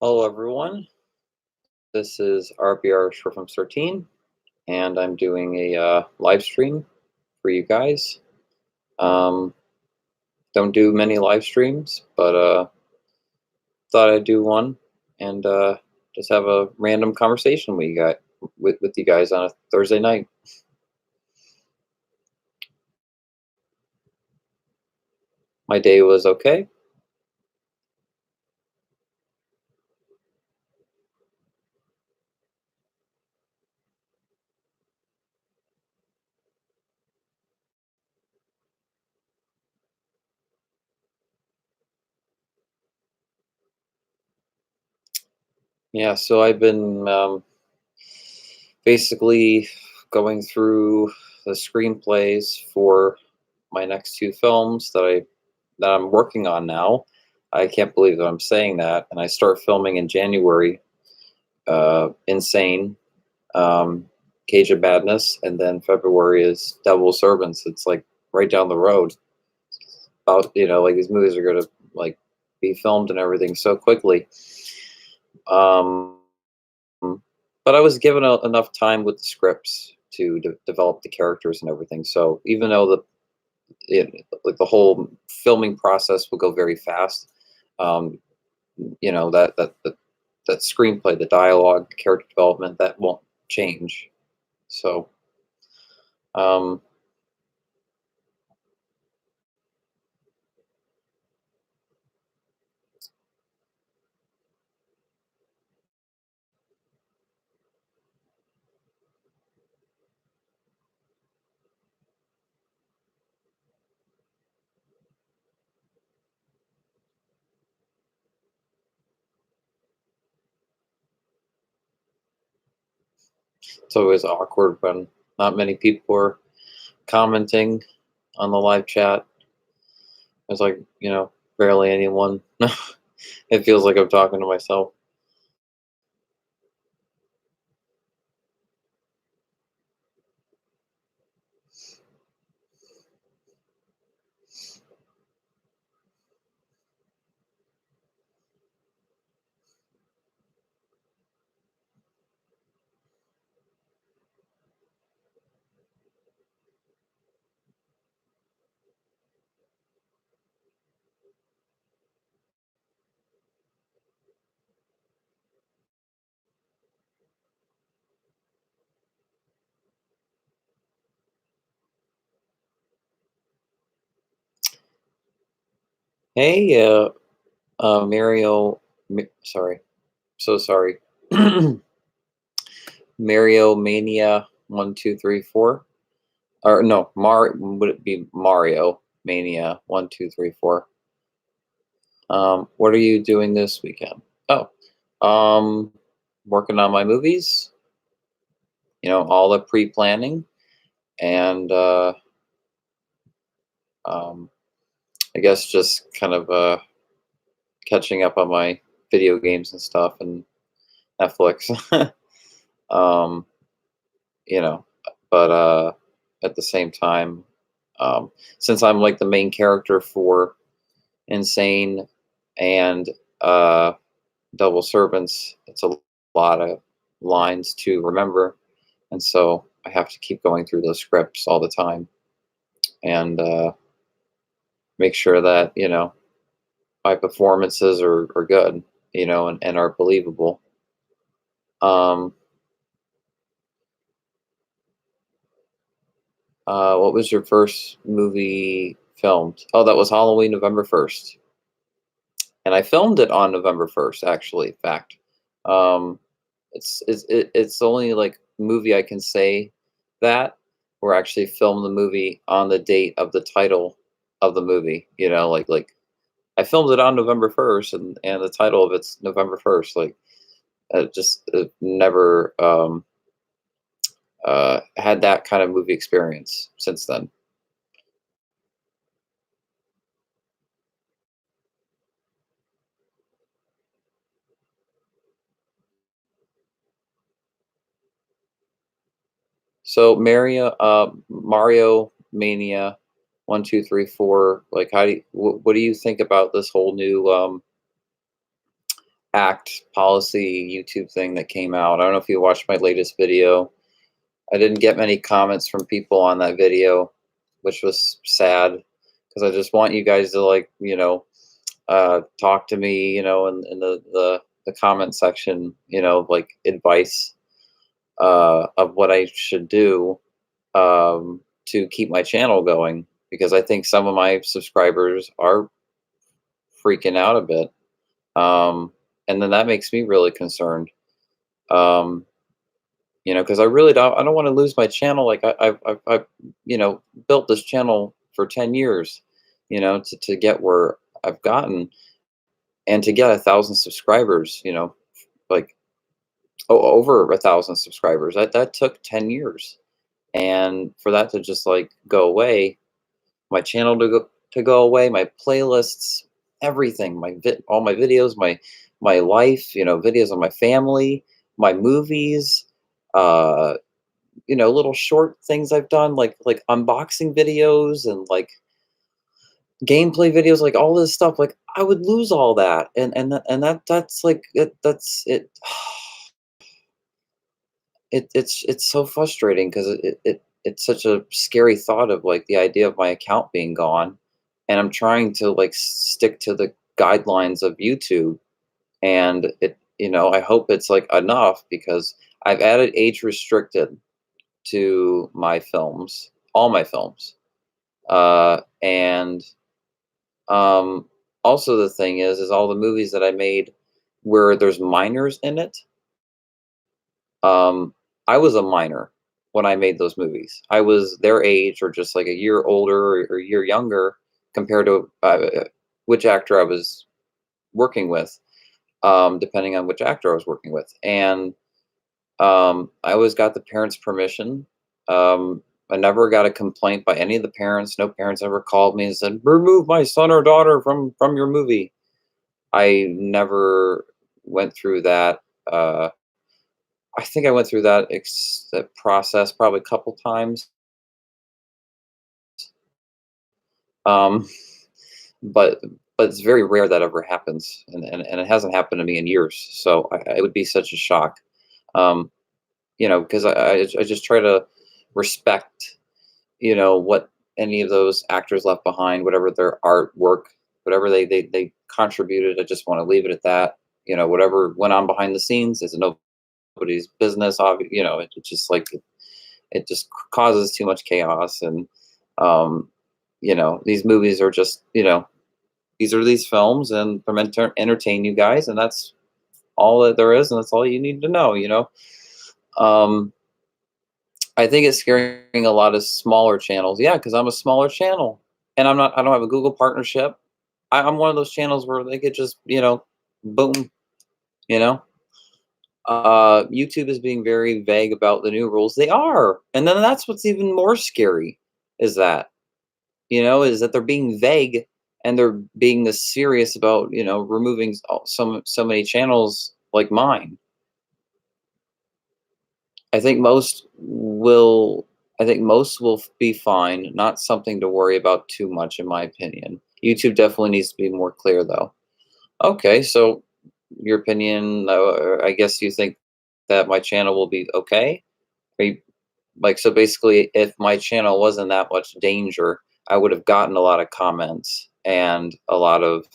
Hello, everyone. This is RBR Short Films 13, and I'm doing a live stream for you guys. Um, don't do many live streams, but thought I'd do one and just have a random conversation with you guys on a Thursday night. My day was okay. Yeah, so I've been basically going through the screenplays for my next two films that I'm working on now. I can't believe that I'm saying that. And I start filming in January. Insane, Cage of Madness, and then February is Devil Servants. It's like right down the road. About like these movies are gonna like be filmed and everything so quickly. Um, but I was given enough time with the scripts to develop the characters and everything. So even though like the whole filming process will go very fast, um, that screenplay, the dialogue, character development, that won't change. So um, it's always awkward when not many people are commenting on the live chat. It's like barely anyone. It feels like I'm talking to myself. Hey, Mario. Sorry, so sorry. Mario Mania 1 2 3 4, or no, would it be Mario Mania 1 2 3 4? What are you doing this weekend? Oh, um, working on my movies. All the pre-planning and um, I guess just kind of catching up on my video games and stuff and Netflix. um, you know, but at the same time, since I'm like the main character for Insane and uh, Double Servants, it's a lot of lines to remember, and so I have to keep going through those scripts all the time and make sure that my performances are good, and are believable. Um, what was your first movie filmed? Oh, that was Halloween, November 1st. And I filmed it on November 1st, actually, fact. Um, it's the only like movie I can say that or actually film the movie on the date of the title of the movie. Like I filmed it on November 1st, and the title of it's November 1st. Like just never had that kind of movie experience since then. So Mario Mania 1 2 3 4. Like, what do you think about this whole new act policy YouTube thing that came out. I don't know if you watched my latest video. I didn't get many comments from people on that video, which was sad because I just want you guys to, like, talk to me, in the comment section, like advice of what I should do to keep my channel going, because I think some of my subscribers are freaking out a bit. Um, and then that makes me really concerned. Um, because I don't want to lose my channel. Like I've built this channel for 10 years, to get where I've gotten, and to get 1,000 subscribers, like over 1,000 subscribers. That took 10 years, and for that to just like go away, my channel to go away, my playlists, everything, all my videos, my life, videos of my family, my movies, uh, little short things I've done, like unboxing videos and like gameplay videos, like all this stuff. Like I would lose all that, and that's like that's it. It's so frustrating because it's such a scary thought of like the idea of my account being gone, and I'm trying to like stick to the guidelines of YouTube, and I hope it's like enough, because I've added age restricted to my films, all my films, and also the thing is all the movies that I made where there's minors in it. Um, I was a minor when I made those movies. I was their age or just like a year older or a year younger compared to which actor I was working with, depending on which actor I was working with. And I always got the parents' permission. I never got a complaint by any of the parents. No parents ever called me and said, "Remove my son or daughter from your movie." I never went through that. I think I went through that process probably a couple times, um, but it's very rare that ever happens, and it hasn't happened to me in years. So it would be such a shock, um, because I just try to respect, what any of those actors left behind, whatever their artwork, whatever they contributed. I just want to leave it at that. Whatever went on behind the scenes is nobody's business. It just like it just causes too much chaos, and um, these movies are just, these are these films, and from entertain you guys, and that's all that there is, and that's all you need to know. Um, I think it's scaring a lot of smaller channels. Yeah, because I'm a smaller channel, and I don't have a Google partnership. I'm one of those channels where they could just, boom, you know. YouTube is being very vague about the new rules. They are, and then that's what's even more scary. Is that is that they're being vague, and they're being this serious about removing so many channels like mine. I think most will I think most will be fine, not something to worry about too much, in my opinion. YouTube definitely needs to be more clear, though. Okay, so your opinion, I guess you think that my channel will be okay? Are you, like, so basically, if my channel wasn't that much danger, I would have gotten a lot of comments and a lot of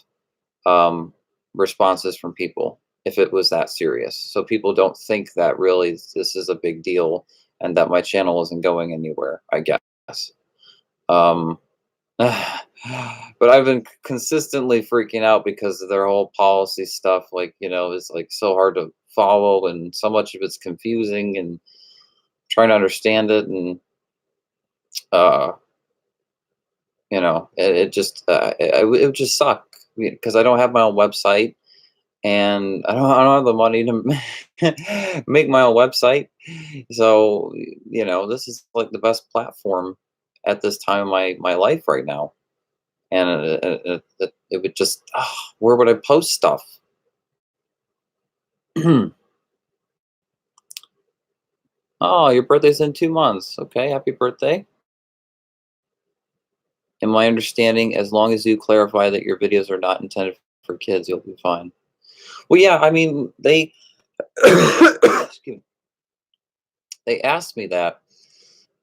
um, responses from people if it was that serious. So people don't think that really this is a big deal and that my channel isn't going anywhere, I guess. Um, but I've been consistently freaking out because of their whole policy stuff. Like, is like so hard to follow, and so much of it's confusing, and trying to understand it. And, uh, it just, it would just suck because I don't have my own website, and I don't have the money to make my own website. So, this is like the best platform at this time of my life right now. And it would just, where would I post stuff? Oh, your birthday's in 2 months. Okay, happy birthday. In my understanding, as long as you clarify that your videos are not intended for kids, you'll be fine. Well, yeah, I mean, they excuse me, they asked me that.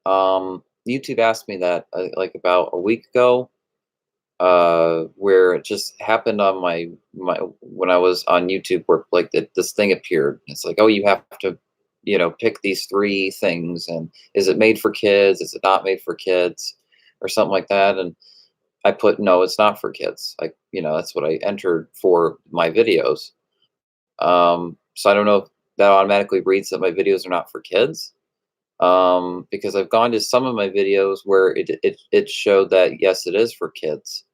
YouTube asked me that like about a week ago, where it just happened on my when I was on YouTube, where like this thing appeared. It's like, oh, you have to, pick these three things, and is it made for kids? Is it not made for kids, or something like that? And I put no, it's not for kids. Like, that's what I entered for my videos. So I don't know if that automatically reads that my videos are not for kids. Because I've gone to some of my videos where it showed that yes, it is for kids,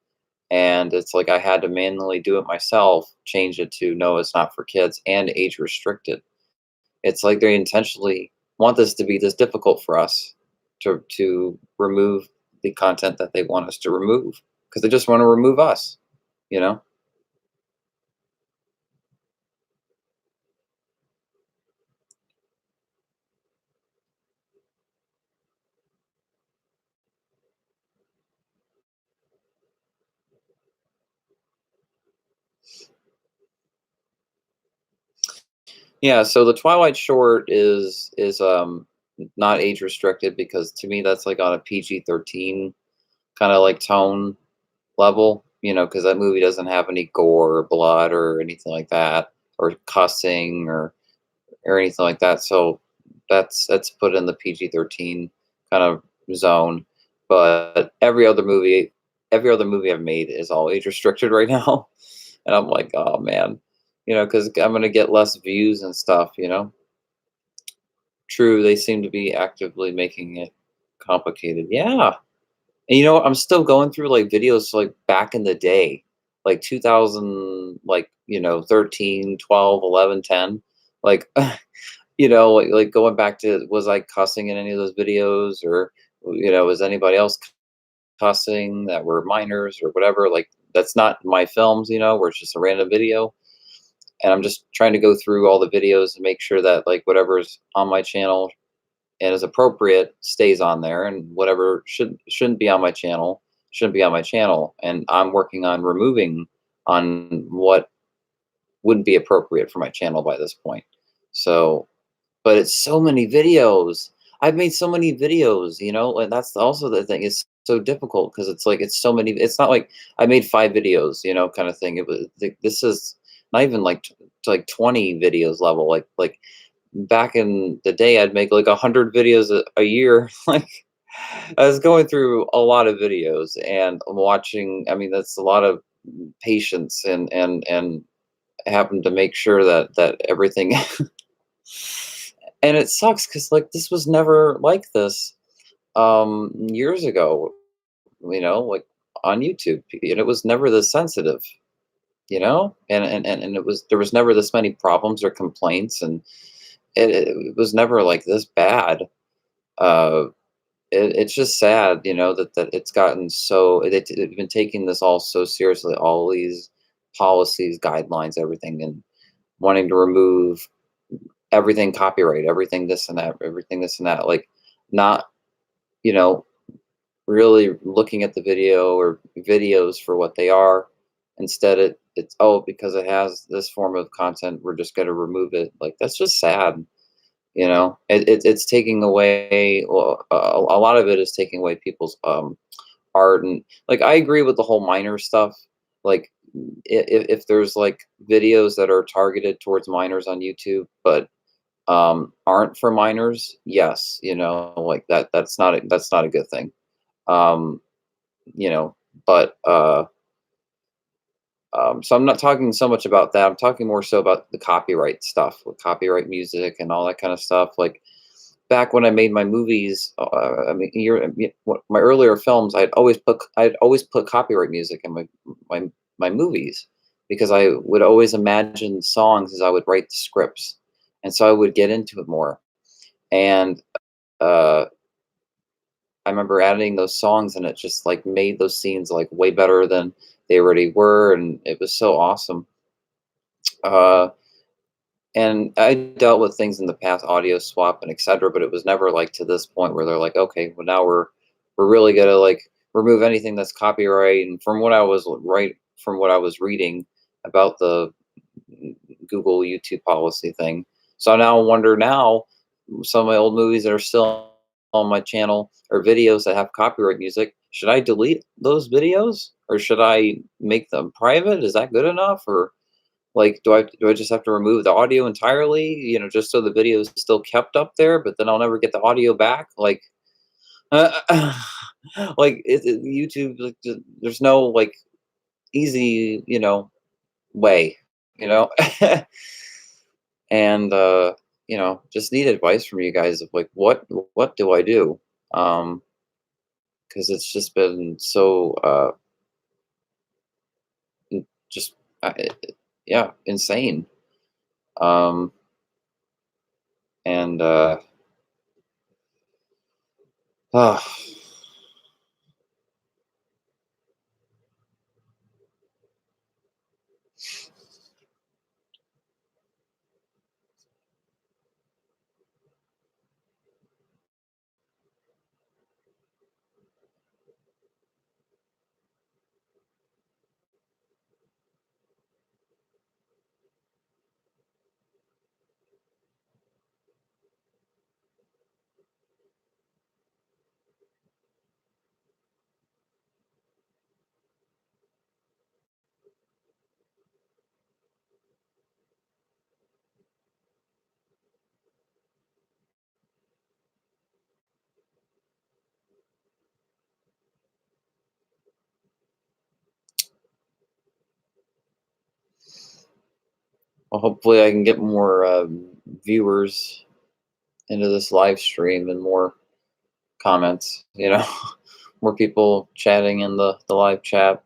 and it's like I had to manually do it myself, change it to no, it's not for kids and age restricted. It's like they intentionally want this to be this difficult for us to remove the content that they want us to remove because they just want to remove us, you know? Yeah, so the Twilight short is not age restricted because to me that's like on a PG-13 kind of like tone level, because that movie doesn't have any gore or blood or anything like that, or cussing or anything like that. So that's put in the PG-13 kind of zone. But every other movie I've made is all age restricted right now, and I'm like, oh man, because I'm gonna get less views and stuff. True, they seem to be actively making it complicated. Yeah. And I'm still going through like videos like back in the day, like 2000, like, 13, 12, 11, 10. Like, like going back to, was I cussing in any of those videos, or, was anybody else cussing that were minors or whatever? Like, that's not my films, where it's just a random video. And I'm just trying to go through all the videos and make sure that like whatever's on my channel and is appropriate stays on there, and whatever shouldn't be on my channel shouldn't be on my channel, and I'm working on removing on what wouldn't be appropriate for my channel by this point. So, but it's so many videos. I've made so many videos, and that's also the thing. It's so difficult because it's like it's so many. It's not like I made 5 videos, kind of thing. It was this is not even like to like 20 videos level. Like back in the day, I'd make like 100 videos a year. Like I was going through a lot of videos and watching. I mean, that's a lot of patience and having to make sure that everything. And it sucks because like this was never like this years ago. Like on YouTube, and it was never this sensitive. And it was there was never this many problems or complaints, and it was never like this bad. Uh, it's just sad, that it's gotten so they've been taking this all so seriously, all these policies, guidelines, everything, and wanting to remove everything copyright, everything this and that, everything this and that. Like, not you know really looking at the video or videos for what they are. Instead, it's, oh, because it has this form of content, we're just going to remove it. Like, that's just sad. It's taking away, well, a lot of it is taking away people's art. And like, I agree with the whole minor stuff. Like, if there's like videos that are targeted towards minors on YouTube but aren't for minors, yes, like that's not a good thing. um you know but so I'm not talking so much about that. I'm talking more so about the copyright stuff, with copyright music and all that kind of stuff. Like, back when I made my movies, I mean, my earlier films, I'd always put copyright music in my movies, because I would always imagine songs as I would write the scripts, and so I would get into it more. And uh, I remember adding those songs, and it just like made those scenes like way better than they already were, and it was so awesome. Uh, and I dealt with things in the past, audio swap and etc., but it was never like to this point where they're like, okay, well now we're really gonna like remove anything that's copyright. And from what I was reading about Google YouTube policy thing. So now I wonder now, some of my old movies that are still on my channel or videos that have copyright music, should I delete those videos or should I make them private? Is that good enough? Or like, do I just have to remove the audio entirely? Just so the video is still kept up there, but then I'll never get the audio back. Like, uh, like YouTube, like, there's no like easy, way, you know, and just need advice from you guys of like what do I do? Um, because it's just been so just yeah, insane. Um, and uh, well, hopefully I can get more viewers into this live stream and more comments. More people chatting in the live chat.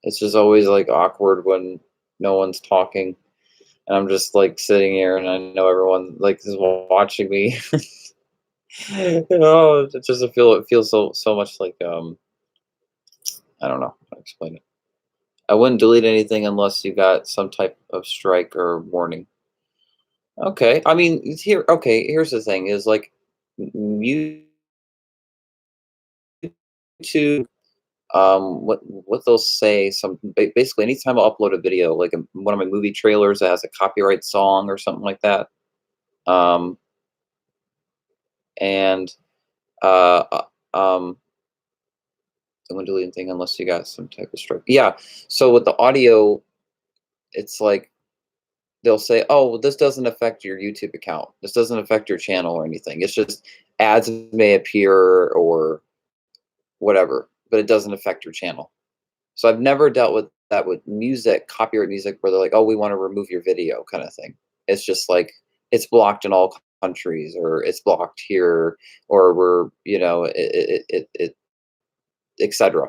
It's just always like awkward when no one's talking, and I'm just like sitting here, and I know everyone like is watching me. It just it feels so much like I don't know how to explain it. I wouldn't delete anything unless you got some type of strike or warning. Okay, I mean here. Okay, here's the thing: is like YouTube. What they'll say basically anytime I upload a video, like one of my movie trailers that has a copyright song or something like that. Um, and uh, uh, um, I wouldn't delete anything unless you got some type of strike. Yeah. So with the audio, it's like they'll say, "Oh, well, this doesn't affect your YouTube account. This doesn't affect your channel or anything. It's just ads may appear or whatever, but it doesn't affect your channel." So I've never dealt with that with music, copyright music, where they're like, "Oh, we want to remove your video," kind of thing. It's just like it's blocked in all countries, or it's blocked here, or we're, etc.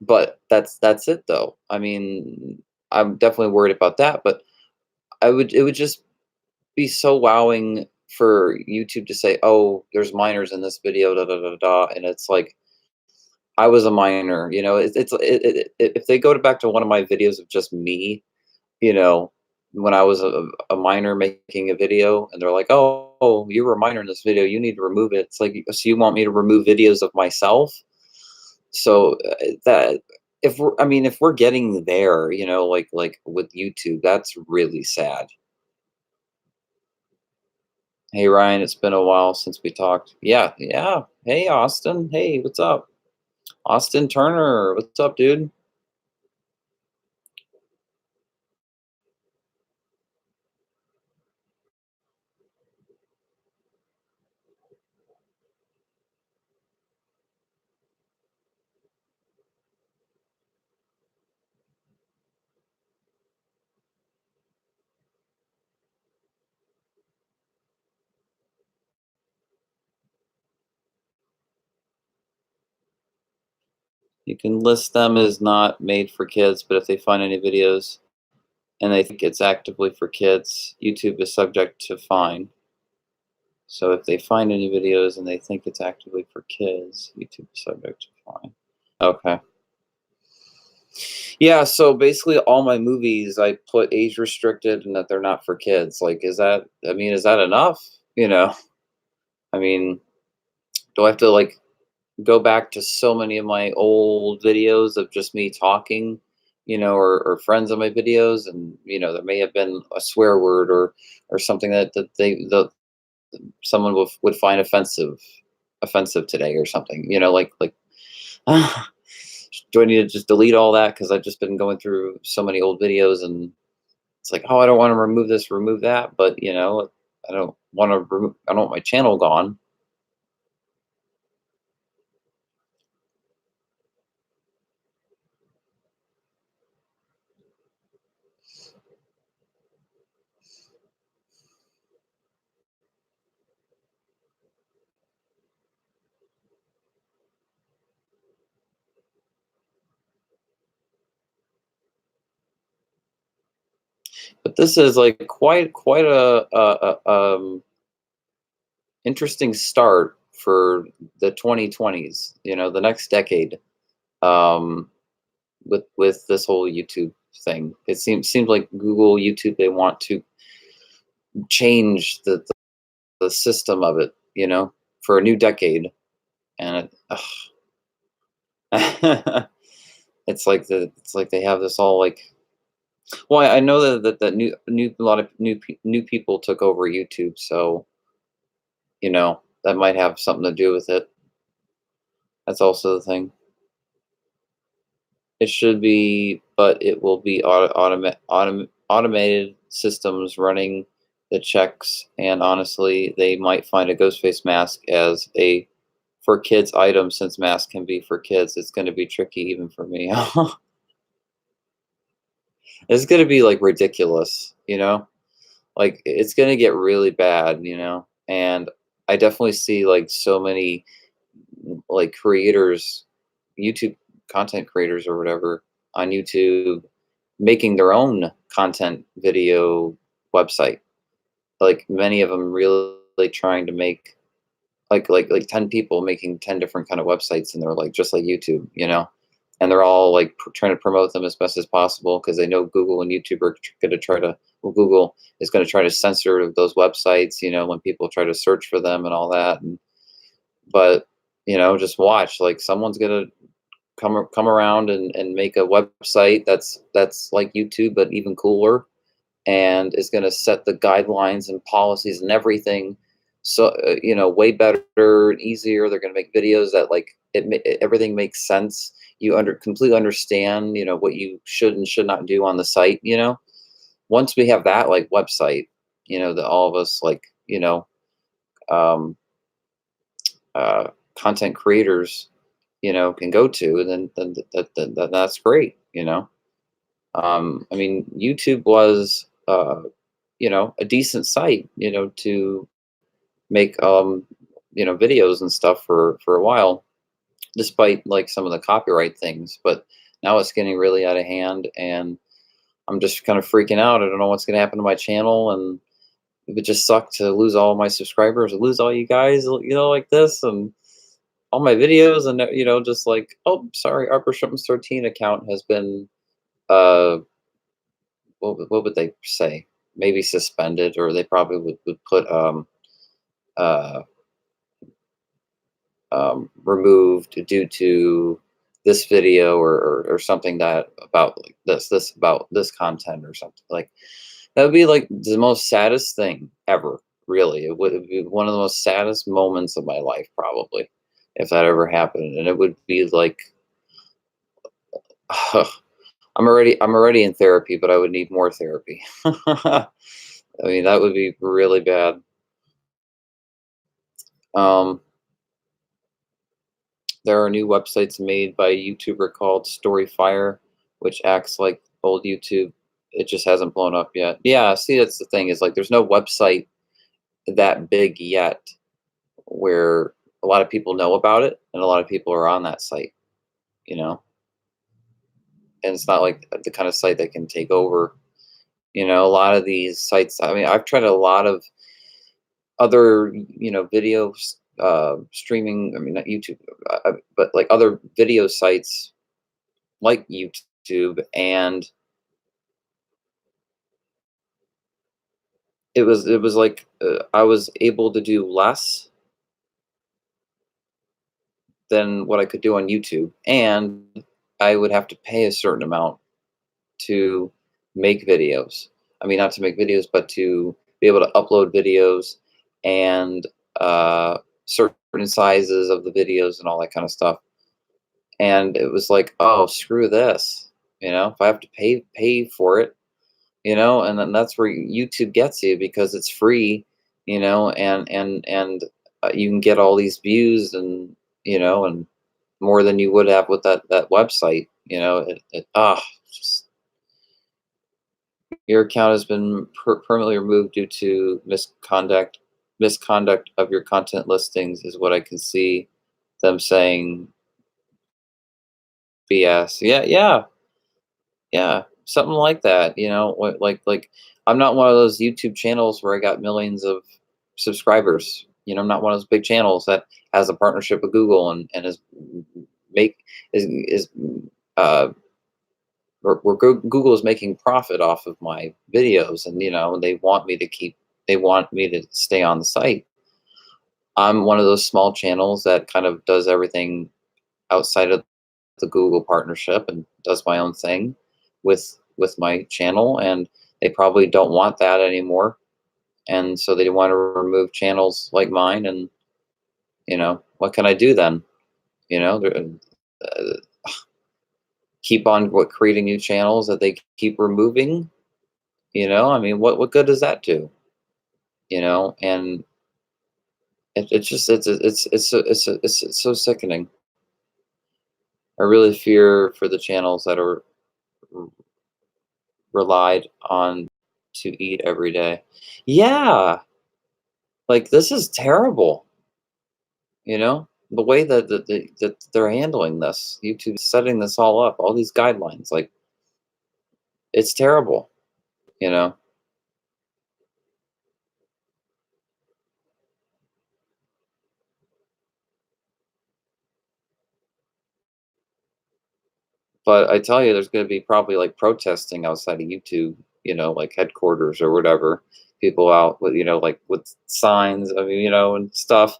But that's it, though. I mean, I'm definitely worried about that, but it would just be so wowing for YouTube to say, "Oh, there's minors in this video, da da da da," and it's like I was a minor. If they go back to one of my videos of just me, you know, when I was a minor making a video, and they're like, "Oh, you were a minor in this video. You need to remove it." It's like, so you want me to remove videos of myself? So that I mean, if we're getting there, like with YouTube, that's really sad. Hey Ryan, it's been a while since we talked. Yeah, yeah. Hey Austin. Hey, what's up? Austin Turner, what's up, dude? You can list them as not made for kids, but if they find any videos and they think it's actively for kids, YouTube is subject to fine. So if they find any videos and they think it's actively for kids, YouTube is subject to fine. Okay. Yeah, so basically all my movies I put age restricted and that they're not for kids. Like, is that enough? You know, I mean, do I have to like go back to so many of my old videos of just me talking or friends on my videos, and there may have been a swear word or something that someone would find offensive today or something. Like do I need to just delete all that because I've just been going through so many old videos, and it's like, oh, I don't want to remove this, remove that, but I don't want my channel gone. But this is like quite a interesting start for the 2020s. The next decade. Um, with this whole YouTube thing, it seems like Google, YouTube, they want to change the system of it. For a new decade, and it's like they have this all like. Well, I know that new a lot of new people took over YouTube, so that might have something to do with it. That's also the thing. It should be, but it will be automated systems running the checks. And honestly, they might find a ghost face mask as a for kids item, since masks can be for kids. It's going to be tricky even for me. It's going to be like ridiculous, like it's going to get really bad, and I definitely see like so many like creators, YouTube content creators or whatever on YouTube making their own content video website. Like many of them really trying to make like 10 people making 10 different kind of websites, and they're like just like YouTube, and they're all like trying to promote them as best as possible because they know Google and YouTube are going to try to well, Google is going to try to censor those websites, when people try to search for them and all that. But just watch, like someone's gonna come around and make a website that's like YouTube but even cooler, and is gonna set the guidelines and policies and everything. So way better and easier. They're gonna make videos that like everything makes sense. You completely understand what you should and should not do on the site. Once we have that like website, that all of us like um, uh, content creators, can go to, and then that's great. I mean, YouTube was, a decent site, to make, videos and stuff for a while, despite like some of the copyright things. But now it's getting really out of hand, and I'm just kind of freaking out. I don't know what's going to happen to my channel, and it would just suck to lose all my subscribers, lose all you guys, like this, and all my videos, and just like, oh, sorry, Arbor Shrimps 13 account has been uh what would they say? Maybe suspended, or they probably would put uh removed due to this video, or something that about like this about this content or something. Like that would be like the most saddest thing ever. Really, it would be one of the most saddest moments of my life, probably, if that ever happened. And it would be like I'm already in therapy, but I would need more therapy. I mean, that would be really bad. Um, there are new websites made by a YouTuber called Storyfire, which acts like old YouTube. It just hasn't blown up yet. Yeah, see, that's the thing, is like there's no website that big yet where a lot of people know about it and a lot of people are on that site, you know? And it's not like the kind of site that can take over. A lot of these sites, I mean, I've tried a lot of other, videos, streaming, I mean, not YouTube, but like other video sites like YouTube, and it was like, I was able to do less than what I could do on YouTube, and I would have to pay a certain amount, to make videos. I mean, not to make videos, but to be able to upload videos and certain sizes of the videos and all that kind of stuff. And it was like, oh, screw this. If I have to pay for it, and then that's where YouTube gets you because it's free, and you can get all these views and more than you would have with that website. Just your account has been permanently removed due to misconduct of your content listings is what I can see them saying. BS. Yeah, yeah, yeah, something like that. Like I'm not one of those YouTube channels where I got millions of subscribers. I'm not one of those big channels that has a partnership with Google and make is uh where Google is making profit off of my videos, and they want me to stay on the site. I'm one of those small channels that kind of does everything outside of the Google partnership and does my own thing with my channel, and they probably don't want that anymore, and so they want to remove channels like mine. And what can I do then? Uh, keep on creating new channels that they keep removing. I mean, what good does that do? And it's just it's so sickening. I really fear for the channels that are relied on to eat every day. Yeah, like this is terrible. The way that they're handling this, YouTube setting this all up, all these guidelines, like it's terrible. You know, but I tell you, there's going to be probably like protesting outside of YouTube. Like headquarters or whatever. People out with like with signs. I mean, and stuff.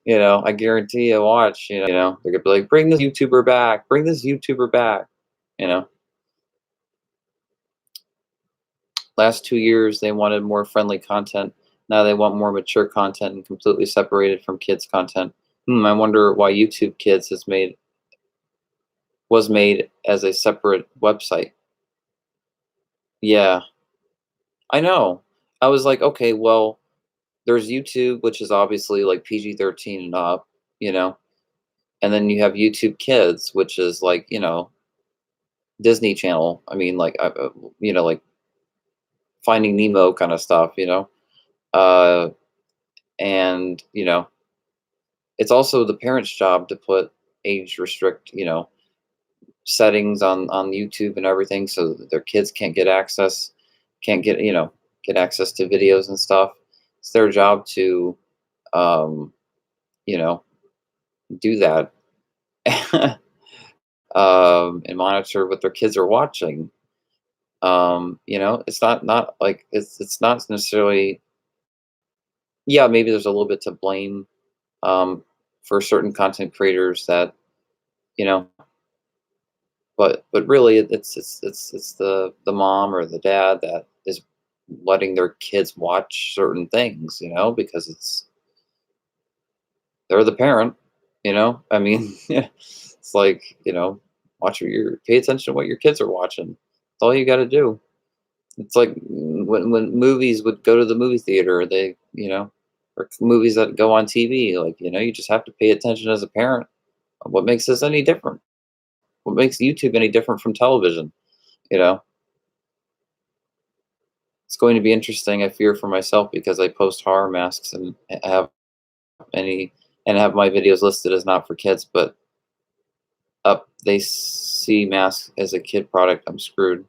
I guarantee you, watch. They're gonna be like, bring this YouTuber back. Bring this YouTuber back. You know. Last 2 years, they wanted more friendly content. Now they want more mature content and completely separated from kids' content. I wonder why YouTube Kids was made as a separate website. Yeah, I know. I was like, okay, well, there's YouTube, which is obviously like PG-13 and up, you know, and then you have YouTube Kids, which is like, Disney Channel. I mean, like, like Finding Nemo kind of stuff, uh, and it's also the parents' job to put age restrict, settings on YouTube and everything, so that their kids can't get access to videos and stuff. It's their job to, um, you know, do that and monitor what their kids are watching. It's not like it's not necessarily. Yeah, maybe there's a little bit to blame for certain content creators that you know but really it's the mom or the dad that is letting their kids watch certain things, because they're the parent. I mean, it's like, watch pay attention to what your kids are watching. That's all you got to do. It's like when movies would go to the movie theater, or movies that go on TV, like, you just have to pay attention as a parent. What makes this any different? What makes YouTube any different from television? You know, it's going to be interesting. I fear for myself because I post horror masks and any have my videos listed as not for kids, but up they see masks as a kid product. I'm screwed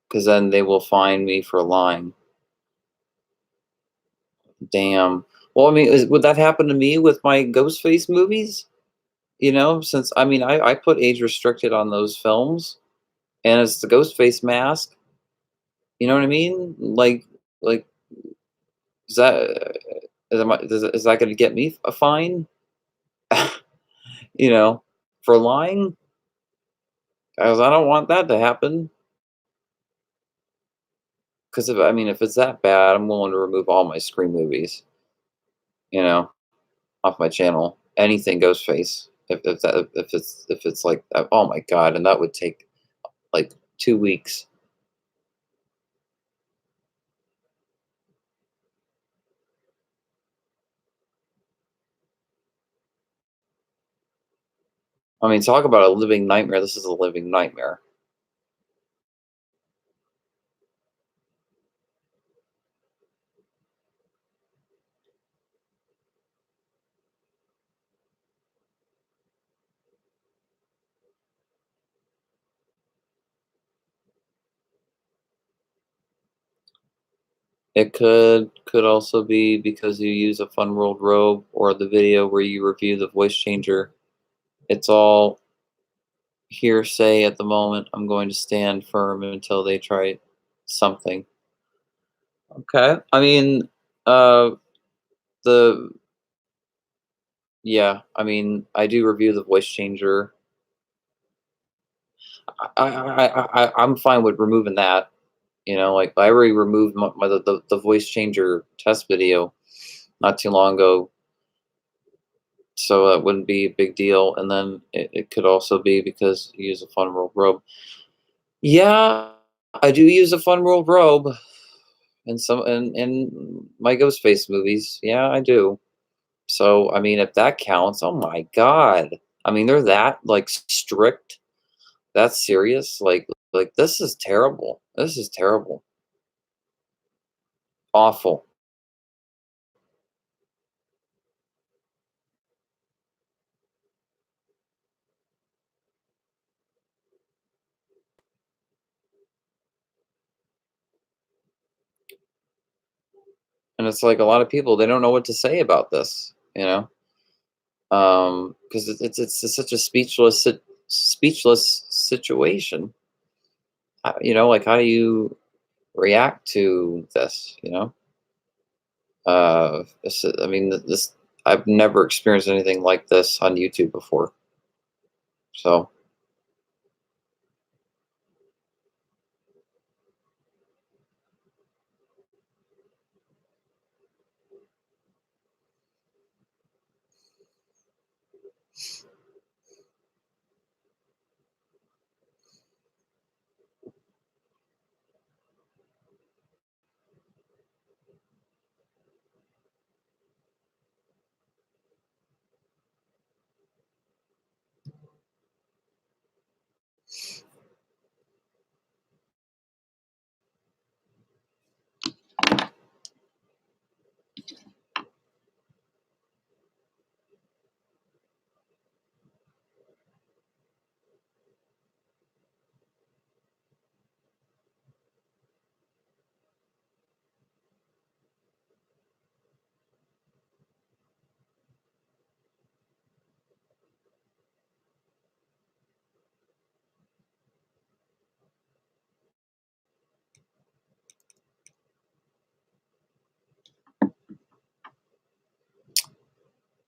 because then they will find me for lying. Damn. Well, I mean, would that happen to me with my Ghostface movies? Since I mean, I put age restricted on those films, and it's the Ghostface mask. You know what I mean? Like, is that is that going to get me a fine? you know, for lying? Guys, I don't want that to happen. Because if I mean, if it's that bad, I'm willing to remove all my Scream movies, you know, off my channel. Anything Ghostface. If it's like that, oh my god, and that would take like 2 weeks. I mean, talk about a living nightmare. This is a living nightmare. It could also be because you use a Fun World robe or the video where you review the voice changer. It's all hearsay at the moment. I'm going to stand firm until they try something. Okay. I mean, uh, the yeah. I mean, I do review the voice changer. I'm fine with removing that. Like I already removed the voice changer test video not too long ago, so that wouldn't be a big deal. And then it could also be because you use a Fun World robe. Yeah, I do use a Fun World robe in some in my Ghostface movies. Yeah, I do. So I mean, if that counts, oh my god. I mean, they're that like strict. That's serious. Like this is terrible. This is terrible. Awful. And it's like a lot of people they don't know what to say about this. Because it's such a speechless situation. Like how do you react to this? I mean, this I've never experienced anything like this on YouTube before. So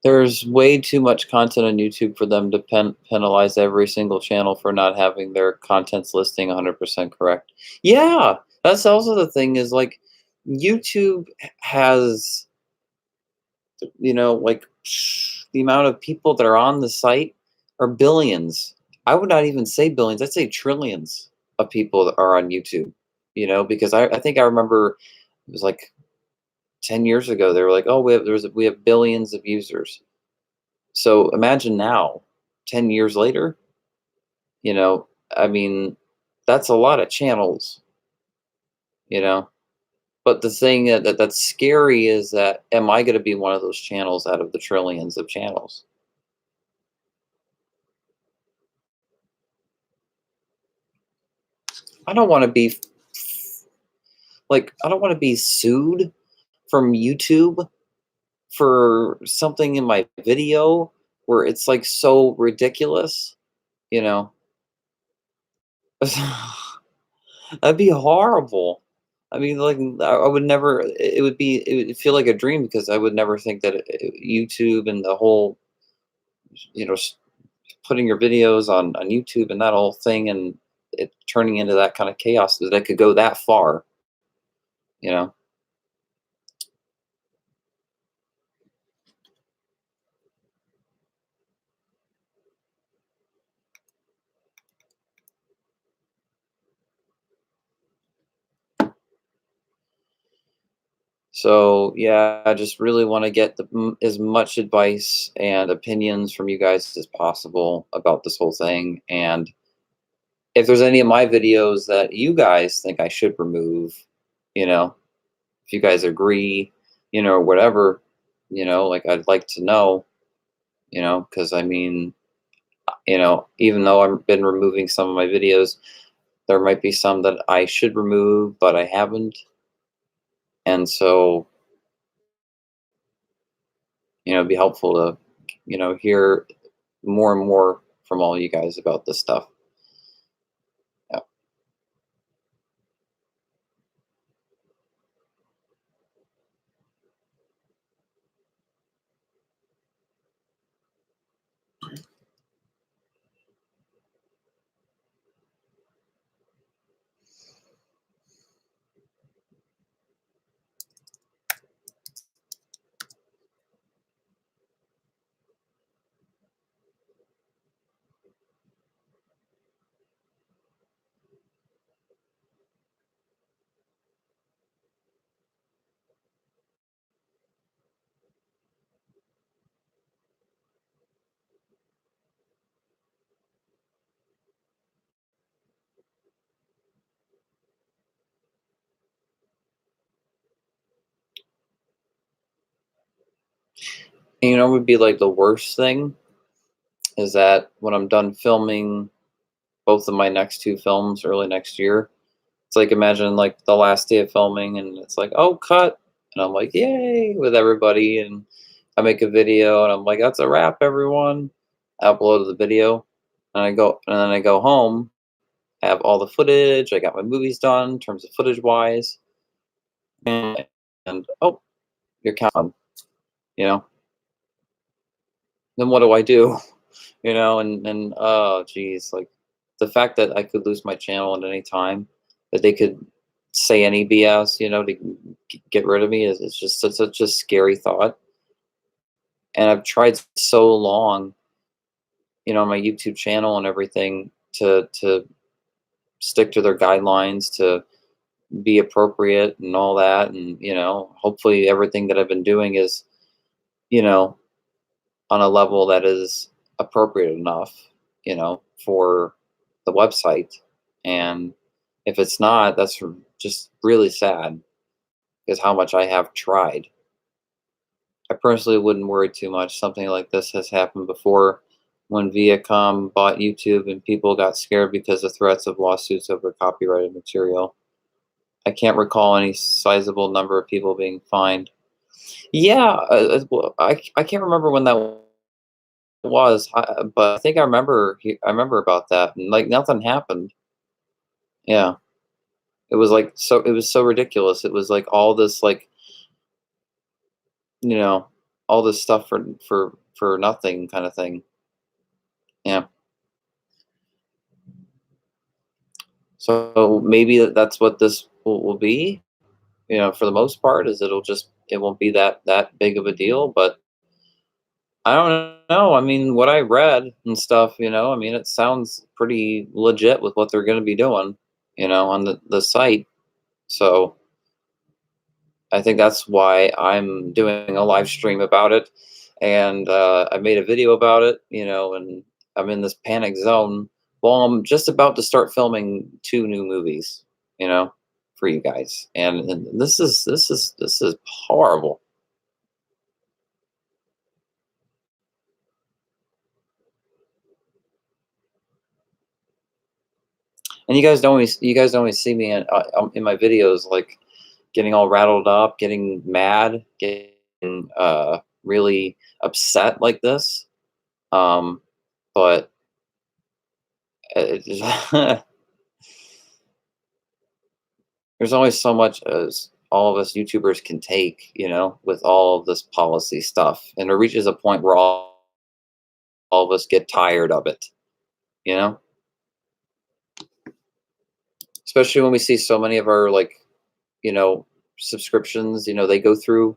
there's way too much content on YouTube for them to penalize every single channel for not having their contents listing 100% correct. Yeah, that's also the thing is like YouTube has, like the amount of people that are on the site are billions. I would not even say billions, I'd say trillions of people that are on YouTube, because I think I remember it was like 10 years ago, they were like, oh, we have billions of users. So imagine now, 10 years later, you know, I mean, that's a lot of channels, you know. But the thing that's scary is that am I going to be one of those channels out of the trillions of channels? I don't want to be I don't want to be sued from YouTube for something in my video where it's like so ridiculous, you know. That'd be horrible. I mean, like, I would never. It would feel like a dream because I would never think that YouTube and the whole, you know, putting your videos on YouTube and that whole thing, and it turning into that kind of chaos that it could go that far, you know. So yeah, I just really want to get as much advice and opinions from you guys as possible about this whole thing. And if there's any of my videos that you guys think I should remove, you know, if you guys agree, or whatever, like I'd like to know, because I mean, even though I've been removing some of my videos, there might be some that I should remove, but I haven't. And so, it'd be helpful to, hear more and more from all you guys about this stuff. Yeah. Would be like the worst thing is that when I'm done filming both of my next two films early next year, it's like imagine like the last day of filming and it's like, oh, cut. And I'm like, yay, with everybody. And I make a video and I'm like, that's a wrap, everyone. I upload the video and then I go home, I have all the footage. I got my movies done in terms of footage wise. And oh, you're counting, you know, then what do I do? And oh geez, like the fact that I could lose my channel at any time, that they could say any BS, to get rid of me is just such a scary thought. And I've tried so long, on my YouTube channel and everything to stick to their guidelines, to be appropriate and all that. And, hopefully everything that I've been doing is, you know, on a level that is appropriate enough, for the website. And if it's not, that's just really sad because how much I have tried. I personally wouldn't worry too much. Something like this has happened before when Viacom bought YouTube and people got scared because of threats of lawsuits over copyrighted material. I can't recall any sizable number of people being fined. Yeah, well, I can't remember when that was, but I think I remember about that, and like nothing happened. Yeah, it was like it was so ridiculous. It was like all this like you know all this stuff for nothing kind of thing. Yeah. So maybe that's what this will be. For the most part, is it won't be that big of a deal, but I don't know. I mean, what I read and stuff, I mean, it sounds pretty legit with what they're going to be doing, on the site. So I think that's why I'm doing a live stream about it. And I made a video about it, and I'm in this panic zone. Well, I'm just about to start filming two new movies, you know, for you guys. And this is horrible. And you guys don't always see me in my videos like getting all rattled up, getting mad, getting really upset like this. Um, but it just, there's only so much as all of us YouTubers can take, with all of this policy stuff, and it reaches a point where all all of us get tired of it, you know? Especially when we see so many of our, like, you know, subscriptions, they go through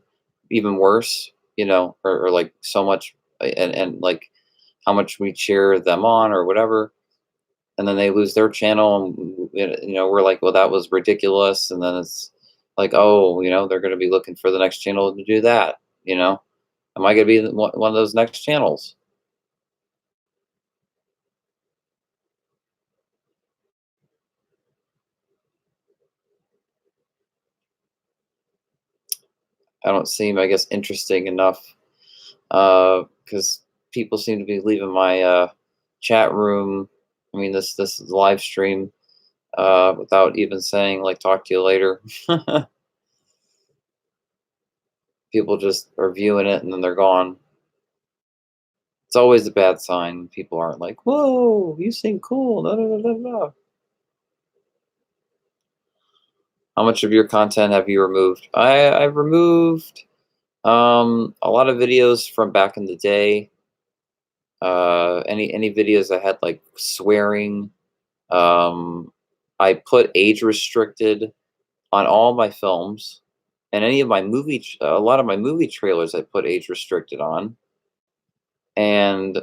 even worse, or like so much, and like how much we cheer them on or whatever, and then they lose their channel, and we're like, well, that was ridiculous, and then it's like, oh, they're going to be looking for the next channel to do that. you know am I going to be one of those next channels? I don't seem, I guess, interesting enough, because people seem to be leaving my chat room. I mean, this live stream, without even saying, like, talk to you later. People just are viewing it and then they're gone. It's always a bad sign. People aren't like, "Whoa, you sing cool." Da, da, da, da, da. How much of your content have you removed? I've removed a lot of videos from back in the day. Any videos that had like swearing. Um, I put age restricted on all my films, and any of my a lot of my movie trailers I put age restricted on, and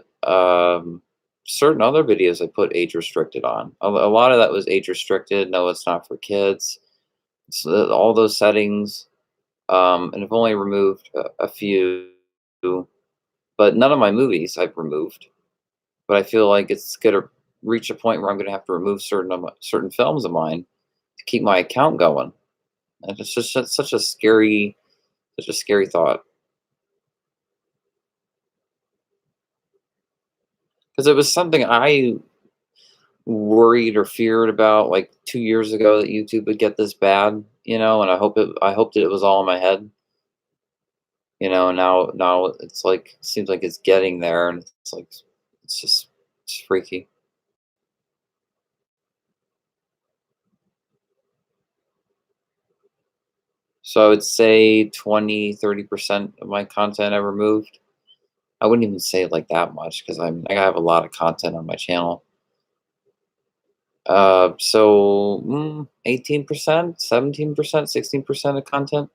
certain other videos I put age restricted on. A lot of that was age restricted. No, it's not for kids. So all those settings, and I've only removed a few, but none of my movies I've removed. But I feel like it's gonna reach a point where I'm gonna have to remove certain films of mine to keep my account going. And it's just such a scary thought, because it was something I worried or feared about like 2 years ago, that YouTube would get this bad, and I hoped that it was all in my head, and now it's like, seems like it's getting there, and it's like, it's freaky. So I would say 20-30% of my content I removed. I wouldn't even say it like that much, because I have a lot of content on my channel. So 18%, 17%, 16% of content,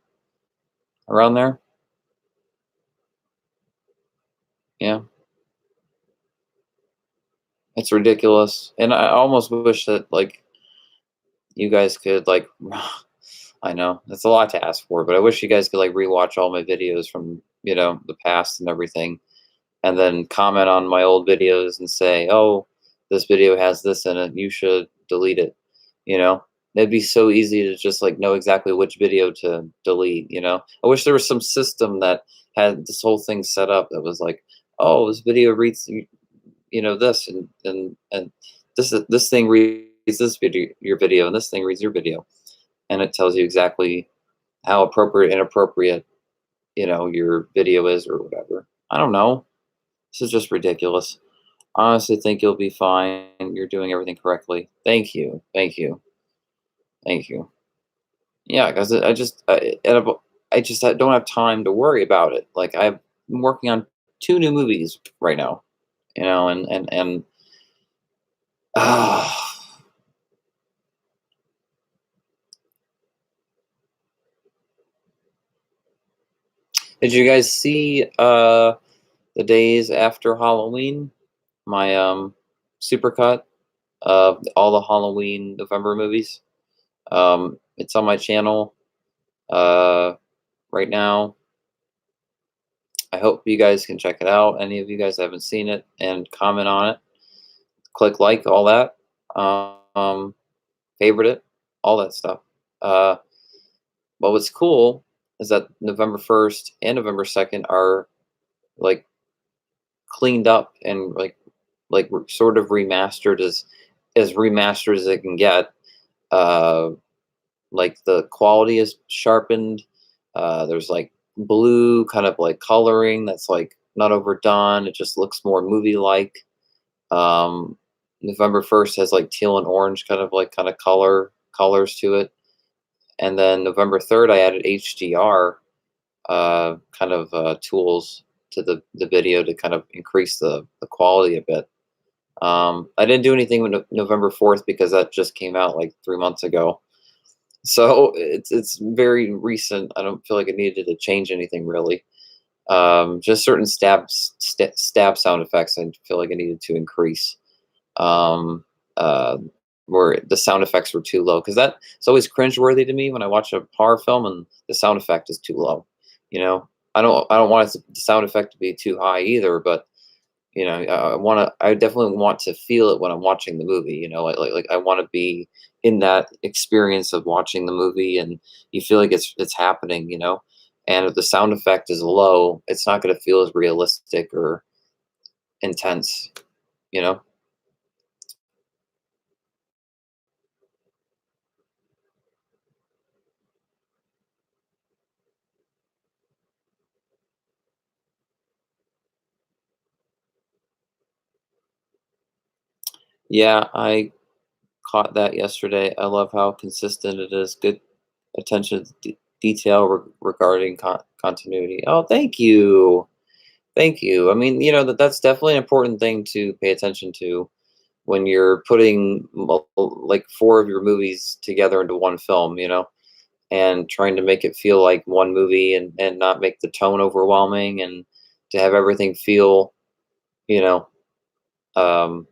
around there. Yeah, it's ridiculous, and I almost wish that, like, you guys could, like, I know that's a lot to ask for, but I wish you guys could, like, rewatch all my videos from, the past and everything, and then comment on my old videos and say, "Oh, this video has this in it. You should delete it." You know, it'd be so easy to just, like, know exactly which video to delete. I wish there was some system that had this whole thing set up that was like, "Oh, this video reads, this, and this thing reads this video, your video, and this thing reads your video," and it tells you exactly how appropriate, inappropriate, your video is, or whatever. I don't know. This is just ridiculous. I honestly think you'll be fine. You're doing everything correctly. Thank you. Thank you. Thank you. Yeah, because I don't have time to worry about it. Like, I'm working on two new movies right now, and uh, did you guys see the days after Halloween? My supercut of all the Halloween November movies. It's on my channel uh right now. I hope you guys can check it out. Any of you guys haven't seen it, and comment on it, click like, all that, um, favorite it, all that stuff. Uh, but what's cool is that November 1st and November 2nd are, like, cleaned up and, like sort of remastered, as remastered as it can get. Uh, like, the quality is sharpened. There's, like, blue kind of like coloring that's, like, not overdone. It just looks more movie like. Um, November 1st has, like, teal and orange kind of colors to it. And then November 3rd, I added HDR kind of tools to the video to kind of increase the quality a bit. I didn't do anything with November 4th because that just came out like 3 months ago. So it's very recent. I don't feel like it needed to change anything really. Just certain stab sound effects I feel like I needed to increase. Um, uh, where the sound effects were too low, because that it's always cringeworthy to me when I watch a horror film and the sound effect is too low. You know, I don't want the sound effect to be too high either, but I definitely want to feel it when I'm watching the movie. Like I want to be in that experience of watching the movie, and you feel like it's happening. And if the sound effect is low, it's not going to feel as realistic or intense. You know. Yeah, I caught that yesterday. I love how consistent it is. Good attention to detail regarding continuity. Oh, thank you. Thank you. I mean, that's definitely an important thing to pay attention to when you're putting like four of your movies together into one film, and trying to make it feel like one movie, and not make the tone overwhelming, and to have everything feel, you know, um,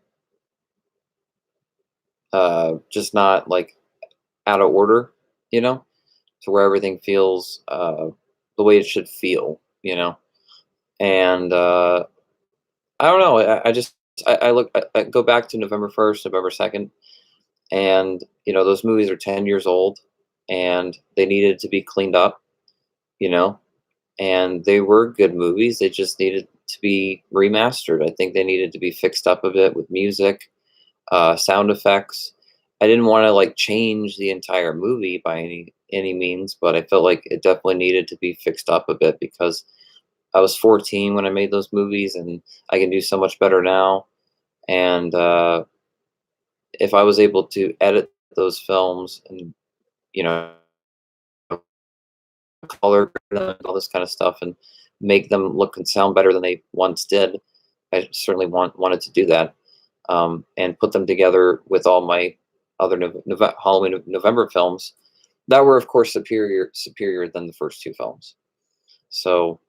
just not like out of order, you know, to where everything feels the way it should feel, And I don't know. I just I look I go back to November 1st, November 2nd, and those movies are 10 years old, and they needed to be cleaned up, you know, and they were good movies. They just needed to be remastered. I think they needed to be fixed up a bit with music, sound effects. I didn't want to like change the entire movie by any means, but I felt like it definitely needed to be fixed up a bit because I was 14 when I made those movies, and I can do so much better now. And if I was able to edit those films and you know color them and all this kind of stuff and make them look and sound better than they once did, I certainly wanted to do that, and put them together with all my other Halloween November films that were, of course, superior than the first two films. So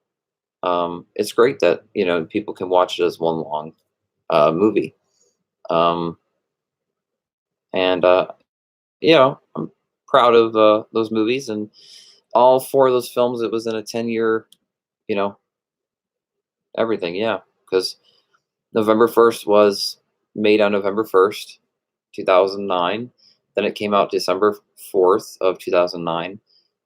it's great that people can watch it as one long movie, um, and I'm proud of those movies and all four of those films. It was in a 10-year, you know, everything. Yeah, because November 1st was made on November 1st, 2009. Then it came out December 4th of 2009.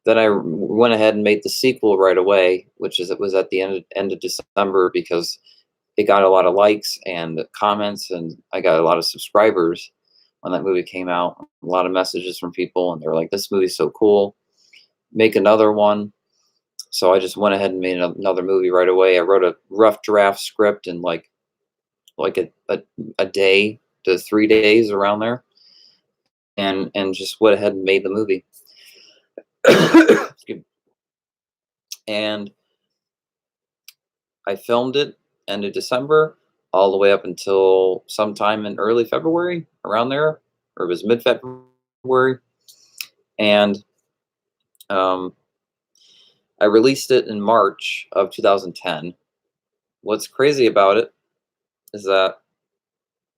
Then I went ahead and made the sequel right away, which is it was at the end of December because it got a lot of likes and comments, and I got a lot of subscribers when that movie came out. A lot of messages from people, and they're like, "This movie's so cool. Make another one." So I just went ahead and made another movie right away. I wrote a rough draft script in like a day to 3 days around there, and just went ahead and made the movie. Excuse me. And I filmed it end of December all the way up until sometime in early February, around there, or it was mid February. And um, I released it in March of 2010. What's crazy about it is that,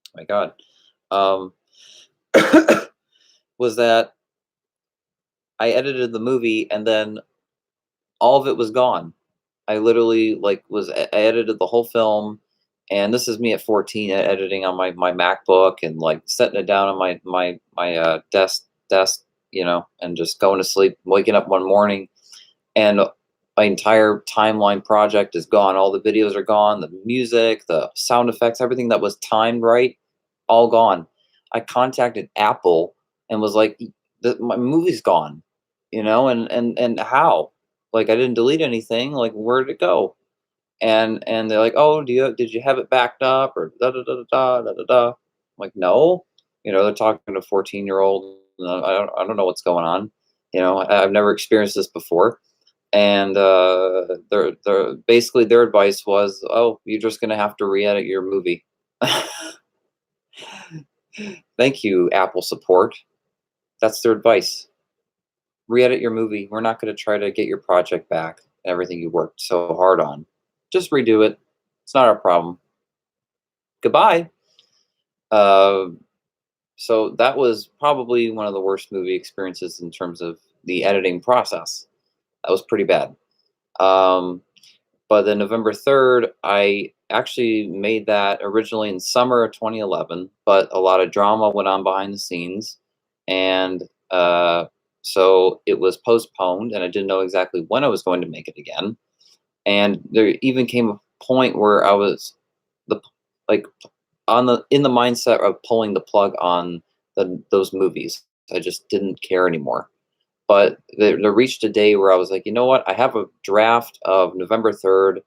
oh my God, um, was that I edited the movie and then all of it was gone. I literally I edited the whole film, and this is me at 14 editing on my MacBook and like setting it down on my desk, and just going to sleep, waking up one morning, and my entire timeline project is gone. All the videos are gone, the music, the sound effects, everything that was timed right, all gone. I contacted Apple and was like, My movie's gone," and how? Like I didn't delete anything. Like where did it go?" And they're like, "Oh, did you have it backed up or da da da da da da da?" I'm like, "No," they're talking to 14-year-old. I don't know what's going on. I've never experienced this before. And their basically their advice was, "Oh, you're just gonna have to re-edit your movie." Thank you, Apple support. That's their advice. Re-edit your movie. We're not gonna try to get your project back and everything you worked so hard on. Just redo it. It's not our problem. Goodbye. Uh, so that was probably one of the worst movie experiences in terms of the editing process. That was pretty bad. Um, But then November 3rd, I actually made that originally in summer of 2011, but a lot of drama went on behind the scenes. And so it was postponed, and I didn't know exactly when I was going to make it again. And there even came a point where I was the like on the in the mindset of pulling the plug on those movies. I just didn't care anymore. But there reached a day where I was like, you know what? I have a draft of November 3rd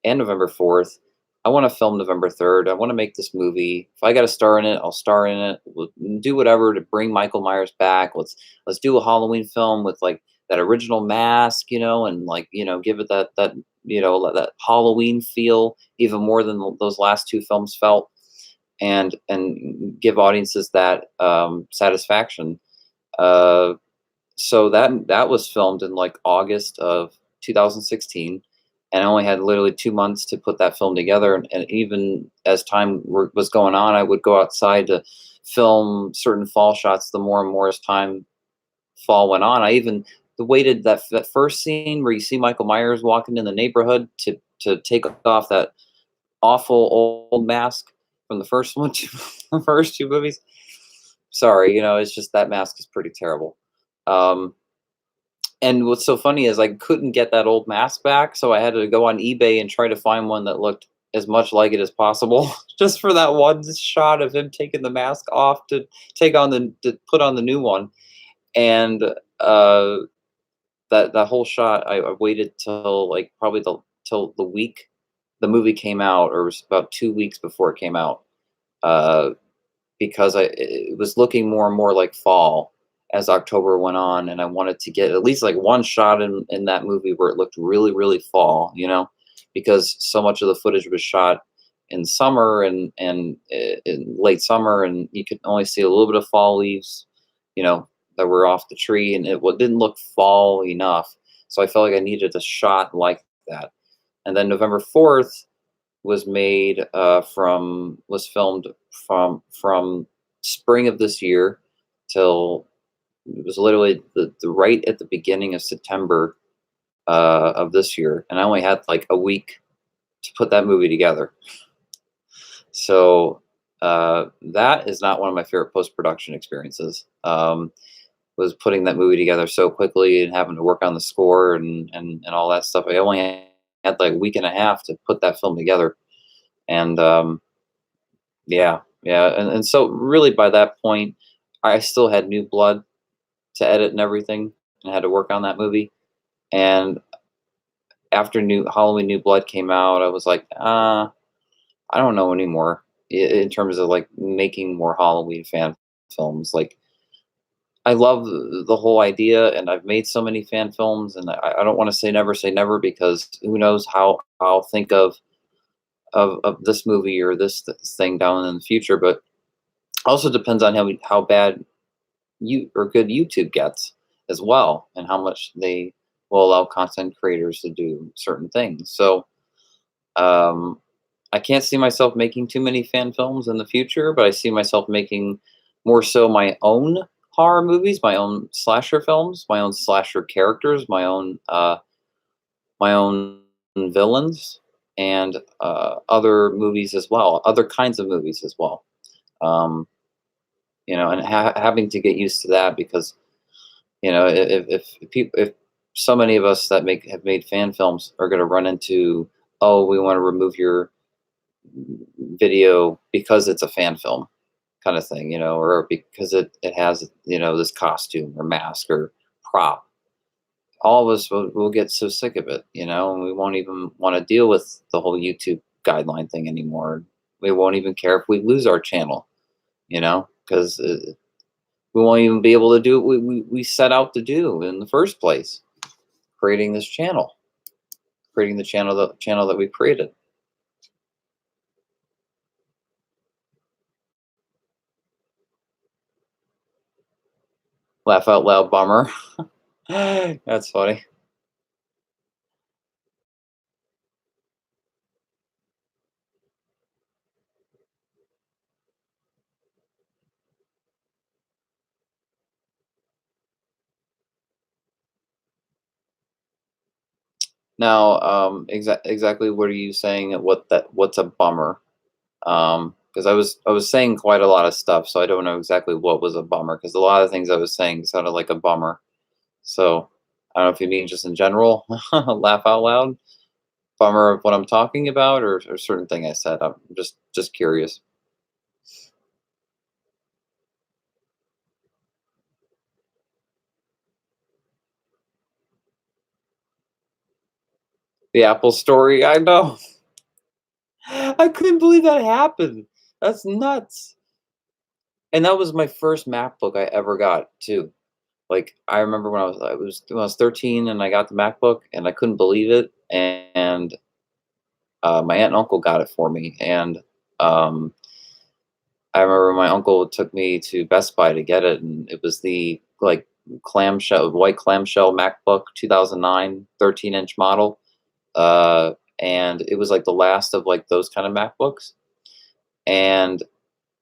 and November 4th. I want to film November 3rd. I want to make this movie. If I got to star in it, I'll star in it. We'll do whatever to bring Michael Myers back. Let's do a Halloween film with like that original mask, and like, give it that that Halloween feel even more than those last two films felt, and give audiences that satisfaction. Uh, so that was filmed in like August of 2016, and I only had literally 2 months to put that film together. And even as time was going on, I would go outside to film certain fall shots. The more and more as time fall went on, I even waited that first scene where you see Michael Myers walking in the neighborhood to take off that awful old mask from the first one, the first two movies. Sorry, it's just that mask is pretty terrible. Um, and what's so funny is I couldn't get that old mask back, so I had to go on eBay and try to find one that looked as much like it as possible, just for that one shot of him taking the mask off to put on the new one. And uh, that whole shot, I waited till like probably till the week the movie came out, or it was about 2 weeks before it came out. Uh, because it was looking more and more like fall as October went on, and I wanted to get at least like one shot in that movie where it looked really, really fall, because so much of the footage was shot in summer and in late summer, and you could only see a little bit of fall leaves, you know, that were off the tree, and didn't look fall enough. So I felt like I needed a shot like that. And then November 4th was filmed from spring of this year till it was literally the right at the beginning of September of this year, and I only had like a week to put that movie together. So that is not one of my favorite post production experiences. Was putting that movie together so quickly and having to work on the score and all that stuff. I only had like a week and a half to put that film together, and yeah, yeah, and so really by that point, I still had New Blood to edit and everything, and had to work on that movie. And after New Halloween New Blood came out, I was like, I don't know anymore in terms of like making more Halloween fan films. Like, I love the whole idea, and I've made so many fan films, and I don't want to say never, because who knows how I'll think of this movie or this thing down in the future. But also depends on how bad you or good YouTube gets as well, and how much they will allow content creators to do certain things. So um, I can't see myself making too many fan films in the future, but I see myself making more so my own horror movies, my own slasher films, my own slasher characters, my own villains, and other movies as well, other kinds of movies as well. Um, and having to get used to that, because if so many of us that have made fan films are going to run into, oh, we want to remove your video because it's a fan film kind of thing, or because it has this costume or mask or prop. All of us will get so sick of it, and we won't even want to deal with the whole YouTube guideline thing anymore. We won't even care if we lose our channel, because we won't even be able to do what we set out to do in the first place. creating this channel, creating the channel that we created. Laugh out loud, bummer. That's funny. Now, exactly what are you saying? What's a bummer? Because I was saying quite a lot of stuff, so I don't know exactly what was a bummer. Because a lot of things I was saying sounded like a bummer. So I don't know if you mean just in general, laugh out loud, bummer of what I'm talking about, or certain thing I said. I'm just curious. The Apple story, I know. I couldn't believe that happened. That's nuts. And that was my first MacBook I ever got too. Like I remember when I was 13 and I got the MacBook and I couldn't believe it. And my aunt and uncle got it for me. And um, I remember my uncle took me to Best Buy to get it, and it was the like white clamshell MacBook 2009 13-inch model. Uh, and it was like the last of like those kind of MacBooks. And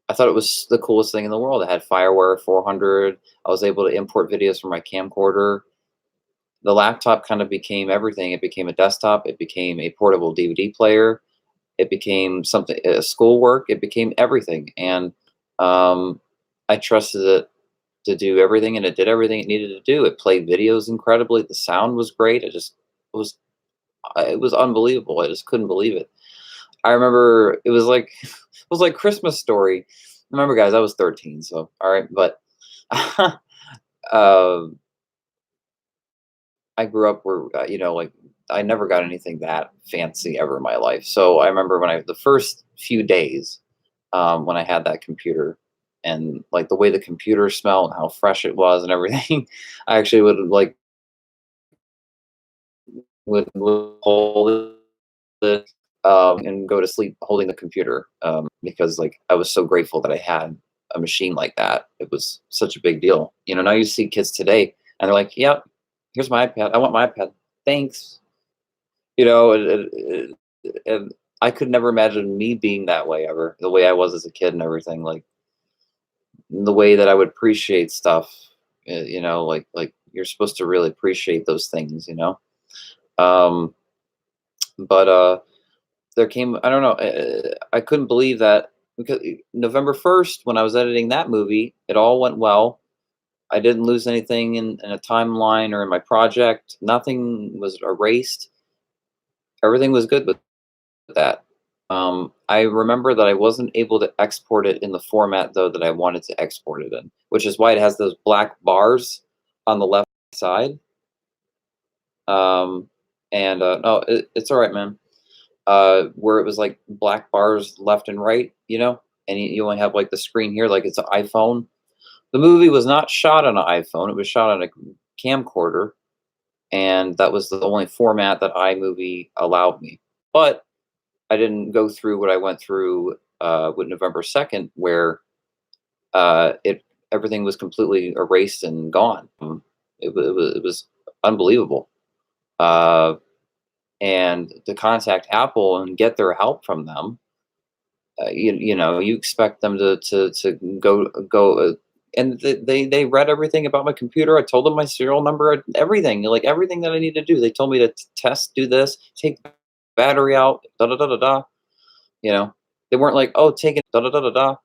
I thought it was the coolest thing in the world. It had FireWire 400. I was able to import videos from my camcorder. The laptop kind of became everything. It became a desktop. It became a portable DVD player. It became something, schoolwork. It became everything. And um, I trusted it to do everything, and it did everything it needed to do. It played videos incredibly. The sound was great. It was, it was unbelievable. I just couldn't believe it. I remember it was like it was like Christmas Story. Remember, guys, I was 13, so all right, but um, I grew up where like I never got anything that fancy ever in my life. So I remember the first few days when I had that computer, and like the way the computer smelled and how fresh it was and everything. I actually would hold it and go to sleep holding the computer because like I was so grateful that I had a machine like that. It was such a big deal. Now you see kids today and they're like, "Yep, here's my iPad. I want my iPad. Thanks." And I could never imagine me being that way ever. The way I was as a kid and everything, like the way that I would appreciate stuff. Like you're supposed to really appreciate those things. Um, but there came I don't know, I couldn't believe that because November 1st, when I was editing that movie, it all went well. I didn't lose anything in a timeline or in my project. Nothing was erased. Everything was good with that. I remember that I wasn't able to export it in the format though that I wanted to export it in, which is why it has those black bars on the left side. Um, and no, it's all right, man. Where it was like black bars left and right, and you only have like the screen here, like it's an iPhone. The movie was not shot on an iPhone; it was shot on a camcorder, and that was the only format that iMovie allowed me. But I didn't go through what I went through with November 2nd, where it everything was completely erased and gone. It was unbelievable. Uh, and to contact Apple and get their help from them, you expect them to go and they read everything about my computer. I told them my serial number, everything, like everything that I need to do. They told me to test, do this, take the battery out, da da da da da. You know, they weren't like, oh, take it, da da da da da.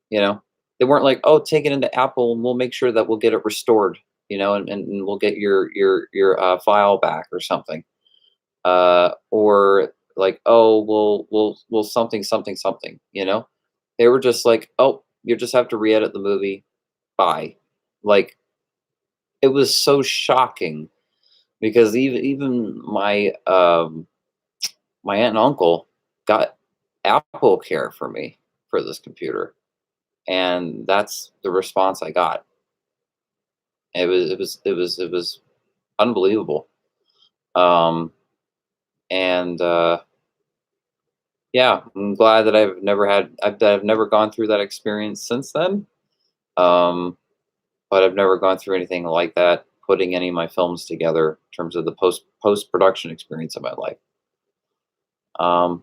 You know, they weren't like, oh, take it into Apple and we'll make sure that we'll get it restored. And we'll get your file back or something. Or like, oh, we'll something something something. They were just like, oh, you just have to re-edit the movie. Bye. Like it was so shocking because even my aunt and uncle got Apple Care for me for this computer, and that's the response I got. It was unbelievable. Um, and yeah, I'm glad that I've never gone through that experience since then. Um, but I've never gone through anything like that, putting any of my films together in terms of the post production experience of my life. Um,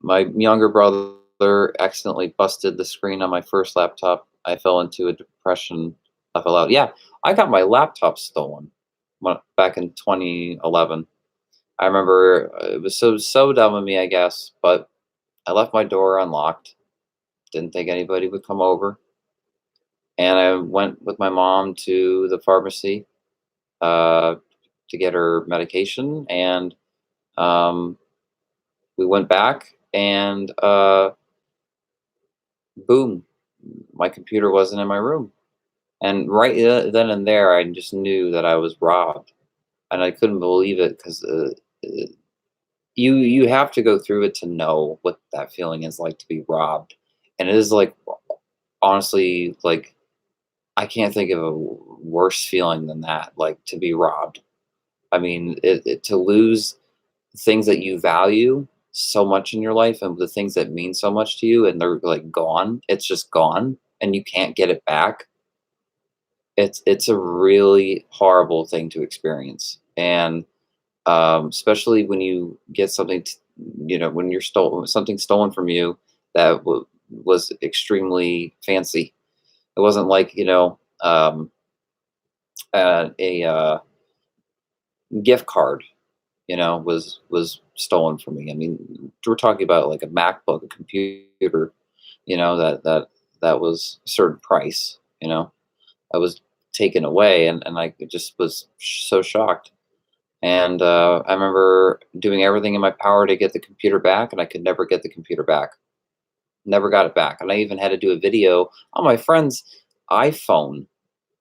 my younger brother accidentally busted the screen on my first laptop. I fell into a depression. I fell out. Yeah, I got my laptop stolen back in 2011. I remember it was so dumb of me, I guess, but I left my door unlocked. Didn't think anybody would come over, and I went with my mom to the pharmacy uh, to get her medication, and um, we went back, and boom, my computer wasn't in my room. And right then and there, I just knew that I was robbed, and I couldn't believe it because uh, you have to go through it to know what that feeling is like to be robbed, and it is like honestly like I can't think of a worse feeling than that, like to be robbed. I mean, to lose things that you value so much in your life and the things that mean so much to you, and they're like gone. It's just gone, and you can't get it back. It's a really horrible thing to experience, and especially when you get something, when you're stolen, something stolen from you that was extremely fancy. It wasn't like a gift card, was stolen from me. I mean, we're talking about like a MacBook, a computer, that was a certain price. I was taken away, and I just was so shocked. And I remember doing everything in my power to get the computer back, and I could never get the computer back. Never got it back. And I even had to do a video on my friend's iPhone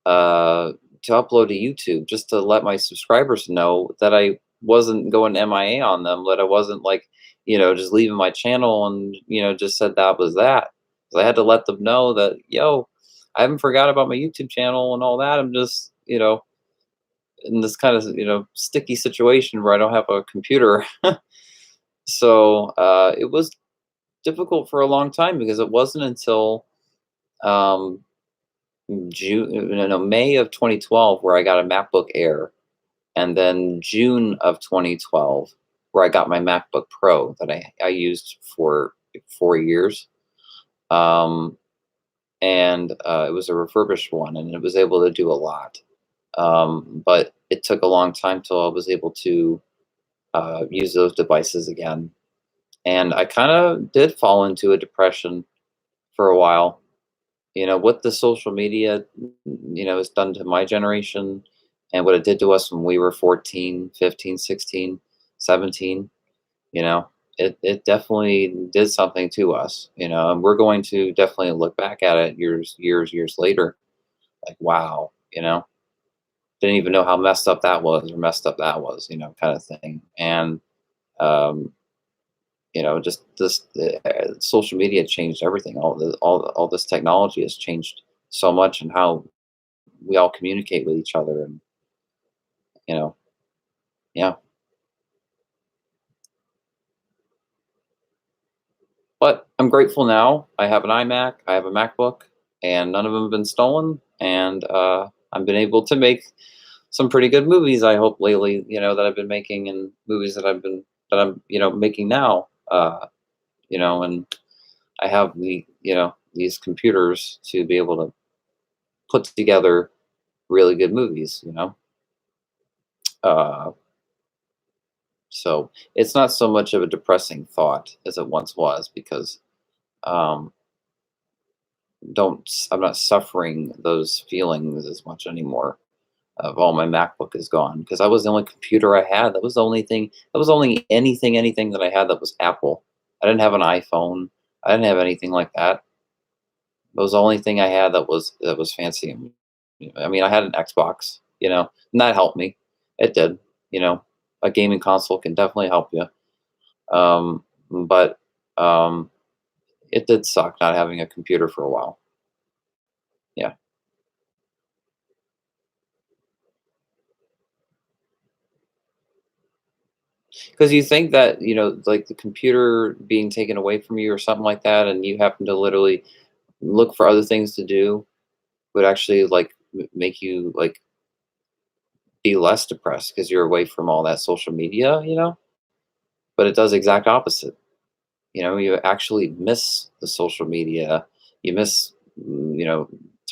uh, to upload to YouTube just to let my subscribers know that I wasn't going MIA on them, that I wasn't like, just leaving my channel and, just said that was that. 'Cause I had to let them know that, yo, I haven't forgot about my YouTube channel and all that. I'm just, in this kind of, sticky situation where I don't have a computer. So it was difficult for a long time because it wasn't until um, May of 2012 where I got a MacBook Air, and then June of 2012 where I got my MacBook Pro that I used for 4 years. Um, and it was a refurbished one, and it was able to do a lot. But it took a long time till I was able to use those devices again. And I kind of did fall into a depression for a while. What the social media, has done to my generation and what it did to us when we were 14, 15, 16, 17, you know, it definitely did something to us, and we're going to definitely look back at it years later. Like, wow, didn't even know how messed up that was or messed up that was, kind of thing. And, um, just this social media changed everything. All this technology has changed so much, and how we all communicate with each other, and you know, yeah. But I'm grateful now. I have an iMac, I have a MacBook, and none of them have been stolen. And I've been able to make some pretty good movies. I hope lately, that I've been making, and movies that I'm making now. And I have these computers to be able to put together really good movies. Uh, so it's not so much of a depressing thought as it once was, because um, don't I'm not suffering those feelings as much anymore. Of all my MacBook is gone because that was the only computer I had. That was the only thing. That was only anything that I had that was Apple. I didn't have an iPhone. I didn't have anything like that. That was the only thing I had that was fancy. I mean, I had an Xbox, and that helped me. It did. You know, a gaming console can definitely help you. But um, it did suck not having a computer for a while. Yeah. Because you think that, like the computer being taken away from you or something like that, and you happen to literally look for other things to do would actually like make you like be less depressed because you're away from all that social media. But it does exact opposite. You actually miss the social media. You miss,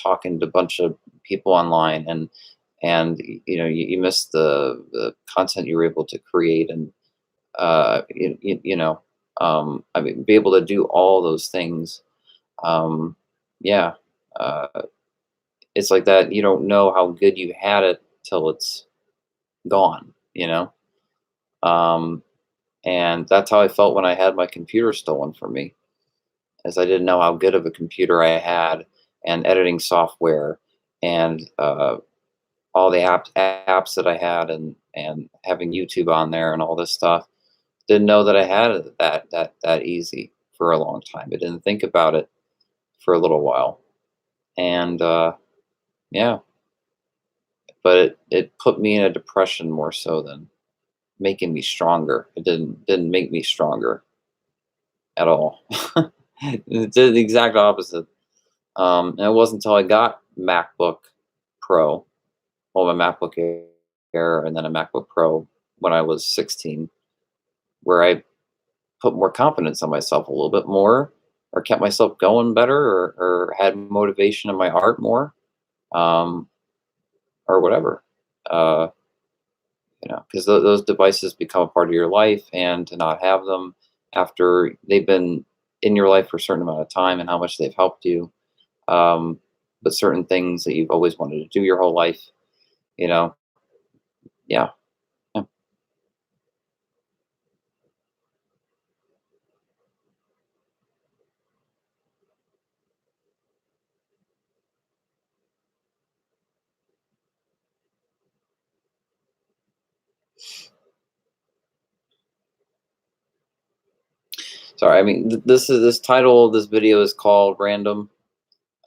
talking to a bunch of people online, and you miss the content you were able to create, and I mean, be able to do all those things. Um, yeah, uh, it's like that. You don't know how good you had it till it's gone. Um, and that's how I felt when I had my computer stolen from me, as I didn't know how good of a computer I had, and editing software, and all the apps that I had, and having YouTube on there and all this stuff. Didn't know that I had it that easy for a long time. I didn't think about it for a little while, and yeah, but it put me in a depression more so than making me stronger. It didn't make me stronger at all. It did the exact opposite. And it wasn't until I got MacBook Pro, well, my MacBook Air, and then a MacBook Pro when I was 16, where I put more confidence on myself a little bit more, or kept myself going better, or had motivation in my art more, um, or whatever. Uh, because those devices become a part of your life, and to not have them after they've been in your life for a certain amount of time and how much they've helped you, um, but certain things that you've always wanted to do your whole life, you know, yeah. Yeah. Sorry, I mean, this title of this video is called Random.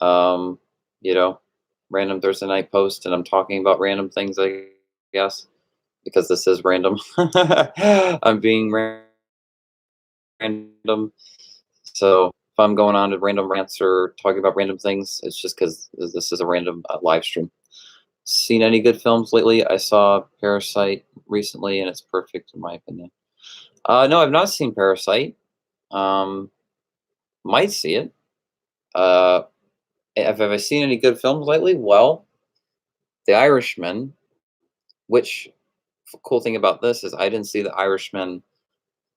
Um, you know, Random Thursday Night Post, and I'm talking about random things, I guess, because this is random. I'm being random. So if I'm going on to random rants or talking about random things, it's just because this is a random live stream. Seen any good films lately? I saw Parasite recently, and it's perfect in my opinion. No, I've not seen Parasite. Um, might see it. Uh, have I seen any good films lately? Well, The Irishman. Which cool thing about this is I didn't see The Irishman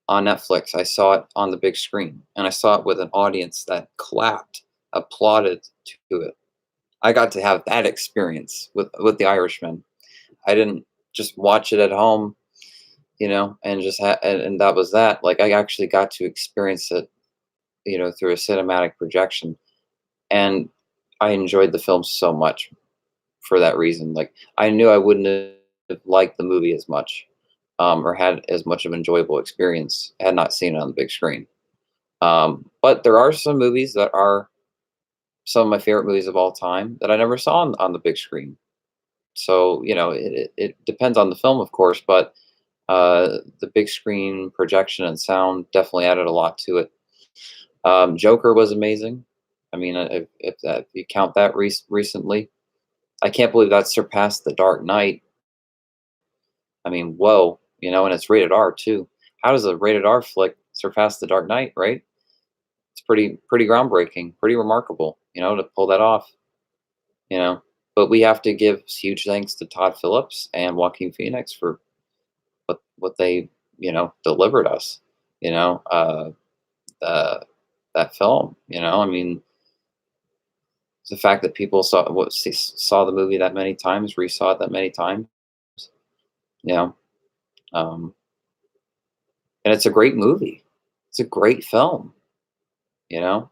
on Netflix. I saw it on the big screen, and I saw it with an audience that clapped, applauded to it. I got to have that experience with The Irishman. I didn't just watch it at home, and just and that was that. Like, I actually got to experience it, through a cinematic projection, and I enjoyed the film so much for that reason. Like, I knew I wouldn't have liked the movie as much, or had as much of an enjoyable experience had not seen it on the big screen. But there are some movies that are some of my favorite movies of all time that I never saw on the big screen. So, it depends on the film, of course, but the big screen projection and sound definitely added a lot to it. Joker was amazing. I mean, if you count that recently, I can't believe that surpassed The Dark Knight. I mean, whoa, and it's rated R too. How does a rated R flick surpass The Dark Knight, right? It's pretty groundbreaking, pretty remarkable, to pull that off, you know. But we have to give huge thanks to Todd Phillips and Joaquin Phoenix for what they, delivered us, you know, uh, uh, that film, I mean, the fact that people saw the movie that many times, resaw it that many times, you know, um, and it's a great movie. It's a great film, you know.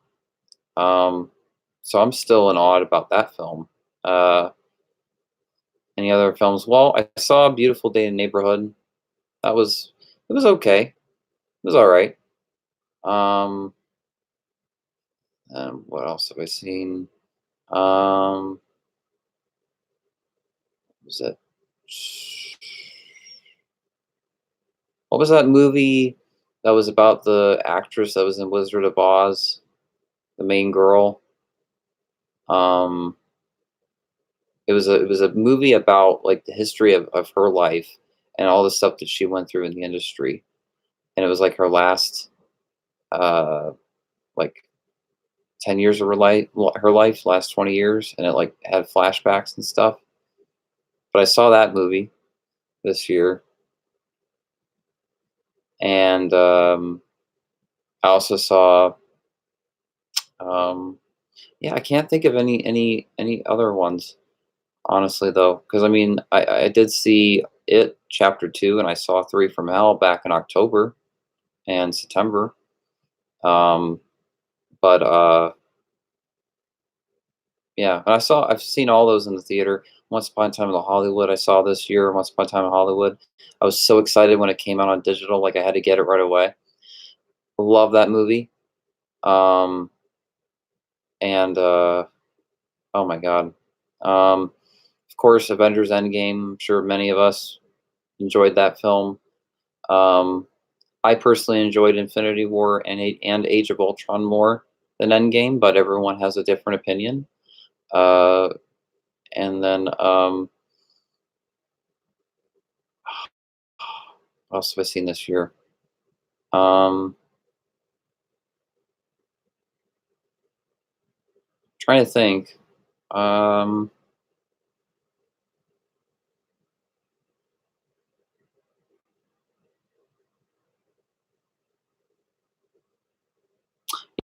Um, so I'm still in awe about that film. Uh, any other films? Well, I saw A Beautiful Day in the Neighborhood. That was it was okay. It was all right. Um, what else have I seen? What was it? What was that movie that was about the actress that was in Wizard of Oz, the main girl? Um, it was a movie about like the history of her life and all the stuff that she went through in the industry, and it was like her last uh like 10 years of her life, last 20 years, and it like had flashbacks and stuff. But I saw that movie this year, and I also saw um yeah, I can't think of any other ones honestly though, because I mean I did see it chapter 2 and I saw 3 from Hell back in October and September. Um but Yeah, and I've seen all those in the theater. Once Upon a Time in Hollywood, I saw this year. Once Upon a Time in Hollywood, I was so excited when it came out on digital, like I had to get it right away. Love that movie. Um, and Oh my god. Of course, Avengers Endgame. I'm sure many of us enjoyed that film. Um, I personally enjoyed Infinity War and Age of Ultron more than Endgame, but everyone has a different opinion. Uh, and then What else have I seen this year? Um, Trying to think. Um,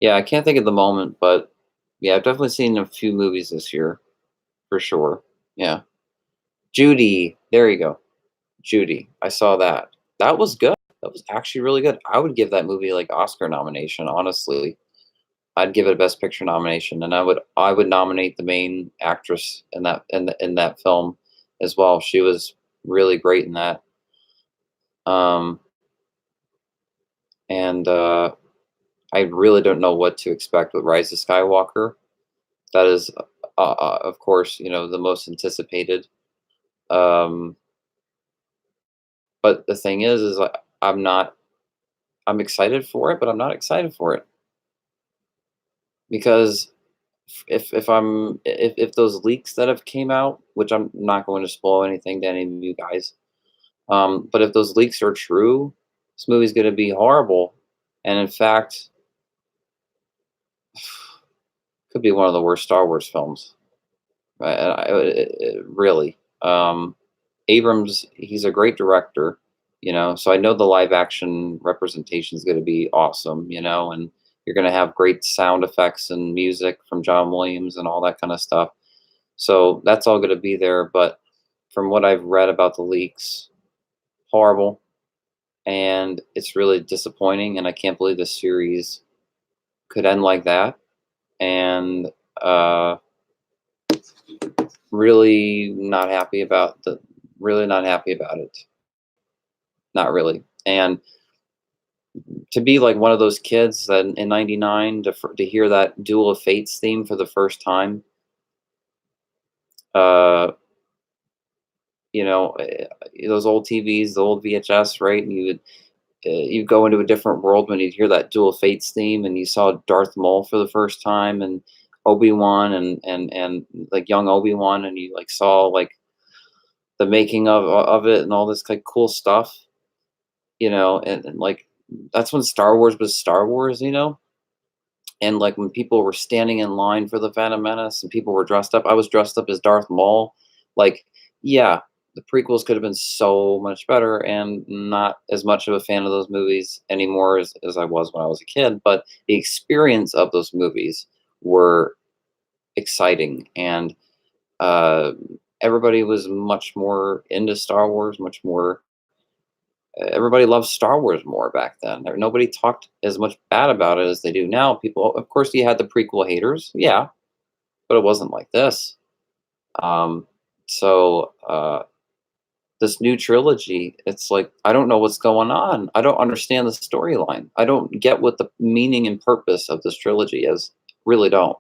yeah, I can't think at the moment, but yeah, I've definitely seen a few movies this year for sure. Yeah, Judy. There you go, Judy. I saw that. That was good. That was actually really good. I would give that movie like Oscar nomination. Honestly, I'd give it a Best Picture nomination, and I would nominate the main actress in that film as well. She was really great in that. Um, and I really don't know what to expect with Rise of Skywalker. That is, of course, the most anticipated. Um, but the thing is like I'm not. I'm excited for it, but I'm not excited for it because if those leaks that have came out, which I'm not going to spoil anything to any of you guys, but if those leaks are true, this movie's going to be horrible, and in fact, could be one of the worst Star Wars films. Right? Really. Abrams, he's a great director, so I know the live action representation is going to be awesome, and you're going to have great sound effects and music from John Williams and all that kind of stuff. So that's all going to be there. But from what I've read about the leaks, horrible. And it's really disappointing. And I can't believe the series could end like that. And uh, really not happy about it. Not really. And to be like one of those kids that in '99 to hear that Duel of Fates theme for the first time, uh, those old TVs, the old VHS, right? And you go into a different world when you hear that Duel of Fates theme, and you saw Darth Maul for the first time, and Obi-Wan, and like young Obi-Wan, and you like saw like the making of it and all this like cool stuff, and like that's when Star Wars was Star Wars, and like when people were standing in line for the Phantom Menace and people were dressed up, I was dressed up as Darth Maul. Like, yeah, the prequels could have been so much better, and not as much of a fan of those movies anymore as I was when I was a kid. But the experience of those movies were exciting, and uh, everybody was much more into Star Wars, much more. Everybody loved Star Wars more back then. Nobody talked as much bad about it as they do now. People, of course, you had the prequel haters, yeah, but it wasn't like this. Um, so this new trilogy, it's like I don't know what's going on. I don't understand the storyline. I don't get what the meaning and purpose of this trilogy is. Really don't.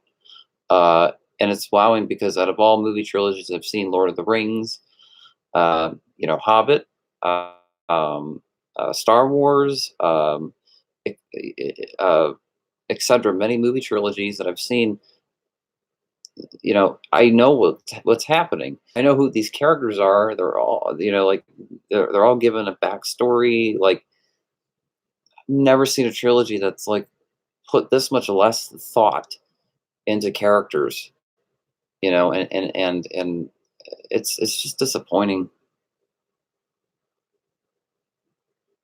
Uh, and it's wowing because out of all movie trilogies I've seen, Lord of the Rings, Hobbit, uh, um, Star Wars, e- e- etc. Many movie trilogies that I've seen, I know what's happening. I know who these characters are. They're all, like they're all given a backstory. Like, never seen a trilogy that's like put this much less thought into characters. And it's just disappointing.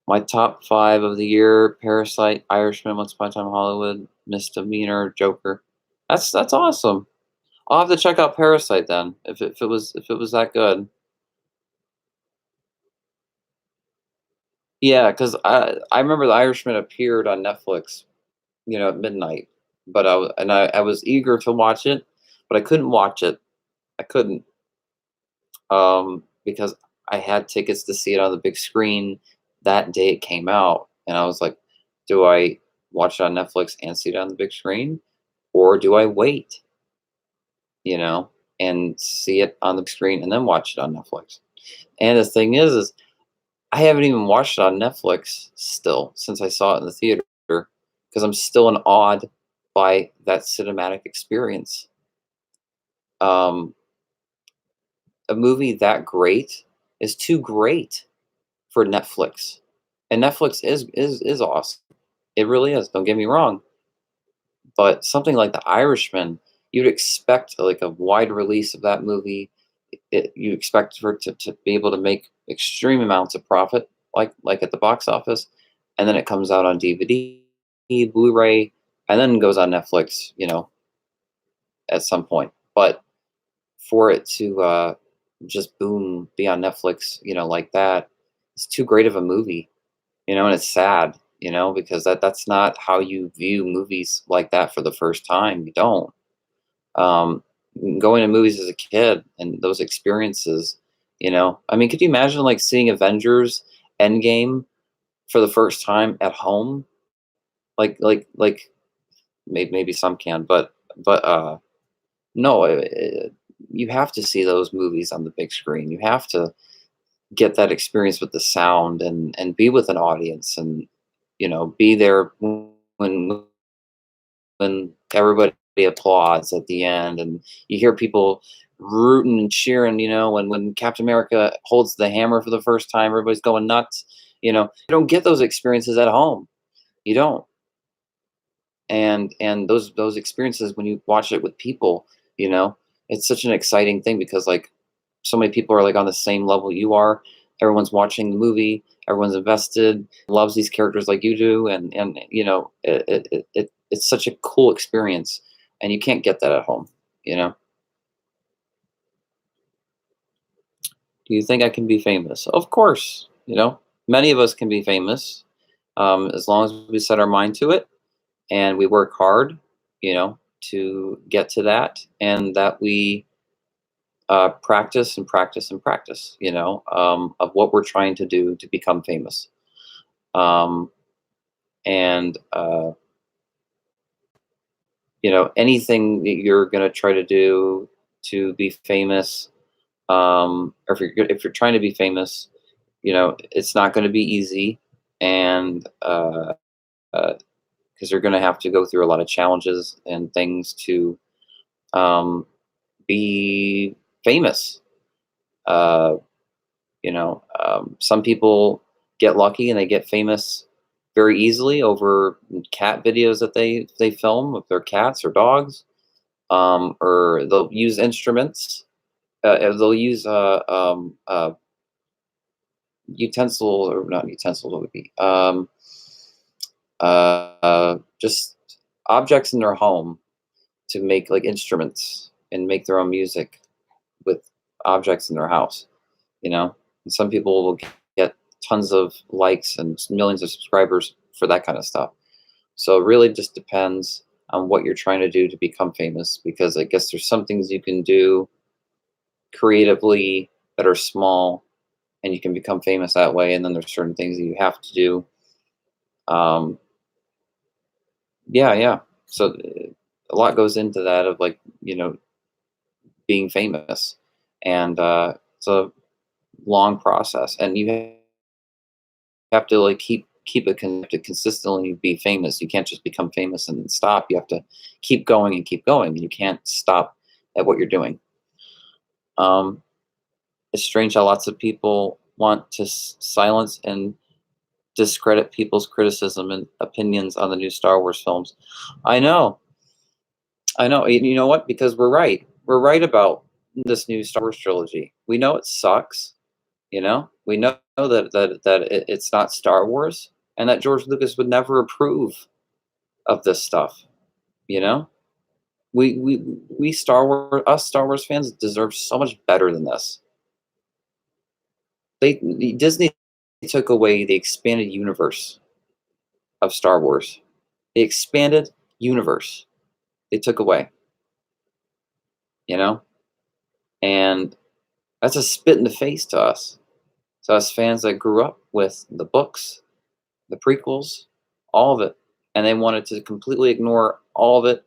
My top five of the year: Parasite, Irishman, Once Upon a Time in Hollywood, Misdemeanor, Joker. That's awesome. I'll have to check out Parasite then, if it was that good. Yeah, because I remember The Irishman appeared on Netflix, at midnight, but I was eager to watch it, but I couldn't watch it. I couldn't, because I had tickets to see it on the big screen that day it came out, and I was like, "Do I watch it on Netflix and see it on the big screen, or do I wait, you know, and see it on the screen and then watch it on Netflix?" And the thing is I haven't even watched it on Netflix still since I saw it in the theater because I'm still awed by that cinematic experience. Um, a movie that great is too great for Netflix, and Netflix is awesome. It really is. Don't get me wrong, but something like The Irishman, you'd expect like a wide release of that movie. You expect for it to be able to make extreme amounts of profit, like at the box office, and then it comes out on DVD, Blu-ray, and then goes on Netflix, at some point. But for it to just boom, be on Netflix, like that, it's too great of a movie, and it's sad, because that's not how you view movies like that for the first time. You don't. um, Going to movies as a kid and those experiences. I mean, could you imagine like seeing Avengers Endgame for the first time at home? Like maybe some can, but no, you have to see those movies on the big screen. You have to get that experience with the sound and be with an audience and be there when everybody applauds at the end and you hear people rooting and cheering, when Captain America holds the hammer for the first time, everybody's going nuts. You don't get those experiences at home. You don't. And those experiences when you watch it with people, you know it's such an exciting thing because like so many people are like on the same level you are. Everyone's watching the movie, everyone's invested, loves these characters like you do, and it's such a cool experience, and you can't get that at home. you know do you think I can be famous? Of course. Many of us can be famous, as long as we set our mind to it and we work hard, to get to that, and that we practice and practice and practice, of what we're trying to do to become famous. Um, and, anything that you're going to try to do to be famous, or if you're trying to be famous, it's not going to be easy. And, because you're going to have to go through a lot of challenges and things to um, be famous. Uh, some people get lucky and they get famous very easily over cat videos that they film with their cats or dogs, or they'll use instruments. They'll use utensil, or not utensil. What would be just objects in their home to make like instruments and make their own music with objects in their house. And some people will get tons of likes and millions of subscribers for that kind of stuff. So it really just depends on what you're trying to do to become famous, because I guess there's some things you can do creatively that are small and you can become famous that way, and then there's certain things that you have to do. um, yeah, yeah. So a lot goes into that of like being famous, and it's a long process, and you have to like keep it to consistently be famous. You can't just become famous and then stop. You have to keep going and keep going. You can't stop at what you're doing. Um, it's strange how lots of people want to silence and discredit people's criticism and opinions on the new Star Wars films. I know, I know. You know what? Because we're right. We're right about this new Star Wars trilogy. We know it sucks. We know that it's not Star Wars, and that George Lucas would never approve of this stuff. You know, we Star Wars fans deserve so much better than this. Disney took away the expanded universe of Star Wars. The expanded universe they took away. You know, and that's a spit in the face to us fans that grew up with the books, the prequels, all of it, and they wanted to completely ignore all of it.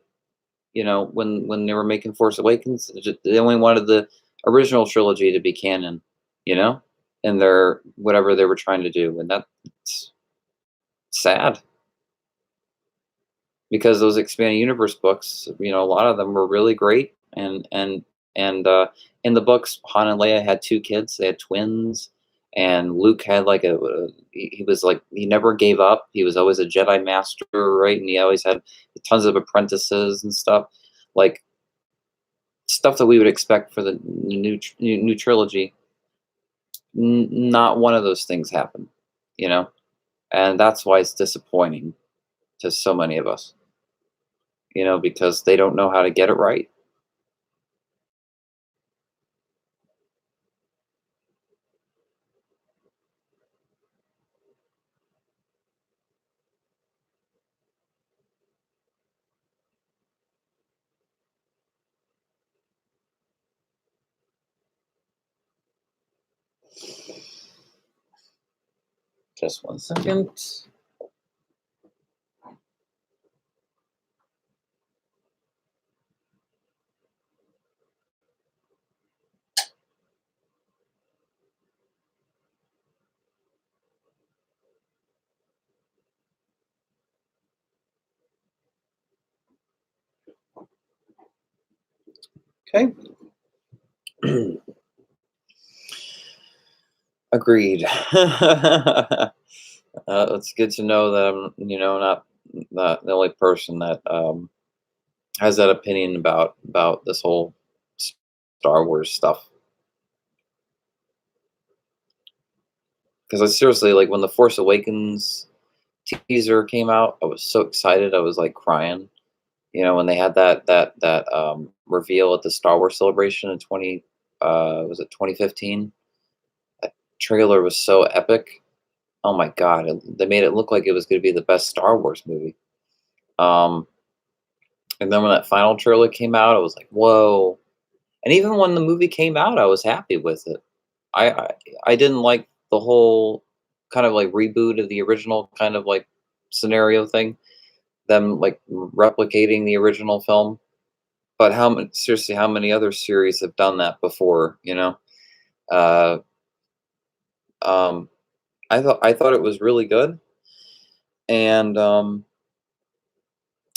When they were making Force Awakens, they only wanted the original trilogy to be canon. You know, and their whatever they were trying to do, and that's sad because those expanded universe books, a lot of them were really great, and in the books, Han and Leia had two kids. They had twins, and Luke had like he was like he never gave up. He was always a Jedi master, right? And he always had tons of apprentices and stuff, like stuff that we would expect for the new trilogy. Not one of those things happened, you know, and that's why it's disappointing to so many of us, because they don't know how to get it right. Just 1 second. Okay. Agreed. It's good to know that I'm, not the only person that has that opinion about this whole Star Wars stuff. Because I seriously like when the Force Awakens teaser came out, I was so excited. I was like crying. When they had that reveal at the Star Wars celebration in 2015. That trailer was so epic. Oh my god, they made it look like it was going to be the best Star Wars movie. Um, and then when that final trailer came out, I was like, "Whoa!" And even when the movie came out, I was happy with it. I I, I didn't like the whole kind of like reboot of the original kind of like scenario thing, them like replicating the original film. But seriously, how many other series have done that before? Uh, um, I thought it was really good, and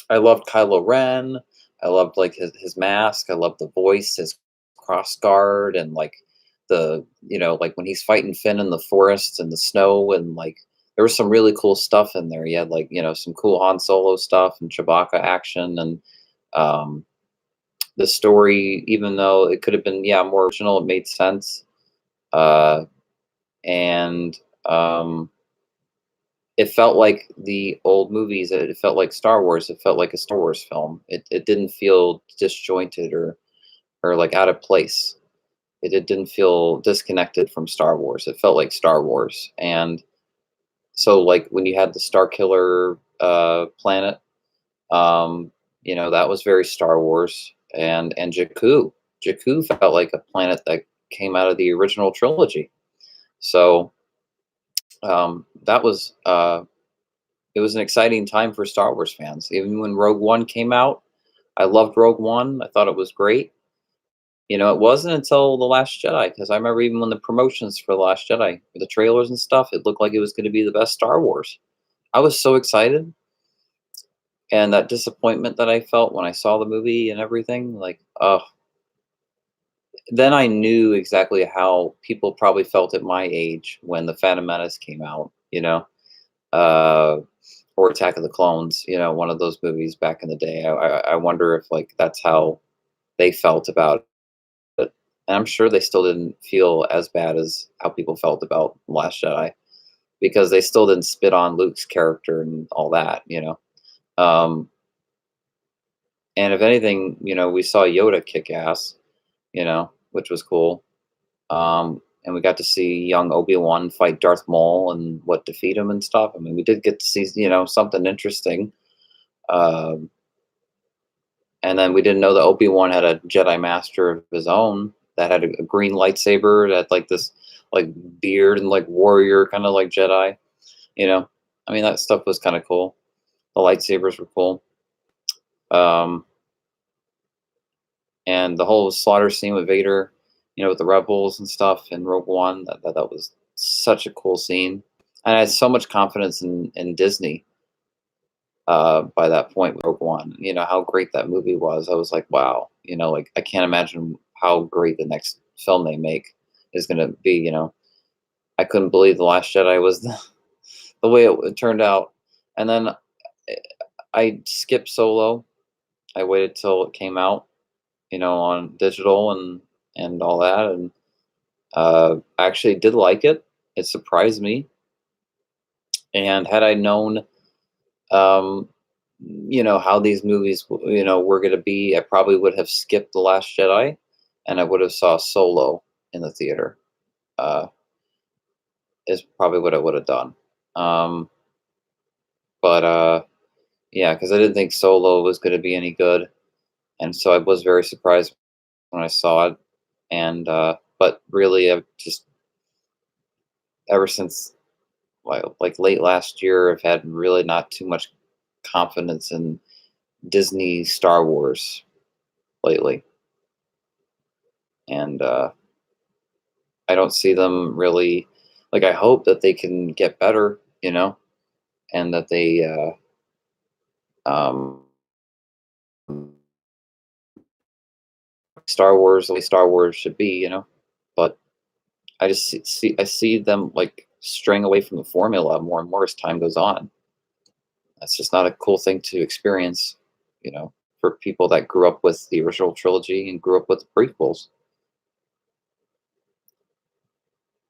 I loved Kylo Ren. I loved like his mask. I loved the voice, his cross guard, and like like when he's fighting Finn in the forest and the snow, and like there was some really cool stuff in there. You had like some cool Han Solo stuff and Chewbacca action, and um, the story, even though it could have been more original, it made sense. Uh, and It felt like the old movies. It felt like Star Wars. It felt like a Star Wars film. It didn't feel disjointed or like out of place. It didn't feel disconnected from Star Wars. It felt like Star Wars. And so like when you had the Star Killer planet, that was very Star Wars. And Jakku felt like a planet that came out of the original trilogy. So that was it was an exciting time for Star Wars fans. Even when Rogue One came out, I loved Rogue One. I thought it was great. It wasn't until The Last Jedi, because I remember even when the promotions for The Last Jedi, the trailers and stuff, it looked like it was going to be the best Star Wars. I was so excited, and that disappointment that I felt when I saw the movie and everything, like, oh, then I knew exactly how people probably felt at my age when The Phantom Menace came out, uh, or Attack of the Clones, one of those movies back in the day. I wonder if like that's how they felt about it. And I'm sure they still didn't feel as bad as how people felt about Last Jedi, because they still didn't spit on Luke's character and all that. Um, and if anything, we saw Yoda kick ass, which was cool. And we got to see young Obi-Wan fight Darth Maul and what defeat him and stuff. I mean, we did get to see, something interesting. Um, and then we didn't know that Obi-Wan had a Jedi Master of his own that had a green lightsaber that had like this like beard and like warrior kind of like Jedi. You know, I mean that stuff was kind of cool. The lightsabers were cool. Um, and the whole slaughter scene with Vader, with the rebels and stuff in Rogue One, that was such a cool scene. And I had so much confidence in Disney by that point with Rogue One. How great that movie was. I was like, wow. Like I can't imagine how great the next film they make is going to be. I couldn't believe the Last Jedi was the way it turned out. And then I skipped Solo. I waited till it came out, on digital and all that, and I actually did like it. It surprised me, and had I known, um, how these movies, were going to be, I probably would have skipped The Last Jedi, and I would have saw Solo in the theater. Uh, is probably what I would have done. Um, but yeah, because I didn't think Solo was going to be any good, and so I was very surprised when I saw it. And but really, I've just ever since like late last year, I've had really not too much confidence in Disney Star Wars lately, and I don't see them really. Like I hope that they can get better, and that they um, Star Wars the way Star Wars should be, But I just I see them like straying away from the formula more and more as time goes on. That's just not a cool thing to experience, for people that grew up with the original trilogy and grew up with the prequels.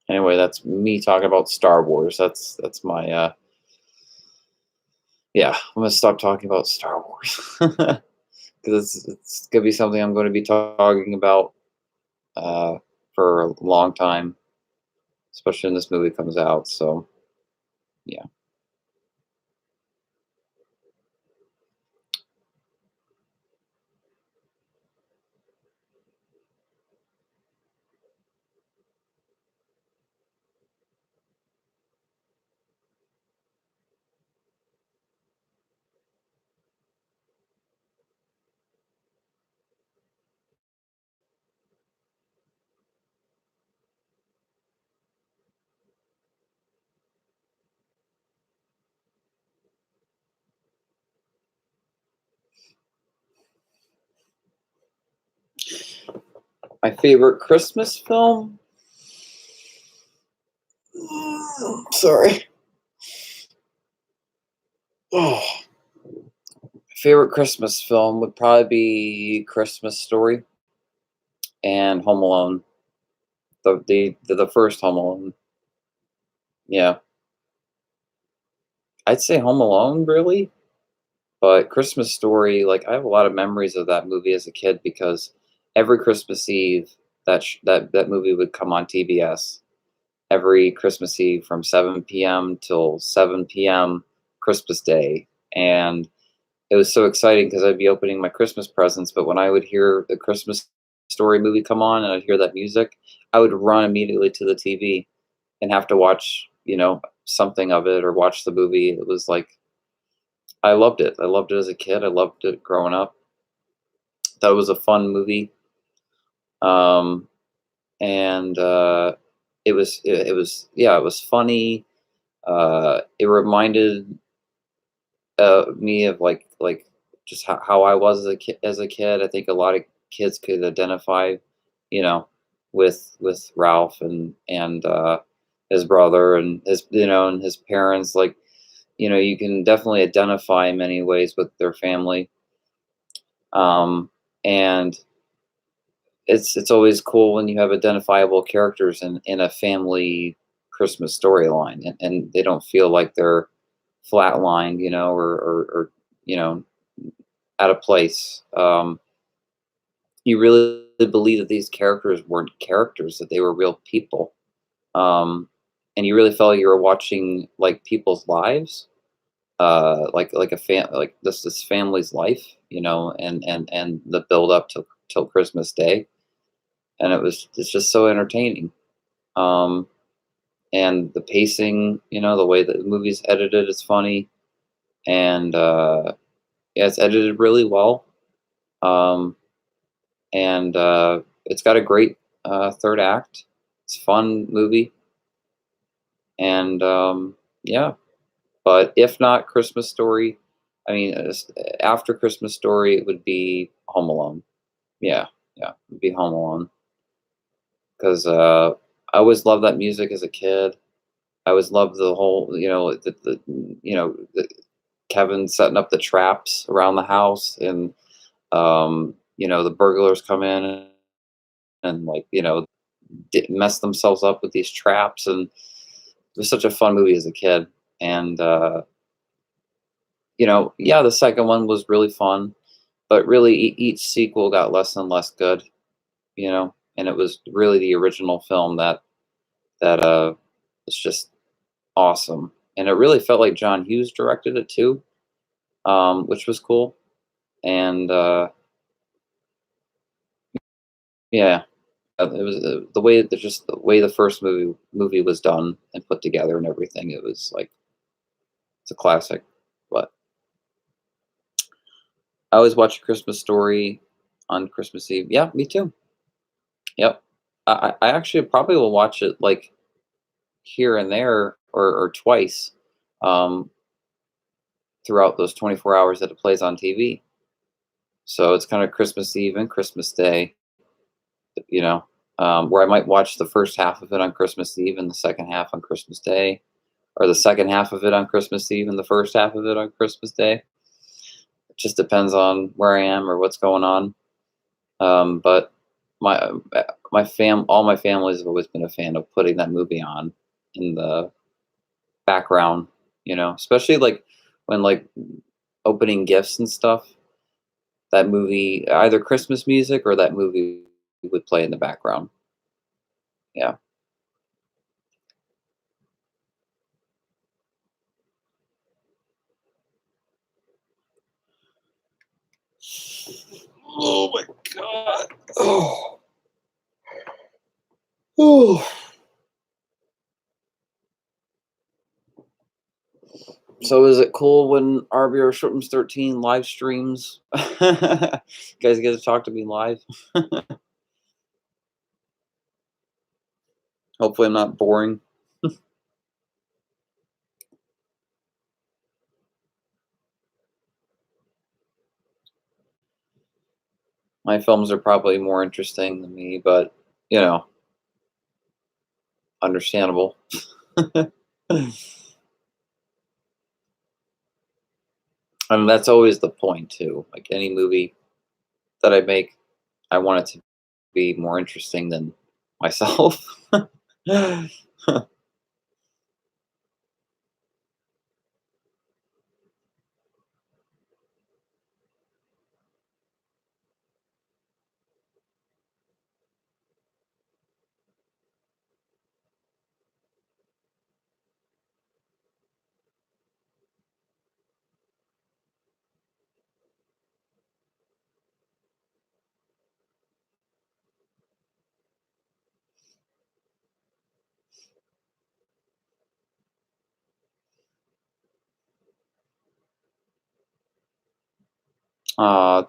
Anyway, that's me talking about Star Wars. That's my yeah. I'm gonna stop talking about Star Wars because it's gonna be something I'm going to be talking about uh, for a long time, especially when this movie comes out. So yeah. My favorite Christmas film. Sorry. Oh, favorite Christmas film would probably be Christmas Story and Home Alone. The first Home Alone. Yeah, I'd say Home Alone really, but Christmas Story. Like I have a lot of memories of that movie as a kid because every Christmas Eve that movie would come on TBS every Christmas Eve from 7 p.m. till 7 p.m. Christmas Day, and it was so exciting because I'd be opening my Christmas presents, but when I would hear the Christmas Story movie come on and I'd hear that music, I would run immediately to the TV and have to watch, something of it or watch the movie. It was like I loved it. I loved it as a kid. I loved it growing up. Thought it was a fun movie. Um, and it was funny. It reminded me of just how I was as a kid. As a kid, I think a lot of kids could identify, you know, with Ralph and his brother and his and his parents. Like, you can definitely identify in many ways with their family. And it's always cool when you have identifiable characters in a family Christmas storyline, and they don't feel like they're flatlined, or you know, out of place. You really believe that these characters weren't characters; that they were real people, and you really felt like you were watching like people's lives, like like this family's life, and the build up till Christmas Day, and it's just so entertaining. Um, and the pacing, the way that the movie's edited, is funny, and yeah, it's edited really well. Um, and it's got a great third act. It's a fun movie, and yeah. But if not Christmas Story, I mean, after Christmas Story, it would be Home Alone. Yeah, yeah, it would be Home Alone because I always loved that music as a kid. I always loved the whole, the Kevin setting up the traps around the house, and the burglars come in and like mess themselves up with these traps, and it was such a fun movie as a kid. And yeah, the second one was really fun, but really each sequel got less and less good, and it was really the original film that was just awesome, and it really felt like John Hughes directed it too, which was cool. And yeah, it was the way the first movie was done and put together and everything. It was like it's a classic. But I always watch A Christmas Story on Christmas Eve. Yeah, me too. Yep. I actually probably will watch it like here and there or twice um, throughout those 24 hours that it plays on TV. So it's kind of Christmas Eve and Christmas Day, you know, where I might watch the first half of it on Christmas Eve and the second half on Christmas Day, or the second half of it on Christmas Eve and the first half of it on Christmas Day. It just depends on where I am or what's going on. But all my families have always been a fan of putting that movie on in the background, especially like when like opening gifts and stuff. That movie, either Christmas music or that movie would play in the background. Yeah. Oh my god. Oh. Oh. So is it cool when RBR Shortens 13 live streams? You guys get to talk to me live. Hopefully I'm not boring. My films are probably more interesting than me, but you know, understandable. And that's always the point too. Like any movie that I make, I want it to be more interesting than myself.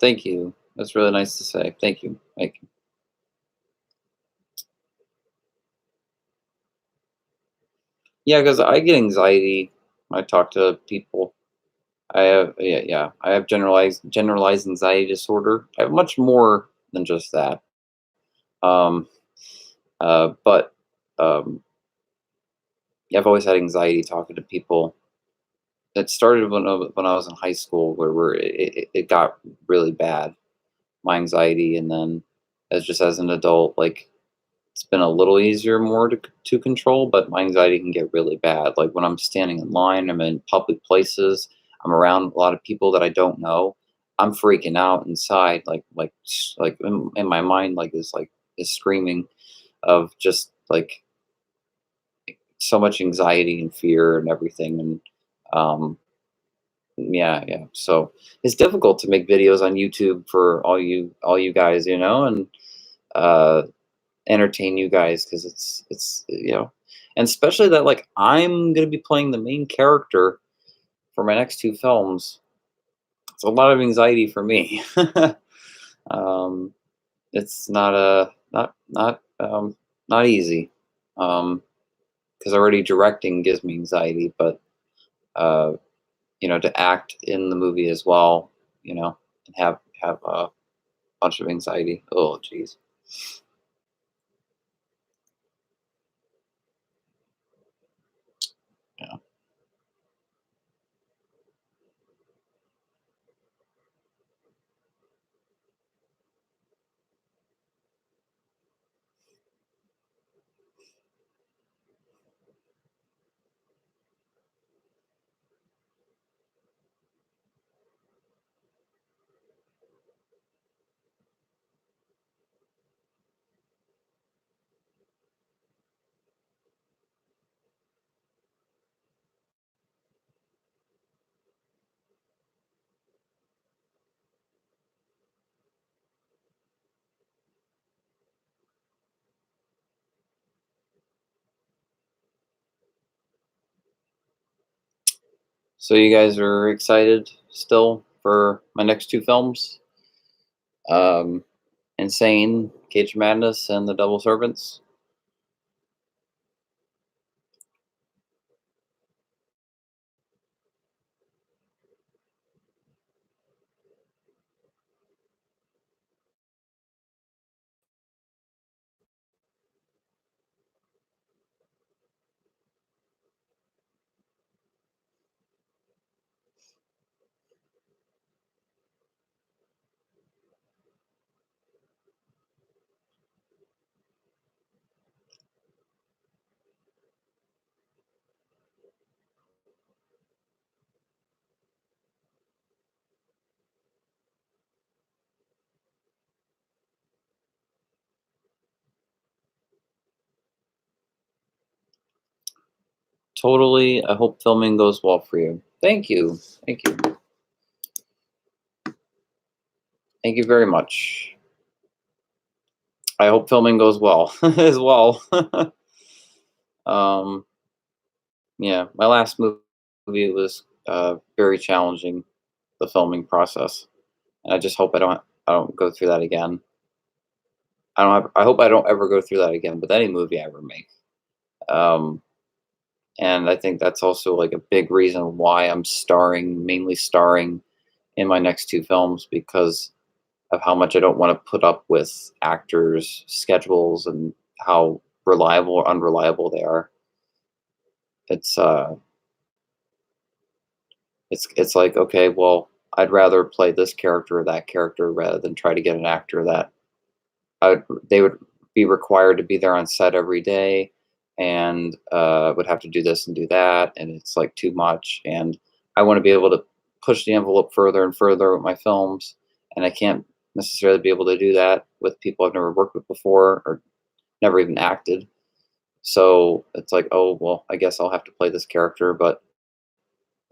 Thank you. That's really nice to say. Thank you. Thank you. Yeah, because I get anxiety when I talk to people. I have yeah. I have generalized anxiety disorder. I have much more than just that. Um, but yeah, I've always had anxiety talking to people. It started when I was in high school, where it got really bad, my anxiety, and then as an adult, like it's been a little easier more to control, but my anxiety can get really bad. Like when I'm standing in line, I'm in public places, I'm around a lot of people that I don't know. I'm freaking out inside, like in my mind, is screaming of just like so much anxiety and fear and everything. And um, yeah, yeah. So it's difficult to make videos on YouTube for all you guys, and uh, entertain you guys because it's and especially that like I'm gonna be playing the main character for my next two films. It's a lot of anxiety for me. um, it's not easy. Because already directing gives me anxiety, but uh, to act in the movie as well, and have a bunch of anxiety. Oh, jeez. Yeah. So you guys are excited still for my next two films? Um, Insane, Cage of Madness, and The Double Servants. Totally. I hope filming goes well for you. Thank you. Thank you. Thank you very much. I hope filming goes well as well. um, yeah, my last movie was very challenging, the filming process, and I just hope I don't go through that again. I hope I don't ever go through that again with any movie I ever make. Um, and I think that's also like a big reason why I'm mainly starring in my next two films because of how much I don't want to put up with actors' schedules and how reliable or unreliable they are. It's it's like okay, well, I'd rather play this character or that character rather than try to get an actor that they would be required to be there on set every day and would have to do this and do that, and it's like too much. And I want to be able to push the envelope further and further with my films, and I can't necessarily be able to do that with people I've never worked with before or never even acted. So it's like, oh well, I guess I'll have to play this character, but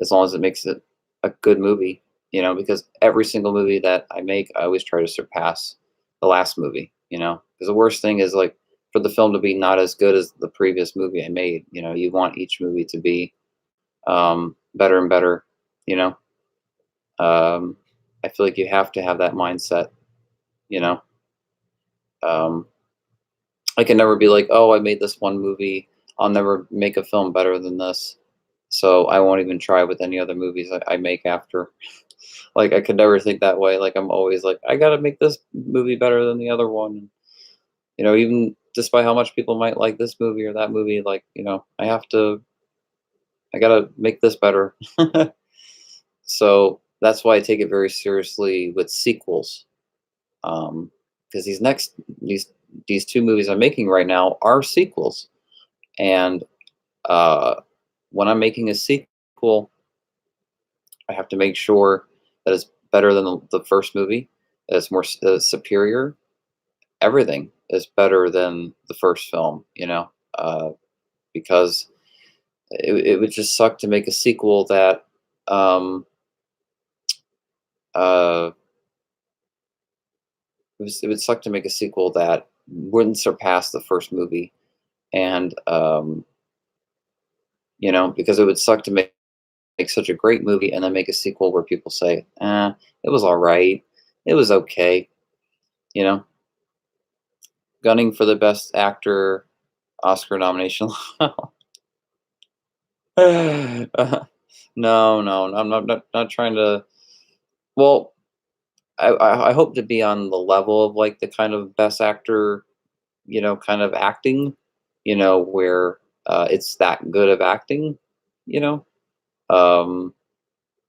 as long as it makes it a good movie, because every single movie that I make, I always try to surpass the last movie, because the worst thing is like for the film to be not as good as the previous movie I made. You want each movie to be better and better. You know, um, I feel like you have to have that mindset. You know, um, I can never be like, oh, I made this one movie. I'll never make a film better than this. So I won't even try with any other movies I make after. Like I could never think that way. Like I'm always like, I gotta make this movie better than the other one. Even despite how much people might like this movie or that movie, like, I gotta make this better. So that's why I take it very seriously with sequels. Because these these two movies I'm making right now are sequels, and uh, when I'm making a sequel, I have to make sure that it's better than the first movie, that it's more superior. Everything is better than the first film, because it would just suck to make a sequel that um, uh, it would suck to make a sequel that wouldn't surpass the first movie, and because it would suck to make such a great movie and then make a sequel where people say, it was all right, it was okay, you know, gunning for the best actor Oscar nomination. No, no, I'm not trying to. Well, I hope to be on the level of like the kind of best actor, kind of acting, where it's that good of acting, you know, um,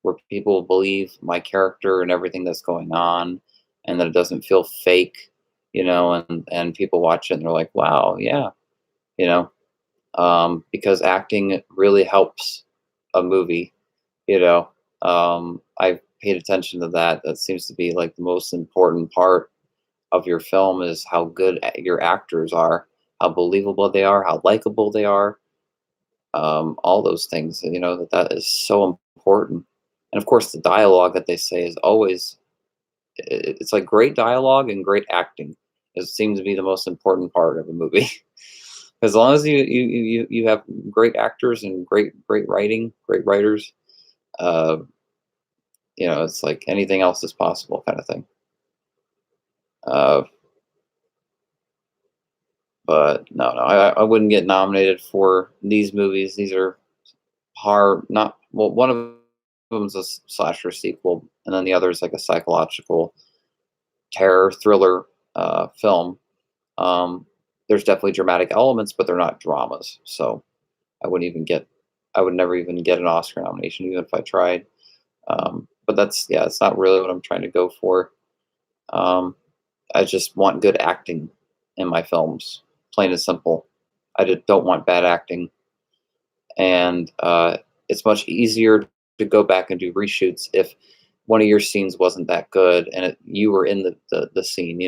where people believe my character and everything that's going on, and that it doesn't feel fake, and people watch it and they're like, wow, yeah, you know, because acting really helps a movie, you know. I've paid attention to that. That seems to be like the most important part of your film is how good your actors are, how believable they are, how likable they are, all those things. That is so important. And of course, the dialogue that they say is always it's like great dialogue and great acting. It seems to be the most important part of a movie. As long as you have great actors and great writing, great writers, uh, it's like anything else is possible kind of thing. Uh, but no, I wouldn't get nominated for these movies. These are horror, not well. One of them is a slasher sequel, and then the other is like a psychological terror thriller film. Um, there's definitely dramatic elements, but they're not dramas. So I wouldn't even get, I would never even get an Oscar nomination, even if I tried. But yeah, it's not really what I'm trying to go for. Um, I just want good acting in my films, plain and simple. I just don't want bad acting, and it's much easier to go back and do reshoots if one of your scenes wasn't that good and you were in the scene.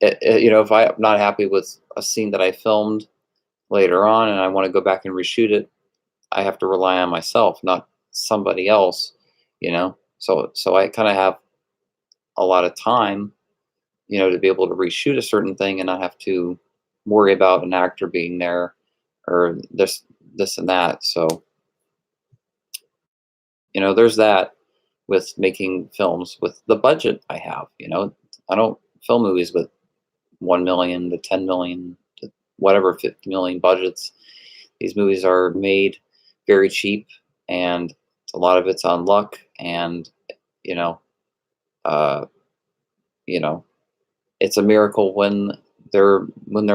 If I'm not happy with a scene that I filmed later on and I want to go back and reshoot it, I have to rely on myself, not somebody else. So I kind of have a lot of time, to be able to reshoot a certain thing and not have to worry about an actor being there or this and that. So there's that with making films with the budget I have. I don't film movies with 1 million to 10 million to whatever 50 million budgets. These movies are made very cheap, and a lot of it's on luck. And you know, uh, you know, it's a miracle when they're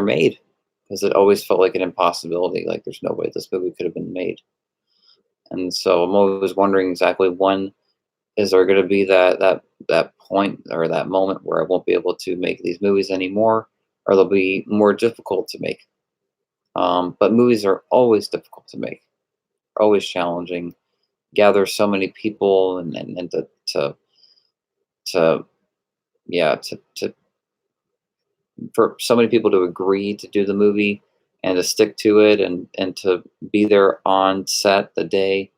made, because it always felt like an impossibility. Like there's no way this movie could have been made. And so I'm always wondering exactly when is there going to be that point or that moment where I won't be able to make these movies anymore, or they'll be more difficult to make. But movies are always difficult to make, always challenging. Gather so many people and to yeah to for so many people to agree to do the movie and to stick to it and to be there on set the day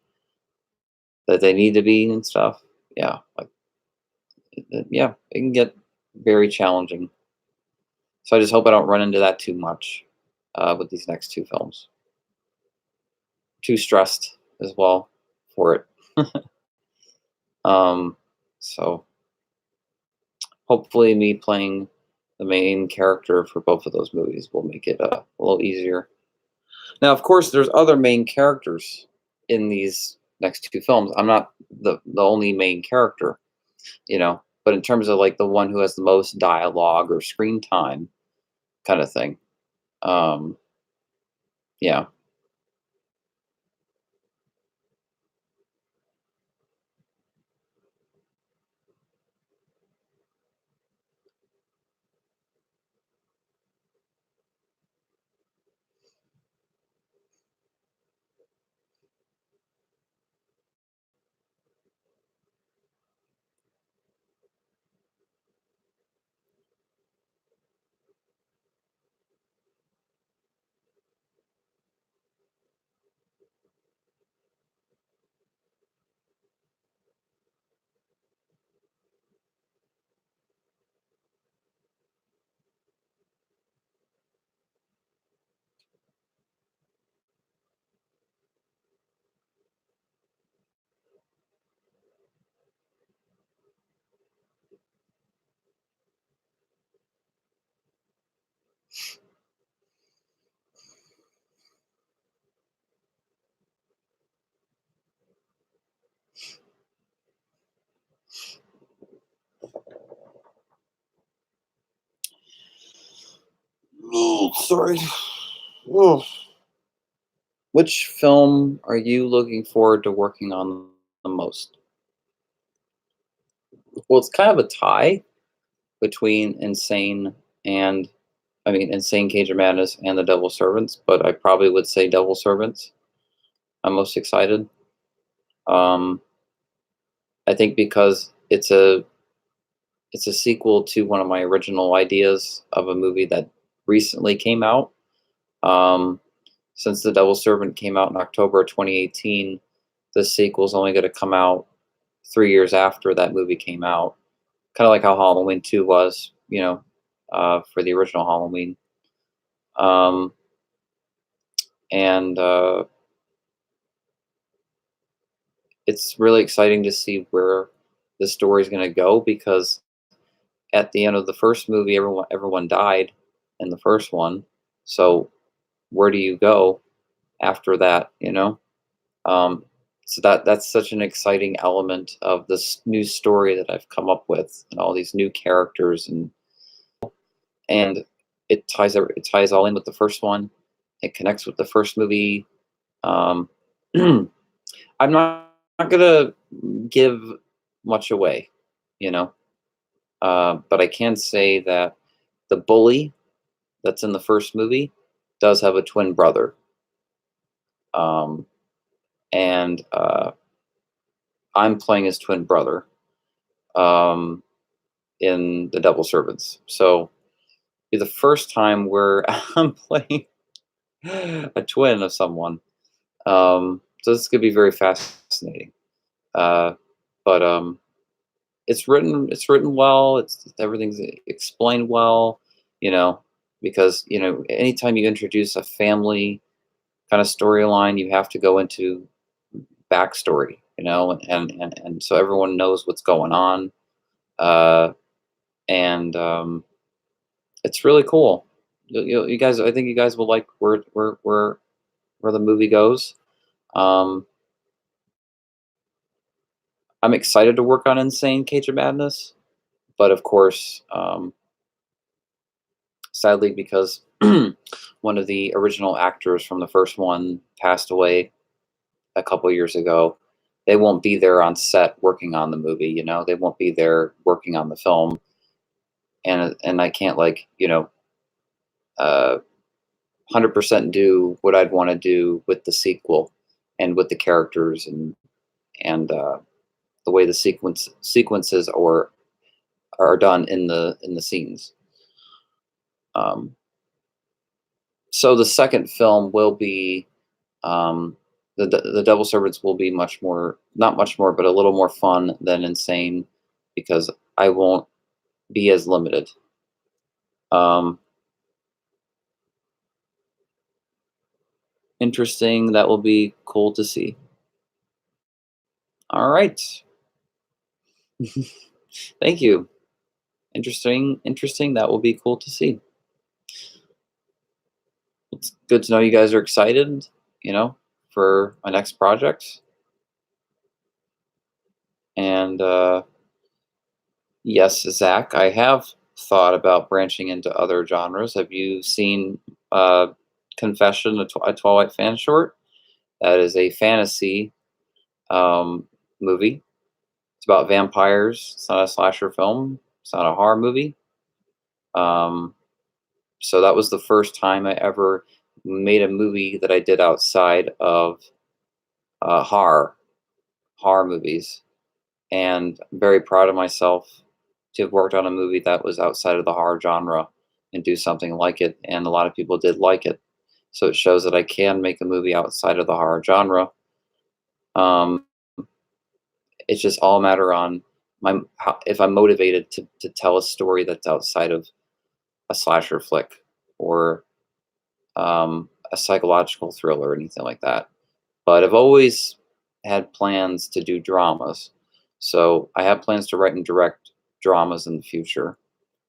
that they need to be and stuff. Yeah, like yeah, it can get very challenging. So I just hope I don't run into that too much with these next two films. Too stressed as well for it. um, so hopefully, me playing the main character for both of those movies will make it a little easier. Now, of course, there's other main characters in these next two films. I'm not the only main character, but in terms of like the one who has the most dialogue or screen time, kind of thing. Um, yeah. Oh, sorry. Oh. Which film are you looking forward to working on the most? Well, it's kind of a tie between and Insane Cage of Madness and The Devil Servants, but I probably would say Devil Servants. I'm most excited. Um, I think because it's a sequel to one of my original ideas of a movie that recently came out. Um, since The Devil Servant came out in October 2018, the sequel's only going to come out 3 years after that movie came out. Kind of like how Halloween 2 was, for the original Halloween. Um, and It's really exciting to see where the story is going to go because at the end of the first movie, everyone died in the first one. So where do you go after that? Um, so that's such an exciting element of this new story that I've come up with, and all these new characters, and it ties all in with the first one. It connects with the first movie. Um, I'm not gonna give much away, you know, but I can say that the bully that's in the first movie does have a twin brother, um, and I'm playing his twin brother um, in The Devil Servants. So be the first time where I'm playing a twin of someone. So this could be very fascinating. Uh, but it's written well. Everything's explained well. You know, because anytime you introduce a family kind of storyline, you have to go into backstory. And so everyone knows what's going on. Uh, and It's really cool. You guys, I think you guys will like where the movie goes. Um, I'm excited to work on Insane Cage of Madness, but of course, sadly, because one of the original actors from the first one passed away a couple years ago, they won't be there on set working on the movie. They won't be there working on the film, and I can't uh, 100% do what I'd want to do with the sequel and with the characters and the way the sequences or are done in the scenes. Um, so the second film will be um, the Devil Servants will be much more, not much more, but a little more fun than Insane because I won't be as limited. Um, Interesting. That will be cool to see. All right. Thank you. Interesting. Interesting. That will be cool to see. It's good to know you guys are excited, you know, for my next projects. And yes, Zach, I have thought about branching into other genres. Have you seen uh, Confession, a Twilight fan short? That is a fantasy um, movie. It's about vampires. It's not a slasher film. It's not a horror movie. Um, so that was the first time I ever made a movie that I did outside of horror movies, and I'm very proud of myself to have worked on a movie that was outside of the horror genre and do something like it. And a lot of people did like it, so it shows that I can make a movie outside of the horror genre. Um, it's just all a matter on if I'm motivated to tell a story that's outside of a slasher flick or a psychological thriller or anything like that. But I've always had plans to do dramas. So I have plans to write and direct dramas in the future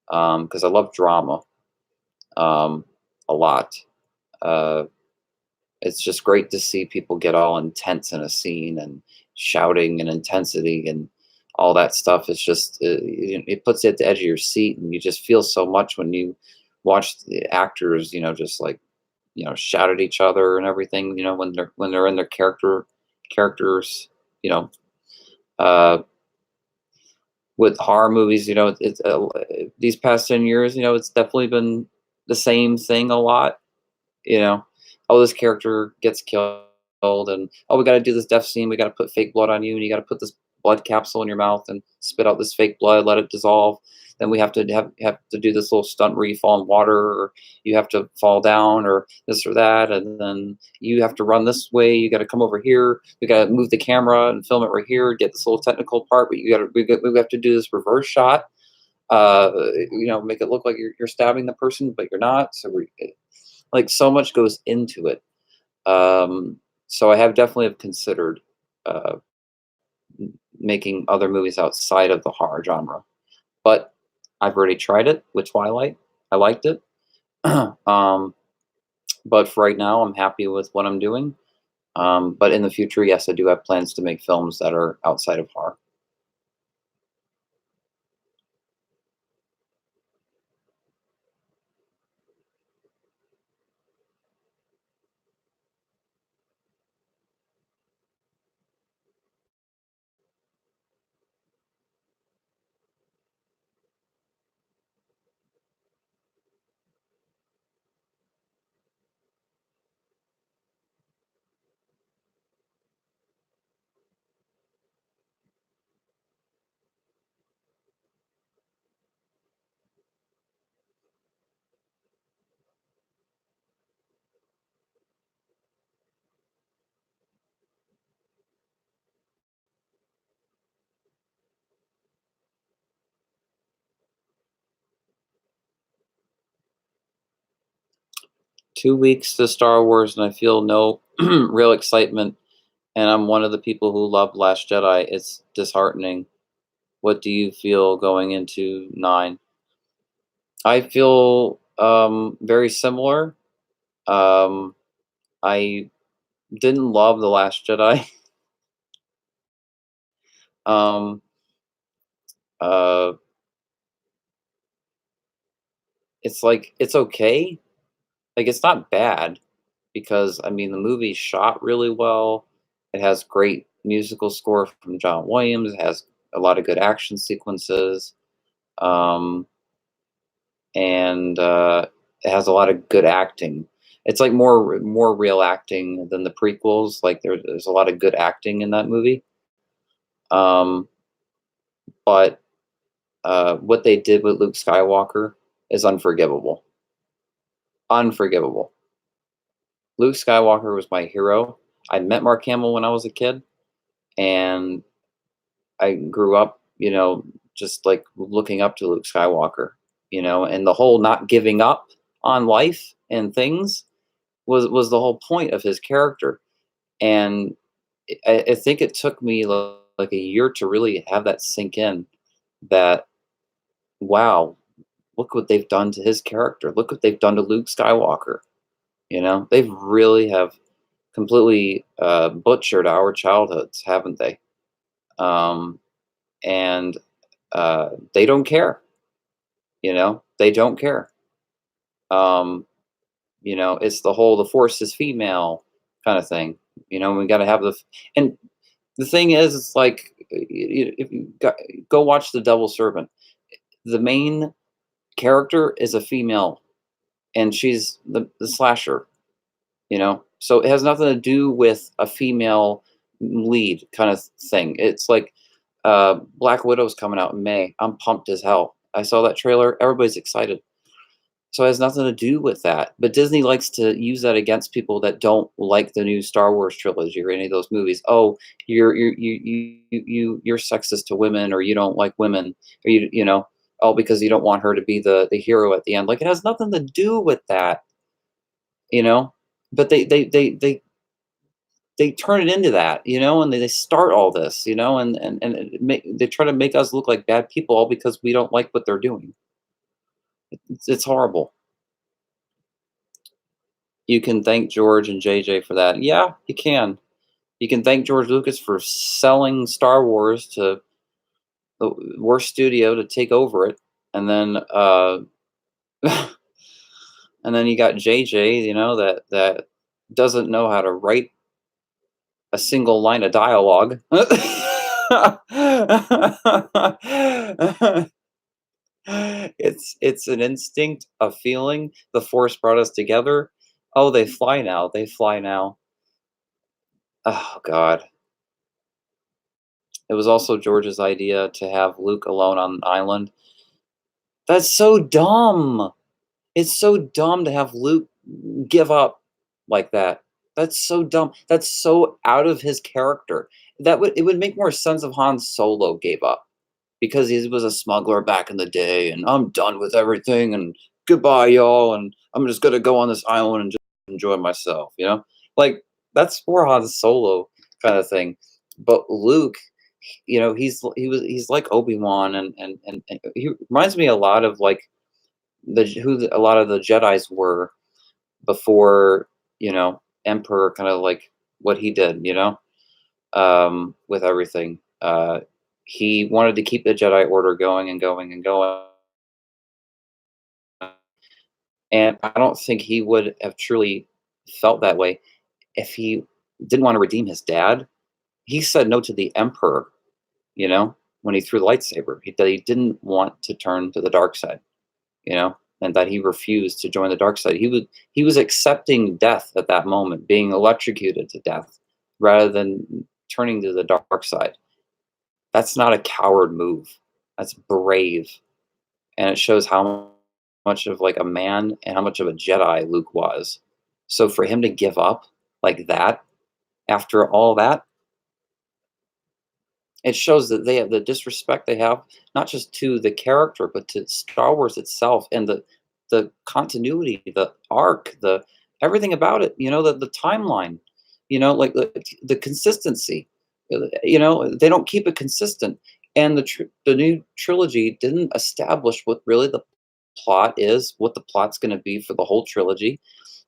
because I love drama um, a lot. Uh, it's just great to see people get all intense in a scene and shouting and intensity and all that stuff. It's just it puts you at the edge of your seat, and you just feel so much when you watch the actors, just like shout at each other and everything. When they're in their characters. You know, uh, with horror movies, it's these past 10 years, it's definitely been the same thing a lot. You know, oh, this character gets killed, and oh, we got to do this death scene. We got to put fake blood on you, and you got to put this blood capsule in your mouth and spit out this fake blood, let it dissolve. Then we have to do this little stunt where you fall in water, or you have to fall down, or this or that, and then you have to run this way. You got to come over here. We got to move the camera and film it right here. Get this little technical part, but we have to do this reverse shot. Make it look like you're stabbing the person, but you're not. So we like so much goes into it. Um, so I have definitely have considered uh, making other movies outside of the horror genre, but I've already tried it with Twilight. I liked it, um, but for right now, I'm happy with what I'm doing. But in the future, yes, I do have plans to make films that are outside of horror. 2 weeks to Star Wars, and I feel no real excitement. And I'm one of the people who loved Last Jedi. It's disheartening. What do you feel going into nine? I feel very similar. Um, I didn't love The Last Jedi. um, uh, it's like it's okay. Like it's not bad because I mean the movie's shot really well. It has great musical score from John Williams. It has a lot of good action sequences, um, and it has a lot of good acting. It's like more real acting than the prequels. Like there's a lot of good acting in that movie. Um, but what they did with Luke Skywalker is unforgivable. Unforgivable. Luke Skywalker was my hero. I met Mark Hamill when I was a kid, and I grew up, just like looking up to Luke Skywalker, and the whole not giving up on life and things was the whole point of his character. And I think it took me like a year to really have that sink in. That wow, look what they've done to his character. Look what they've done to Luke Skywalker. They really have completely butchered our childhoods, haven't they? Um, and they don't care. They don't care. Um, it's the whole "the force is female" kind of thing. We got to have and the thing is, it's like if you go watch The Devil Servant, the main character is a female, and she's the slasher. So it has nothing to do with a female lead kind of thing. It's like Black Widow's coming out in May. I'm pumped as hell. I saw that trailer. Everybody's excited. So it has nothing to do with that. But Disney likes to use that against people that don't like the new Star Wars trilogy or any of those movies. Oh, you're sexist to women, or you don't like women, or oh, because you don't want her to be the hero at the end. Like, it has nothing to do with that, you know. But they turn it into that, and they start all this, they try to make us look like bad people all because we don't like what they're doing. It's horrible. You can thank George and JJ for that. Yeah, you can. You can thank George Lucas for selling Star Wars to the worst studio to take over it, and then and then you got JJ, that doesn't know how to write a single line of dialogue. It's an instinct, a feeling. The Force brought us together. Oh, they fly now. They fly now. Oh God. It was also George's idea to have Luke alone on an island. That's so dumb. It's so dumb to have Luke give up like that. That's so dumb. That's so out of his character. It would make more sense if Han Solo gave up, because he was a smuggler back in the day, and I'm done with everything, and goodbye, y'all, and I'm just gonna go on this island and just enjoy myself. Like, that's more Han Solo kind of thing. But Luke, he's like Obi-Wan, and he reminds me a lot of like a lot of the Jedi's were before, Emperor, kind of like what he did, with everything. He wanted to keep the Jedi Order going and going and going, and I don't think he would have truly felt that way if he didn't want to redeem his dad. He said no to the Emperor, when he threw the lightsaber. That he didn't want to turn to the dark side, and that he refused to join the dark side. He was accepting death at that moment, being electrocuted to death, rather than turning to the dark side. That's not a coward move. That's brave, and it shows how much of like a man and how much of a Jedi Luke was. So for him to give up like that after all that, it shows that they have the disrespect they have, not just to the character, but to Star Wars itself, and the continuity, the arc, the everything about it. The timeline. Like the consistency. They don't keep it consistent, and the new trilogy didn't establish what really the plot is, what the plot's going to be for the whole trilogy.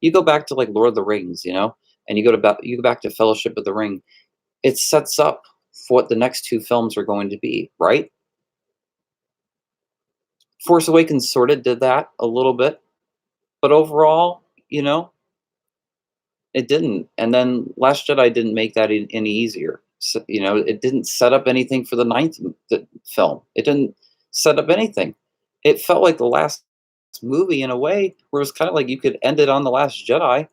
You go back to like Lord of the Rings, and you go back to Fellowship of the Ring. It sets up for what the next two films are going to be, right? Force Awakens sort of did that a little bit, but overall, it didn't. And then Last Jedi didn't make that any easier. So, it didn't set up anything for the film. It didn't set up anything. It felt like the last movie in a way, where it was kind of like you could end it on The Last Jedi.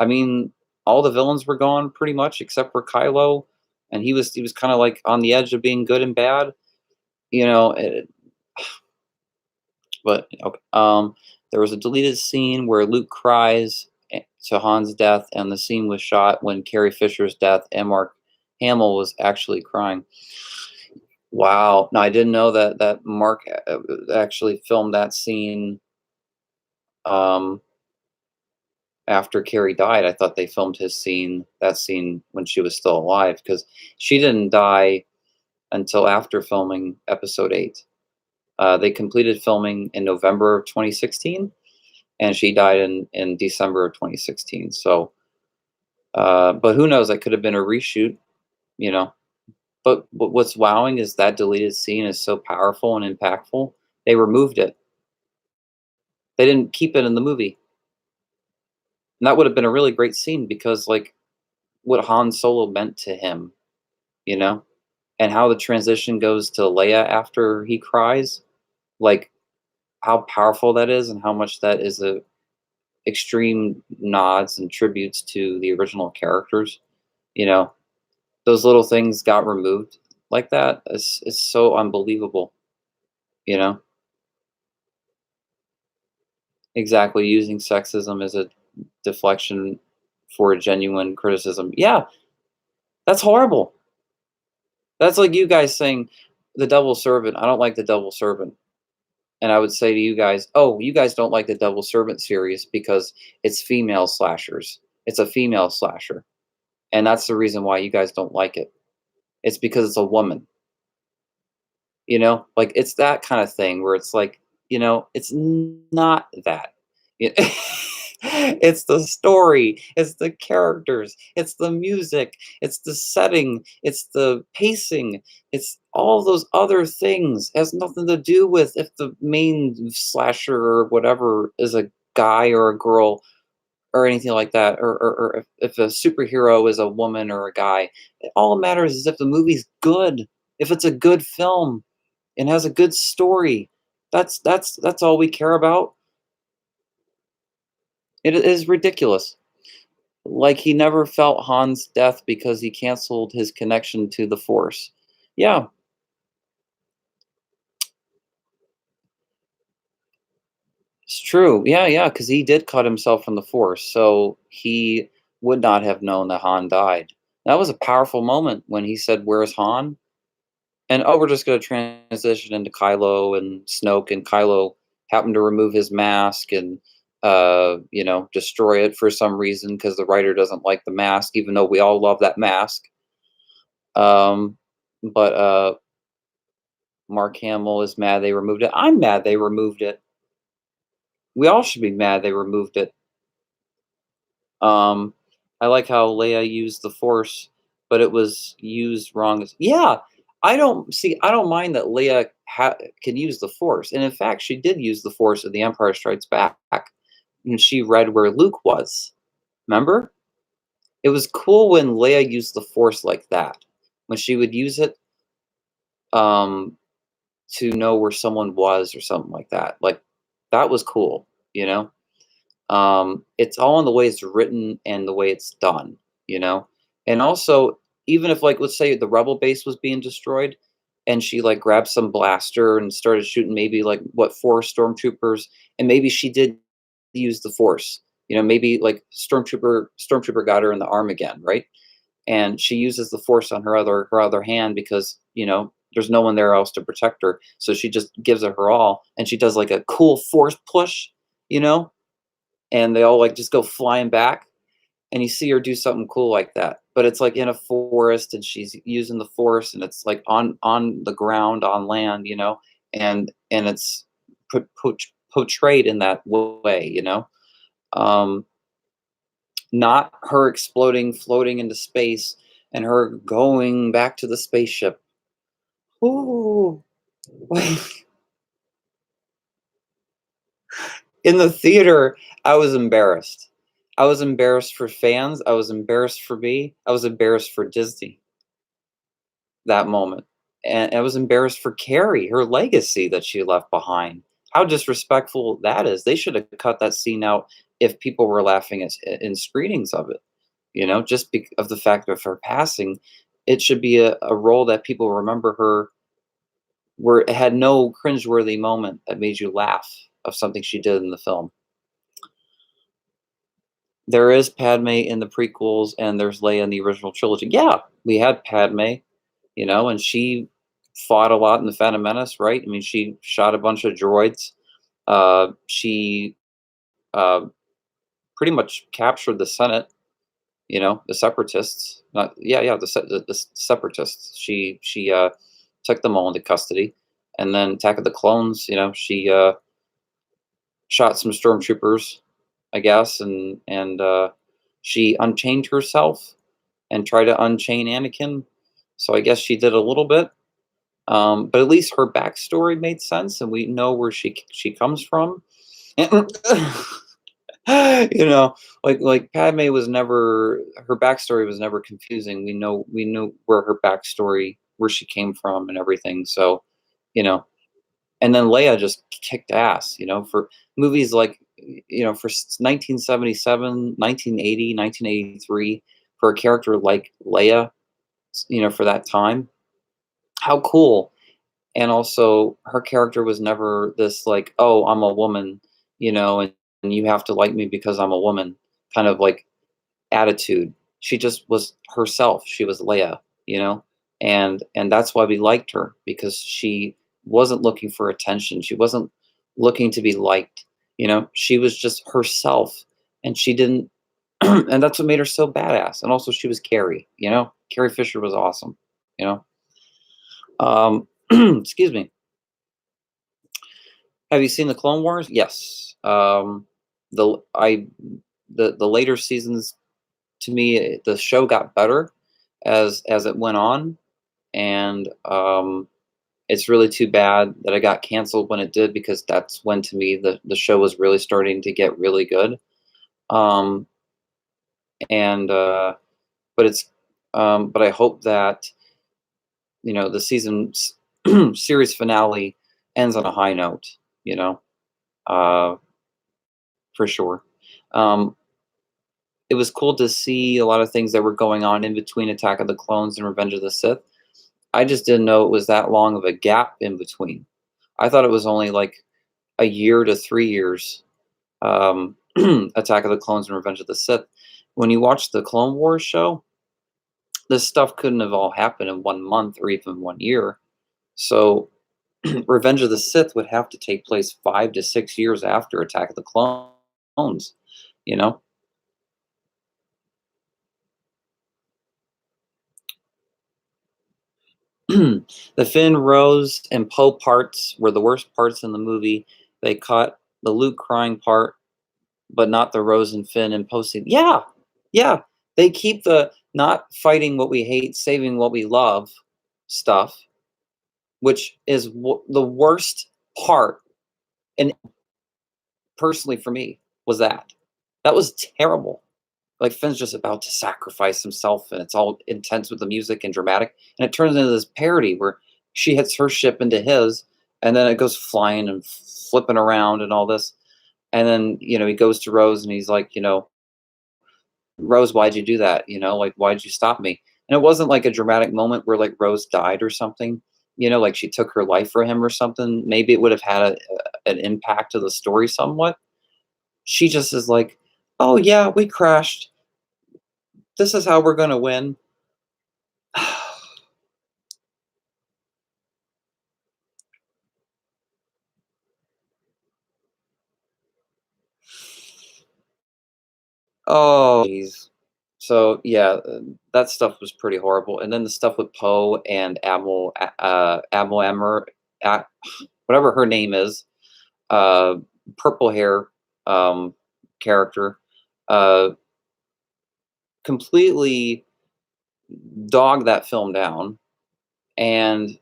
I mean, all the villains were gone pretty much except for Kylo, and he was kind of like on the edge of being good and bad. You know, it, but okay. There was a deleted scene where Luke cries to Han's death, and the scene was shot when Carrie Fisher's death, and Mark Hamill was actually crying. Wow! Now I didn't know that Mark actually filmed that scene um, after Carrie died. I thought they filmed that scene when she was still alive, because she didn't die until after filming Episode 8. They completed filming in November of 2016, and she died in December of 2016. So, but who knows? That could have been a reshoot, you know. But what's wowing is that deleted scene is so powerful and impactful. They removed it. They didn't keep it in the movie. And that would have been a really great scene because, like, what Han Solo meant to him, you know, and how the transition goes to Leia after he cries, like how powerful that is, and how much that is a extreme nods and tributes to the original characters. You know, those little things got removed like that. It's so unbelievable. You know, exactly, using sexism as a deflection for a genuine criticism. Yeah, that's horrible. That's like you guys saying the devil servant. I don't like the devil servant. And I would say to you guys, "Oh, you guys don't like the Devil Servant series because it's female slashers. It's a female slasher, and that's the reason why you guys don't like it. It's because it's a woman." You know, like it's that kind of thing where it's like, it's not that. It- it's the story, it's the characters, it's the music, it's the setting, it's the pacing, it's all those other things. It has nothing to do with if the main slasher or whatever is a guy or a girl or anything like that, or if a superhero is a woman or a guy. All that matters is if the movie's good, if it's a good film and has a good story. That's all we care about. It is ridiculous. Like he never felt Han's death because he canceled his connection to the Force. Yeah, it's true. Yeah, yeah, because he did cut himself from the Force, so he would not have known that Han died. That was a powerful moment when he said, "Where's Han?" And, "Oh, we're just gonna transition into Kylo and Snoke," and Kylo happened to remove his mask and, destroy it for some reason because the writer doesn't like the mask, even though we all love that mask. But Mark Hamill is mad they removed it. I'm mad they removed it. We all should be mad they removed it. Um, I like how Leia used the Force, but it was used wrong. Yeah, I don't mind that Leia can use the Force, and in fact, she did use the Force in The Empire Strikes Back, and she read where Luke was. Remember? It was cool when Leia used the Force like that. When she would use it, um, to know where someone was or something like that. Like that was cool. You know. It's all in the way it's written and the way it's done, you know? And also, even if like let's say the rebel base was being destroyed and she like grabbed some blaster and started shooting maybe like what four stormtroopers, and maybe she did use the force. Maybe like stormtrooper got her in the arm again, right? And she uses the force on her other hand because, there's no one there else to protect her. So she just gives it her all and she does like a cool force push, you know? And they all like just go flying back, and you see her do something cool like that, but it's like in a forest and she's using the force and it's like on the ground on land, and it's portrayed in that way, um not her exploding floating into space and her going back to the spaceship. Ooh. In the theater, I was embarrassed. I was embarrassed for fans, I was embarrassed for me, I was embarrassed for Disney, that moment, and I was embarrassed for Carrie, her legacy that she left behind. How disrespectful that is. They should have cut that scene out if people were laughing in screenings of it, just of the fact of her passing. It should be a role that people remember her where it had no cringeworthy moment that made you laugh of something she did in the film. There is Padme in the prequels, and there's Leia in the original trilogy. Yeah, we had Padme, and she fought a lot in the Phantom Menace, right? I mean, she shot a bunch of droids. She uh, pretty much captured the Senate. The Separatists. Not yeah, yeah, the Separatists. She took them all into custody, and then Attack of the Clones. She shot some stormtroopers, I guess, and she unchained herself and tried to unchain Anakin. So I guess she did a little bit, but at least her backstory made sense, and we know where she comes from. And like Padme was never her backstory was never confusing. We know where her backstory, where she came from, and everything. So, you know, and then Leia just kicked ass. For movies like, 1977, 1980, 1983, for a character like Leia, for that time, how cool. And also, her character was never this like, oh, I'm a woman, and you have to like me because I'm a woman, kind of like attitude. She just was herself. She was Leia, and that's why we liked her, because she wasn't looking for attention. She wasn't looking to be liked. She was just herself, and she didn't. And that's what made her so badass. And also, she was Carrie. Carrie Fisher was awesome. You know, excuse me. Have you seen the Clone Wars? Yes. The I the later seasons, to me, the show got better as it went on, and it's really too bad that it got canceled when it did, because that's when, to me, the show was really starting to get really good. Um, and but it's but I hope that the season's series finale ends on a high note. You know, uh, for sure. Um, it was cool to see a lot of things that were going on in between Attack of the Clones and Revenge of the Sith. I just didn't know it was that long of a gap in between. I thought it was only like a year to 3 years. Attack of the Clones and Revenge of the Sith. When you watch the Clone Wars show, this stuff couldn't have all happened in 1 month or even 1 year. So Revenge of the Sith would have to take place 5 to 6 years after Attack of the Clones. You know, the Finn, Rose, and Poe parts were the worst parts in the movie. They cut the Luke crying part, but not the Rose and Finn and Poe scene. Yeah, yeah. They keep the not fighting what we hate, saving what we love stuff, which is the worst part. And personally, for me, was that. That was terrible. Like, Finn's just about to sacrifice himself, and it's all intense with the music and dramatic, and it turns into this parody where she hits her ship into his, and then it goes flying and flipping around and all this, and then he goes to Rose, and he's like, Rose, why'd you do that? Like, why'd you stop me? And it wasn't like a dramatic moment where like Rose died or something, like she took her life for him or something. Maybe it would have had an impact to the story somewhat. She just is like, oh yeah, we crashed. This is how we're gonna win. Oh, geez. So yeah, that stuff was pretty horrible. And then the stuff with Poe and Admiral Emmer, uh, whatever her name is, uh, purple hair, character, uh, completely dogged that film down. And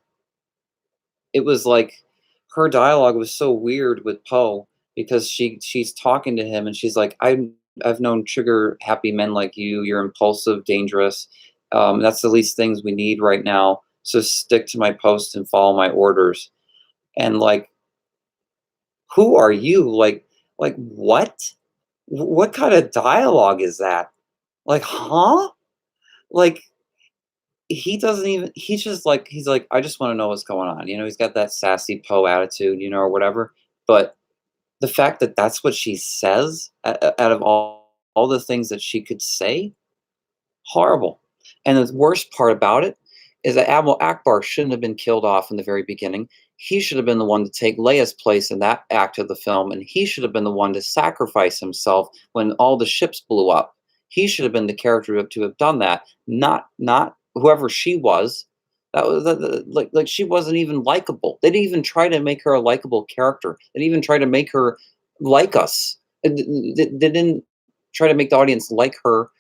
it was like her dialogue was so weird with Poe, because she's talking to him and she's like, I've known trigger happy men like you. You're impulsive, dangerous. That's the least things we need right now. So stick to my post and follow my orders. And like, who are you? Like what? What kind of dialogue is that? Like, huh? Like, he doesn't even. He's like, I just want to know what's going on. He's got that sassy Poe attitude, or whatever. But the fact that that's what she says, out of all the things that she could say, horrible. And the worst part about it is that Admiral Akbar shouldn't have been killed off in the very beginning. He should have been the one to take Leia's place in that act of the film, and he should have been the one to sacrifice himself when all the ships blew up. He should have been the character to have done that, not whoever she was. That was like she wasn't even likable. They didn't even try to make her a likable character. They didn't even try to make her like us. They didn't try to make the audience like her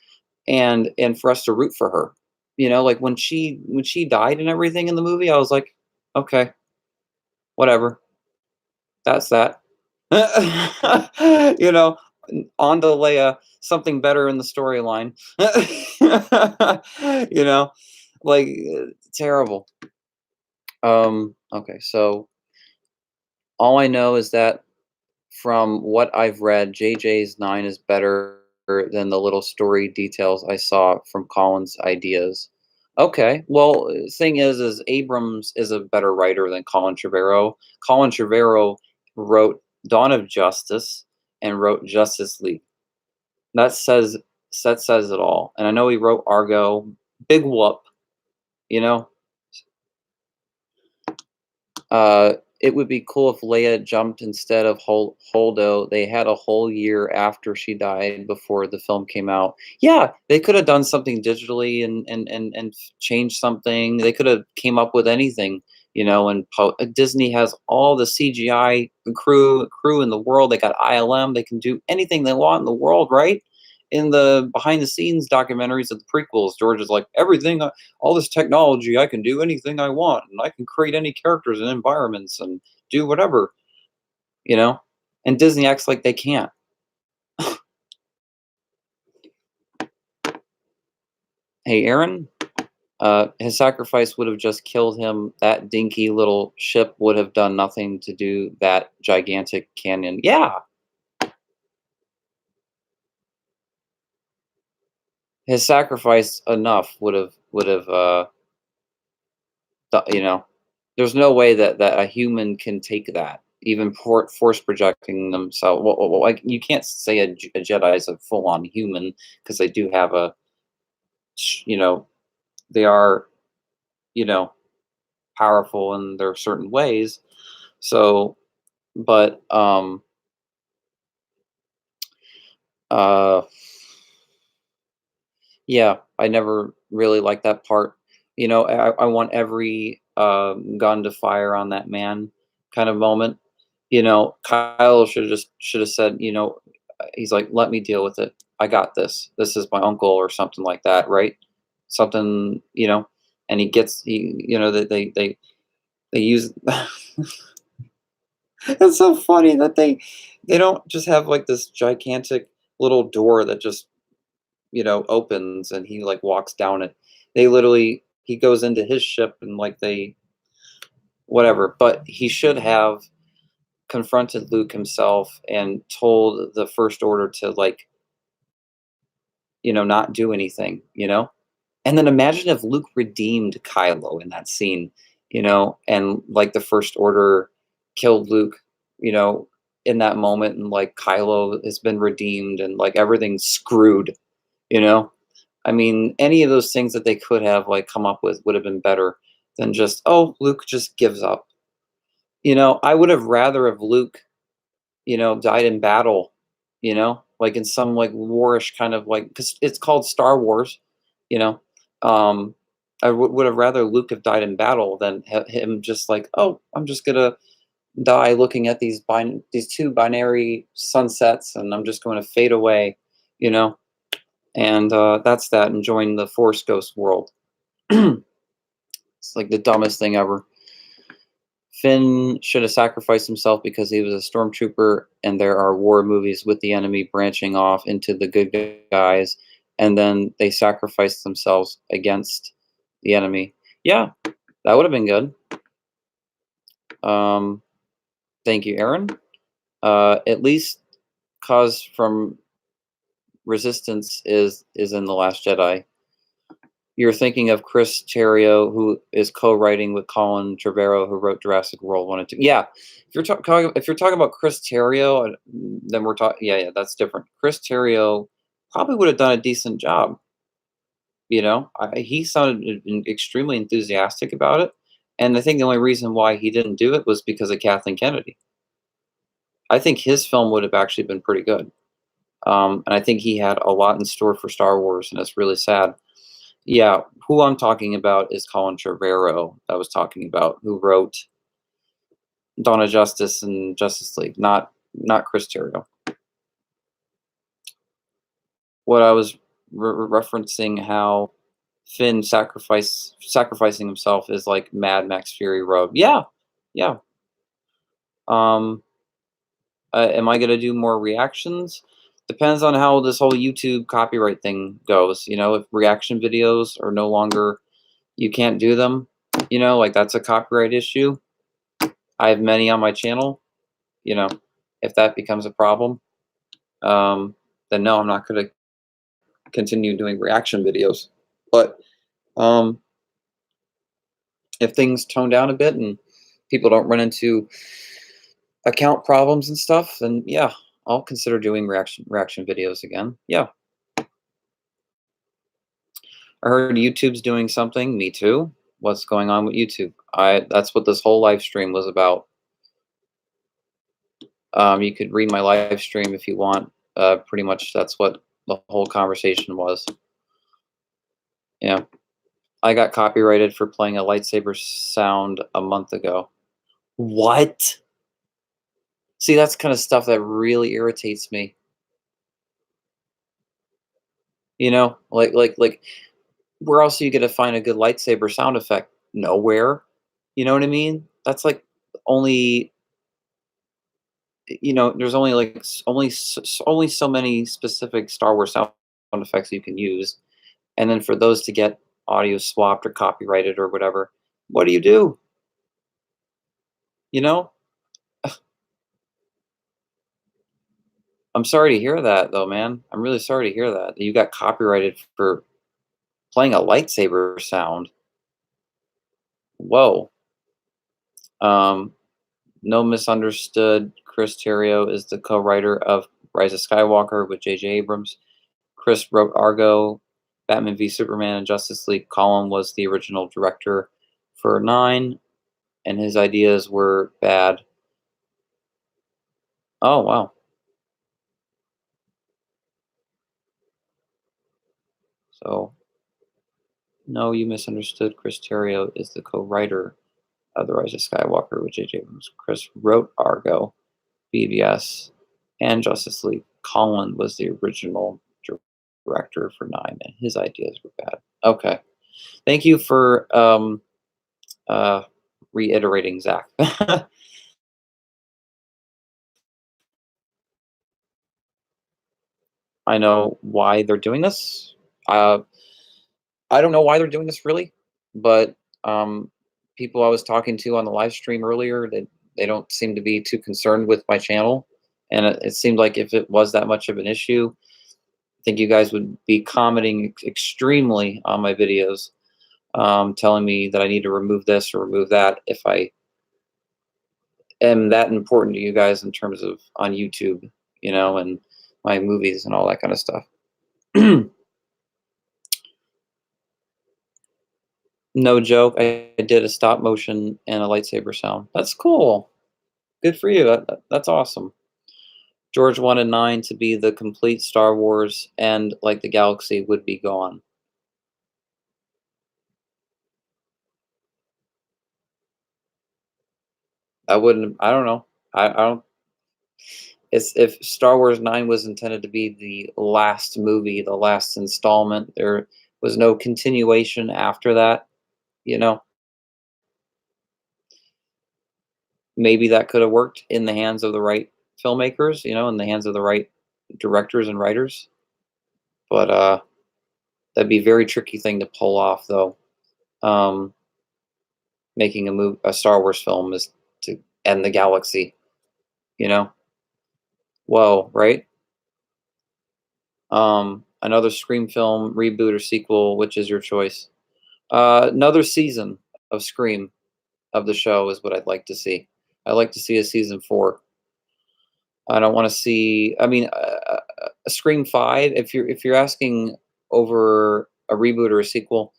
and for us to root for her. Like when she died and everything in the movie, I was like, okay, whatever. That's that. you know, on to Leia, something better in the storyline. you know, like terrible. Okay, so all I know is that from what I've read, JJ's 9 is better than the little story details I saw from Colin's ideas. Okay, well, thing is Abrams is a better writer than Colin Trevorrow. Colin Trevorrow wrote Dawn of Justice and wrote Justice League. That says that says it all. And I know he wrote Argo. Big whoop, you know. It would be cool if Leia jumped instead of Holdo. They had a whole year after she died before the film came out. Yeah, they could have done something digitally and changed something. They could have came up with anything, And Disney has all the CGI crew in the world. They got ILM. They can do anything they want in the world, right? In the behind the scenes documentaries of the prequels, George is like, everything, all this technology, I can do anything I want, and I can create any characters and environments and do whatever, you know? And Disney acts like they can't. Hey, Aaron, his sacrifice would have just killed him. That dinky little ship would have done nothing to do that gigantic canyon. Yeah, his sacrifice enough would have there's no way that a human can take that, even force projecting themselves. Like you can't say a Jedi is a full on human because they do have you know, they are, you know, powerful in their certain ways. So, but uh, yeah, I never really liked that part. I want every gun to fire on that man kind of moment. Kyle should have said, he's like, let me deal with it. I got this. This is my uncle or something like that, right? Something, and they use. It's so funny that they don't just have like this gigantic little door that just opens and he like walks down it. They literally he goes into his ship and like they whatever, but he should have confronted Luke himself and told the First Order to like, not do anything. And then imagine if Luke redeemed Kylo in that scene, and like the First Order killed Luke, you know, in that moment and like Kylo has been redeemed and like everything's screwed, you know? I mean, any of those things that they could have like come up with would have been better than just, oh, Luke just gives up. I would have rather have Luke, died in battle, like in some like warish kind of like, because it's called Star Wars, you know. Um, I would have rather Luke have died in battle than him just like, oh, I'm just gonna die looking at these two binary sunsets, and I'm just going to fade away, you know. And that's that, enjoying the Force Ghost world. It's like the dumbest thing ever. Finn should have sacrificed himself because he was a stormtrooper, and there are war movies with the enemy branching off into the good guys, and then they sacrifice themselves against the enemy. Yeah, that would have been good. Um, thank you, Aaron. At least cause from resistance is in the Last Jedi. You're thinking of Chris Terrio, who is co-writing with Colin Trevorrow, who wrote Jurassic World 1 and 2. Yeah, if you're talking about Chris Terrio, then we're talking. Yeah, that's different. Chris Terrio probably would have done a decent job. He sounded extremely enthusiastic about it, and I think the only reason why he didn't do it was because of Kathleen Kennedy. I think his film would have actually been pretty good, and I think he had a lot in store for Star Wars, and it's really sad. Yeah, who I'm talking about is Colin Trevorrow. I was talking about who wrote Dawn of Justice and Justice League, not not Chris Terrio. What I was referencing how Finn sacrificing himself is like Mad Max Fury Road. Yeah, yeah. Um, am I gonna do more reactions? Depends on how this whole YouTube copyright thing goes. You know, if reaction videos are no longer, you can't do them. You know, like that's a copyright issue. I have many on my channel. You know, if that becomes a problem, um, then no, I'm not gonna continue doing reaction videos. But um, if things tone down a bit and people don't run into account problems and stuff, then yeah, I'll consider doing reaction videos again. Yeah, I heard YouTube's doing something. Me too. What's going on with YouTube? That's what this whole live stream was about. You could read my live stream if you want. Pretty much that's what the whole conversation was. Yeah, I got copyrighted for playing a lightsaber sound a month ago. What? See, that's kind of stuff that really irritates me. You know, like where else are you gonna find a good lightsaber sound effect? Nowhere. You know what I mean? That's like only, there's only like only so many specific Star Wars sound effects you can use, and then for those to get audio swapped or copyrighted or whatever, what do you do? You know? I'm sorry to hear that though, man. I'm really sorry to hear that you got copyrighted for playing a lightsaber sound. Whoa. Um, No Misunderstood. Chris Terrio is the co-writer of Rise of Skywalker with J.J. Abrams. Chris wrote Argo, Batman v Superman, and Justice League. Colin was the original director for 9, and his ideas were bad. Oh, wow. So, no, you misunderstood. Chris Terrio is the co-writer of The Rise of Skywalker with J.J. Abrams. Chris wrote Argo, BVS, and Justice League. Colin was the original director for 9, and his ideas were bad. Okay. Thank you for uh, reiterating, Zach. I know why they're doing this. Uh, I don't know why they're doing this really, but um, people I was talking to on the live stream earlier, they don't seem to be too concerned with my channel, and it seemed like if it was that much of an issue, I think you guys would be commenting extremely on my videos, telling me that I need to remove this or remove that if I am that important to you guys in terms of on YouTube, and my movies and all that kind of stuff. No joke, I did a stop motion and a lightsaber sound. That's cool. Good for you. That's awesome. George wanted 9 to be the complete Star Wars, and like the galaxy would be gone. I wouldn't. I don't know. I don't. It's if Star Wars 9 was intended to be the last movie, the last installment. There was no continuation after that. You know, maybe that could have worked in the hands of the right filmmakers. In the hands of the right directors and writers. But that'd be a very tricky thing to pull off, though. Um, Making a Star Wars film is to end the galaxy. You know, whoa, right? Another Scream film reboot or sequel, which is your choice? Another season of Scream of the show is what I'd like to see. I'd like to see a season 4. I don't want to see. I mean, a Scream 5. If you're asking over a reboot or a sequel.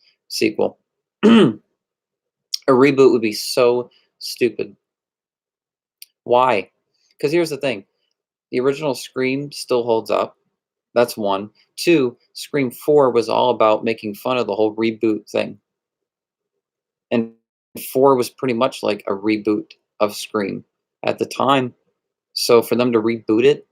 A reboot would be so stupid. Why? Because here's the thing: the original Scream still holds up. That's one. Two, Scream 4 was all about making fun of the whole reboot thing. And 4 was pretty much like a reboot of Scream at the time. So for them to reboot it,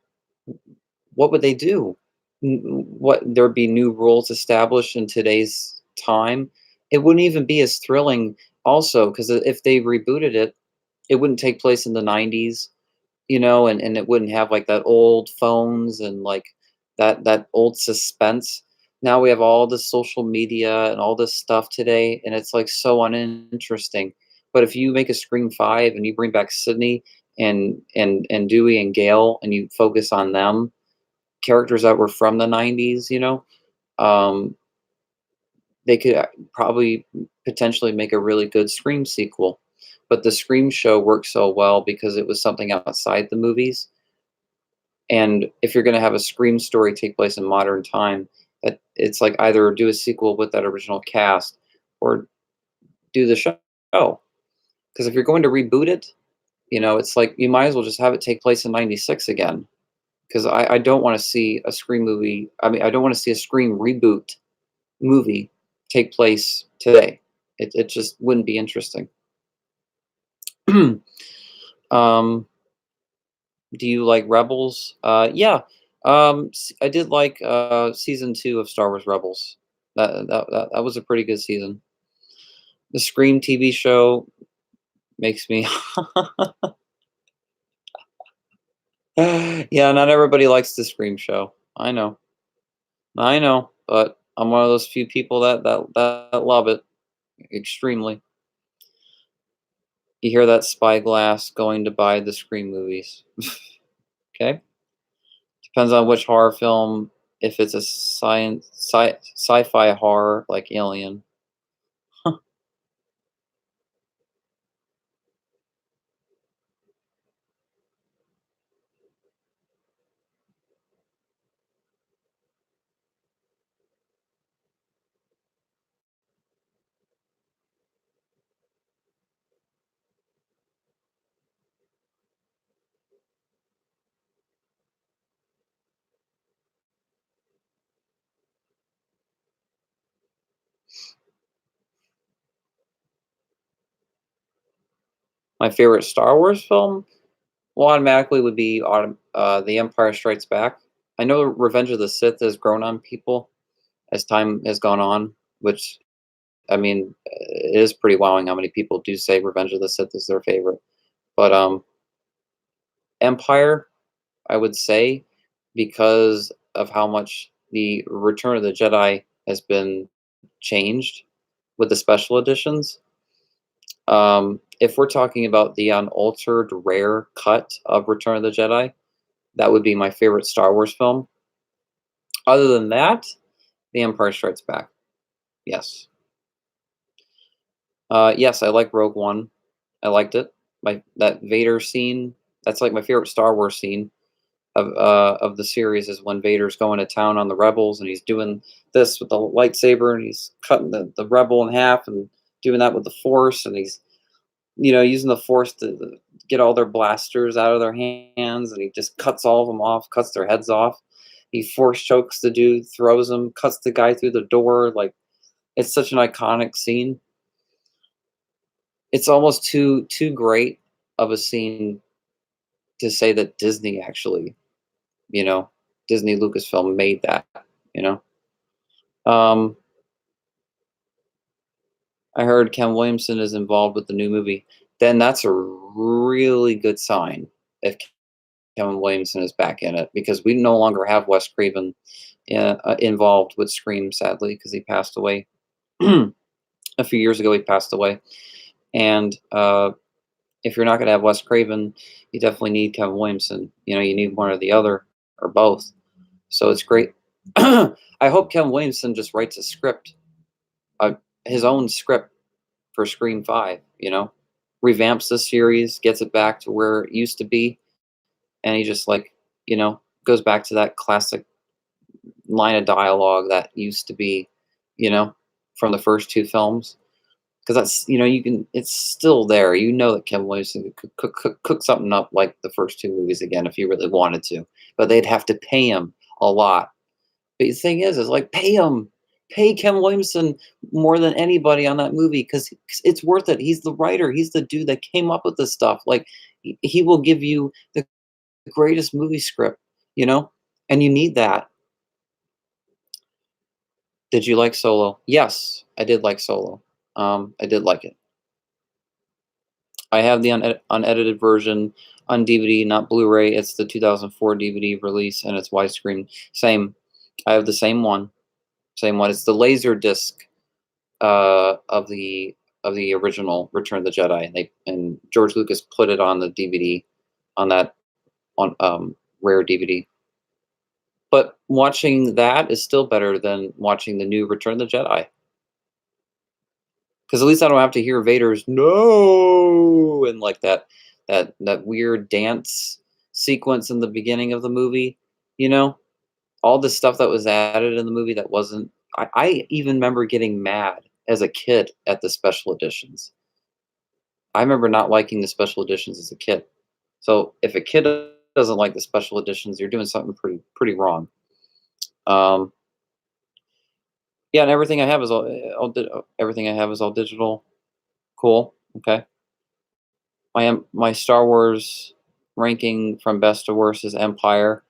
what would they do? What there'd be new rules established in today's time? It wouldn't even be as thrilling also, because if they rebooted it, it wouldn't take place in the 90s, and it wouldn't have like that old phones and like that old suspense. Now we have all this social media and all this stuff today, and it's like so uninteresting. But if you make a Scream 5 and you bring back Sydney and Dewey and Gale and you focus on them, characters that were from the 90s, um, they could probably potentially make a really good Scream sequel. But the Scream show worked so well because it was something outside the movies. And if you're going to have a Scream story take place in modern time, that it's like either do a sequel with that original cast or do the show. Because if you're going to reboot it, it's like you might as well just have it take place in '96 again. Because I don't want to see a Scream movie. I mean, I don't want to see a Scream reboot movie take place today. It just wouldn't be interesting. um, do you like Rebels? Yeah. I did like season 2 of Star Wars Rebels. That was a pretty good season. The Scream TV show makes me. Yeah, not everybody likes the Scream show. I know, but I'm one of those few people that love it extremely. You hear that spyglass going to buy the Scream movies. Okay, depends on which horror film. If it's a sci-fi horror like Alien. My favorite Star Wars film, well, automatically would be The Empire Strikes Back. I know Revenge of the Sith has grown on people as time has gone on, which I mean, it is pretty wowing how many people do say Revenge of the Sith is their favorite. But Empire, I would say, because of how much the Return of the Jedi has been changed with the special editions. If we're talking about the unaltered rare cut of Return of the Jedi, that would be my favorite Star Wars film. Other than that, The Empire Strikes Back. Yes. Yes, I like Rogue One. I liked it. That Vader scene, that's like my favorite Star Wars scene of the series is when Vader's going to town on the rebels and he's doing this with the lightsaber and he's cutting the rebel in half and doing that with the force and he's using the force to get all their blasters out of their hands and he just cuts all of them off, cuts their heads off. He force chokes the dude, throws him, cuts the guy through the door. Like it's such an iconic scene. It's almost too great of a scene to say that Disney actually, you know, Disney Lucasfilm made that, you know. Um, I heard Ken Williamson is involved with the new movie. Then that's a really good sign if Kevin Williamson is back in it because we no longer have Wes Craven involved with Scream, sadly, because he passed away a few years ago. He passed away, and if you're not going to have Wes Craven, you definitely need Kevin Williamson. You need one or the other or both. So it's great. I hope Kevin Williamson just writes a script, uh, his own script for Scream 5. Revamps the series, gets it back to where it used to be, and he just goes back to that classic line of dialogue that used to be, you know, from the first two films. Because that's you can it's still there. That Kevin Williamson could cook something up like the first two movies again if he really wanted to, but they'd have to pay him a lot. But the thing is like pay him, pay Kevin Williamson more than anybody on that movie because it's worth it. He's the writer. He's the dude that came up with this stuff. Like he will give you the greatest movie script, you know? And you need that. Did you like Solo? Yes, I did like Solo. I did like it. I have the unedited version on DVD, not Blu-ray. It's the 2004 DVD release, and it's widescreen. Same. I have the same one. Same one. It's the laser disc of the original Return of the Jedi, and George Lucas put it on the DVD on that on rare DVD. But watching that is still better than watching the new Return of the Jedi. Because at least I don't have to hear Vader's "No" and like that weird dance sequence in the beginning of the movie, you know? All the stuff that was added in the movie that wasn't I even remember getting mad as a kid at the special editions. I remember not liking the special editions as a kid. So if a kid doesn't like the special editions, you're doing something pretty wrong. Um, yeah, and everything I have is everything I have is all digital. Cool. Okay. My Star Wars ranking from best to worst is Empire,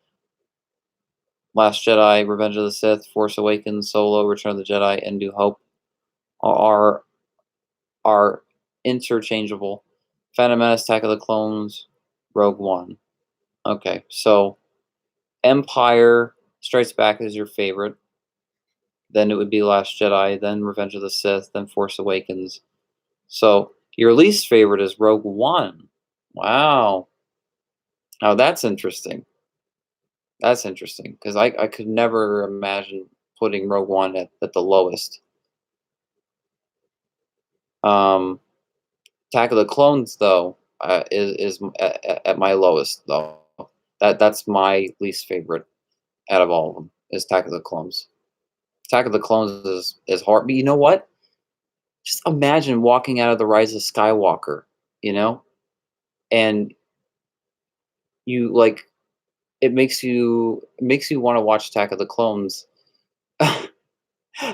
Last Jedi, Revenge of the Sith, Force Awakens, Solo, Return of the Jedi, and New Hope are are interchangeable. Phantom Menace, Attack of the Clones, Rogue One. Okay, so Empire Strikes Back is your favorite. Then it would be Last Jedi, then Revenge of the Sith, then Force Awakens. So your least favorite is Rogue One. Wow. Now that's interesting. That's interesting because I could never imagine putting Rogue One at the lowest. Um, Attack of the Clones, though, is at my lowest, though. That's my least favorite out of all of them, is Attack of the Clones. Attack of the Clones is hard, but you know what? Just imagine walking out of the Rise of Skywalker, you know, and you like it makes you want to watch Attack of the Clones.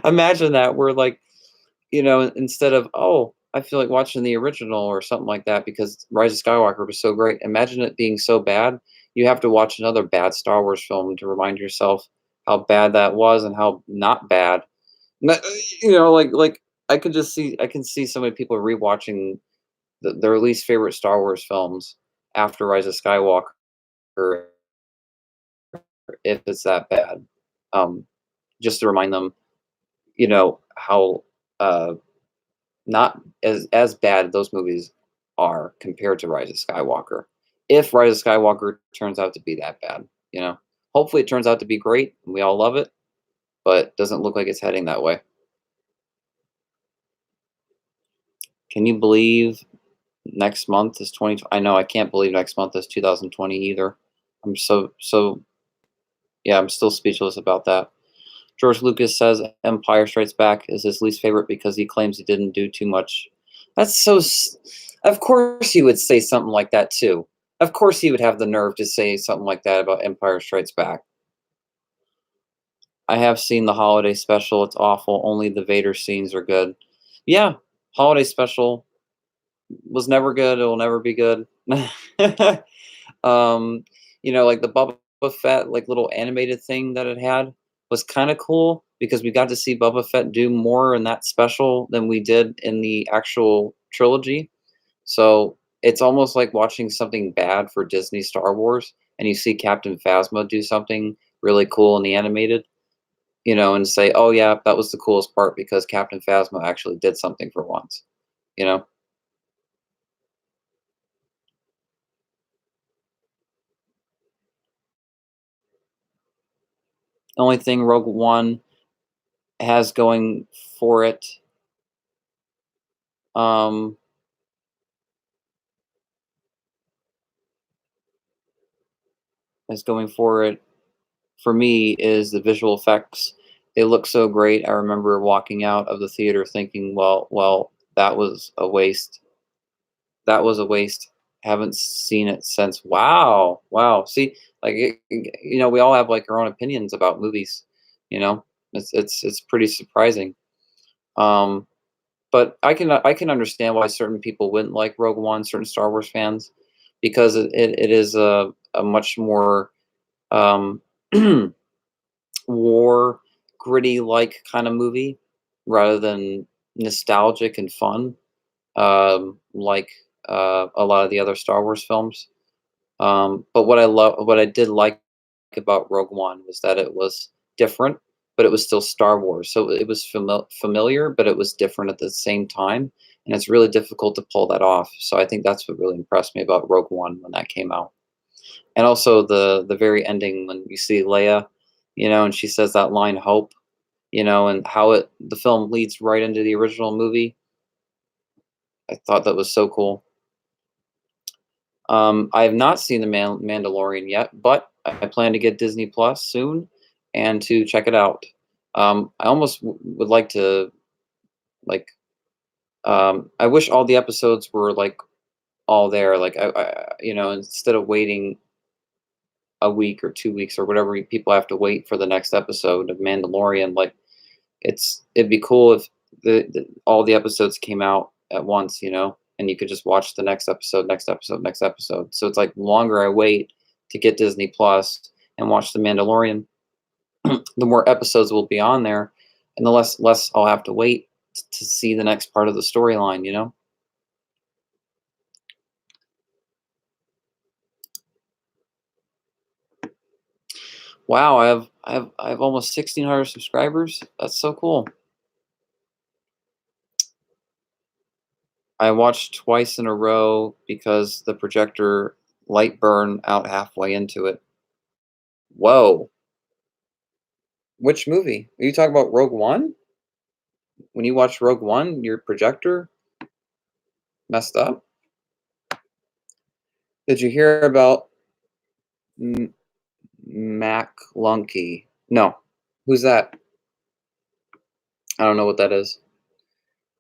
Imagine that we're like, instead of, oh, I feel like watching the original or something like that because Rise of Skywalker was so great. Imagine it being so bad, you have to watch another bad Star Wars film to remind yourself how bad that was and how not bad. Not- like I can see so many people rewatching their least favorite Star Wars films after Rise of Skywalker if it's that bad. Um, just to remind them, how not as bad those movies are compared to Rise of Skywalker. If Rise of Skywalker turns out to be that bad, hopefully it turns out to be great and we all love it, but doesn't look like it's heading that way. Can you believe next month is 20? I know I can't believe next month is 2020 either. I'm so yeah, I'm still speechless about that. George Lucas says Empire Strikes Back is his least favorite because he claims he didn't do too much. That's so. Of course, he would say something like that too. Of course, he would have the nerve to say something like that about Empire Strikes Back. I have seen the holiday special. It's awful. Only the Vader scenes are good. Yeah, holiday special was never good. It will never be good. um, like the Boba Fett like little animated thing that it had was kind of cool because we got to see Boba Fett do more in that special than we did in the actual trilogy. So it's almost like watching something bad for Disney Star Wars, and you see Captain Phasma do something really cool in the animated, and say, "Oh yeah, that was the coolest part because Captain Phasma actually did something for once." You know, the only thing Rogue One has going for it, um, is going for it for me is the visual effects. They look so great. I remember walking out of the theater thinking, well, that was a waste. That was a waste. Haven't seen it since. Wow, wow. See, like we all have like our own opinions about movies. You know, it's pretty surprising. Um, but I can understand why certain people wouldn't like Rogue One, certain Star Wars fans, because it is a a much more um, war gritty like kind of movie rather than nostalgic and fun like a lot of the other Star Wars films. But what I did like about Rogue One was that it was different, but it was still Star Wars. So it was familiar, but it was different at the same time. And it's really difficult to pull that off. So I think that's what really impressed me about Rogue One when that came out. And also the very ending when you see Leia, and she says that line "Hope," and how the film leads right into the original movie. I thought that was so cool. I have not seen the Mandalorian yet, but I plan to get Disney Plus soon and to check it out. I almost would like to like. I wish all the episodes were like all there. Like instead of waiting a week or 2 weeks or whatever people have to wait for the next episode of Mandalorian. Like it'd be cool if all the episodes came out at once, and you could just watch the next episode, next episode, next episode. So it's like the longer I wait to get Disney Plus and watch The Mandalorian, the more episodes will be on there, and the less I'll have to wait to see the next part of the storyline. Wow, I have almost 1,600 subscribers. That's so cool. I watched twice in a row because the projector light burned out halfway into it. Whoa. Which movie? Are you talking about Rogue One? When you watched Rogue One, your projector messed up? Did you hear about M- Mac Lunky? No. Who's that? I don't know what that is.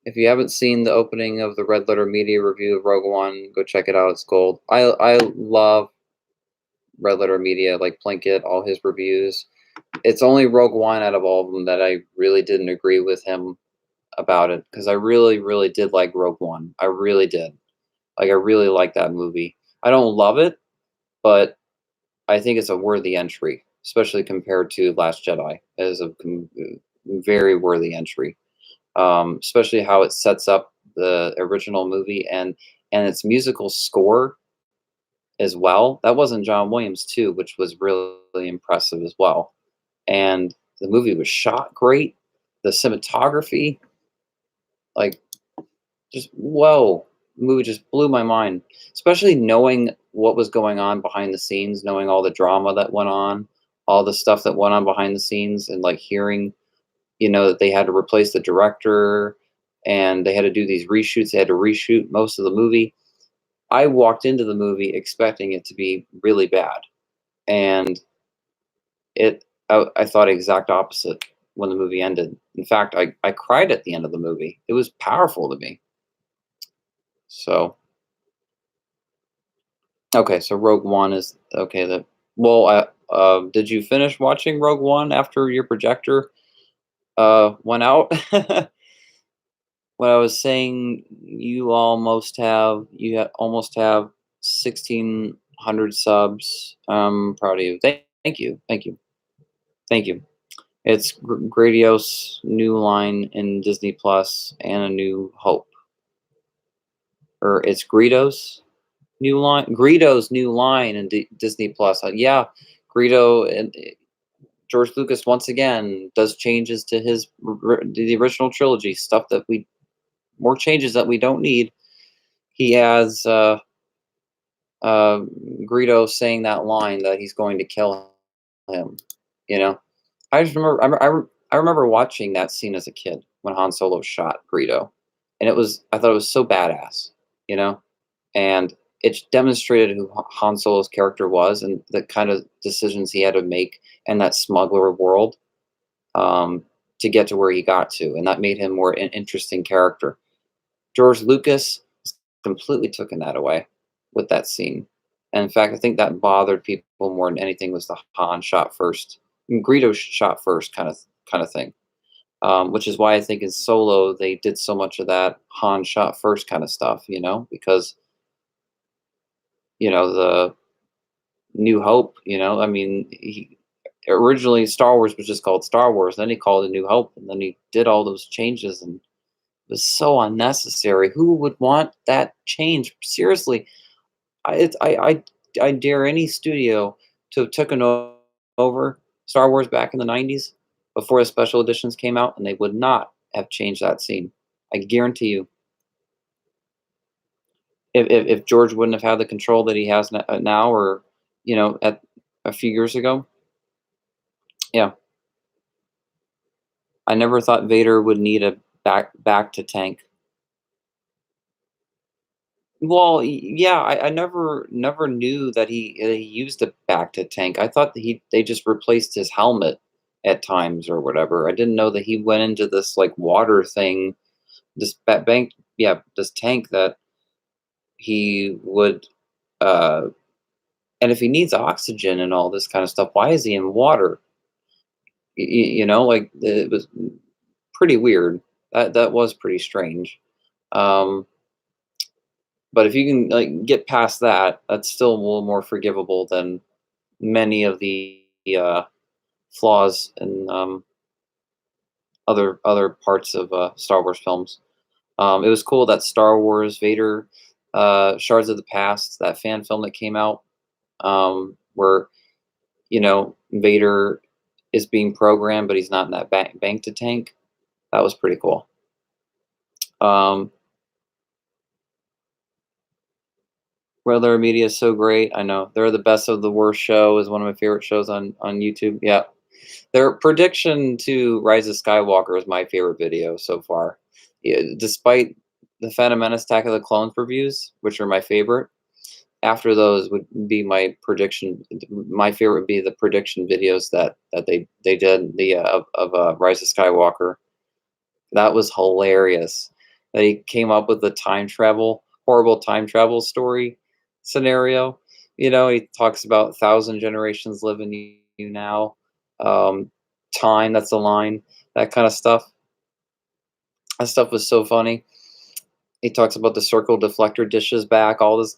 If you haven't seen the opening of the Red Letter Media review of Rogue One, go check it out. It's gold. I love Red Letter Media, like Plinkett, all his reviews. It's only Rogue One out of all of them that I really didn't agree with him about it because I really, really did like Rogue One. I really did. Like, I really like that movie. I don't love it, but I think it's a worthy entry, especially compared to Last Jedi. It is a very worthy entry, especially how it sets up the original movie and its musical score as well. That wasn't John Williams too, which was really impressive as well. And the movie was shot great. The cinematography, like, just whoa, the movie just blew my mind. Especially knowing what was going on behind the scenes, knowing all the drama that went on, all the stuff that went on behind the scenes, and like hearing, that they had to replace the director and they had to do these reshoots. They had to reshoot most of the movie. I walked into the movie expecting it to be really bad, and I thought exact opposite when the movie ended. In fact, I cried at the end of the movie. It was powerful to me. So, okay, so Rogue One is okay. Did you finish watching Rogue One after your projector went out? What I was saying, almost have 1,600 subs. Proud of you. Thank you, thank you, thank you. It's Gradios' new line in Disney Plus and A New Hope, or it's Greedo's new line in Disney Plus. Yeah, Greedo and George Lucas once again does changes to the original trilogy stuff that we more changes that we don't need. He has uh, Greedo saying that line that he's going to kill him. You know, I just remember I remember watching that scene as a kid when Han Solo shot Greedo, and I thought it was so badass. You know, and it demonstrated who Han Solo's character was and the kind of decisions he had to make in that smuggler world um, to get to where he got to, and that made him more an interesting character. George Lucas completely took that away with that scene, and in fact, I think that bothered people more than anything was the Han shot first, Greedo shot first kind of thing. Which is why I think in Solo they did so much of that Han shot first kind of stuff, because you know the New Hope. I mean, originally Star Wars was just called Star Wars. Then he called it New Hope, and then he did all those changes, and it was so unnecessary. Who would want that change? Seriously, I dare any studio to have taken over Star Wars back in the '90s before the special editions came out, and they would not have changed that scene. I guarantee you. If George wouldn't have had the control that he has now, or at a few years ago, yeah, I never thought Vader would need a back to tank. Well, yeah, I never knew that he used a back to tank. I thought that they just replaced his helmet at times or whatever. I didn't know that he went into this like water thing, this bank, yeah, this tank that he would. Uh, and if he needs oxygen and all this kind of stuff, why is he in water? Like it was pretty weird. That was pretty strange. Um, but if you can like get past that, that's still a little more forgivable than many of the uh, flaws in other parts of Star Wars films. It was cool that Star Wars Vader Shards of the Past, that fan film that came out, where Vader is being programmed, but he's not in that bank to tank. That was pretty cool. Um, Red Letter Media is so great. I know they're the best of the worst show. Is one of my favorite shows on YouTube. Yeah, their prediction to Rise of Skywalker is my favorite video so far. Yeah, despite the Phantom Menace Attack of the Clones reviews, which are my favorite, after those would be my prediction. My favorite would be the prediction videos that they did of Rise of Skywalker. That was hilarious. That he came up with the horrible time travel story scenario. He talks about 1,000 generations live in you now. Um, Time, that's a line. That kind of stuff. That stuff was so funny. He talks about the circle deflector dishes back. All this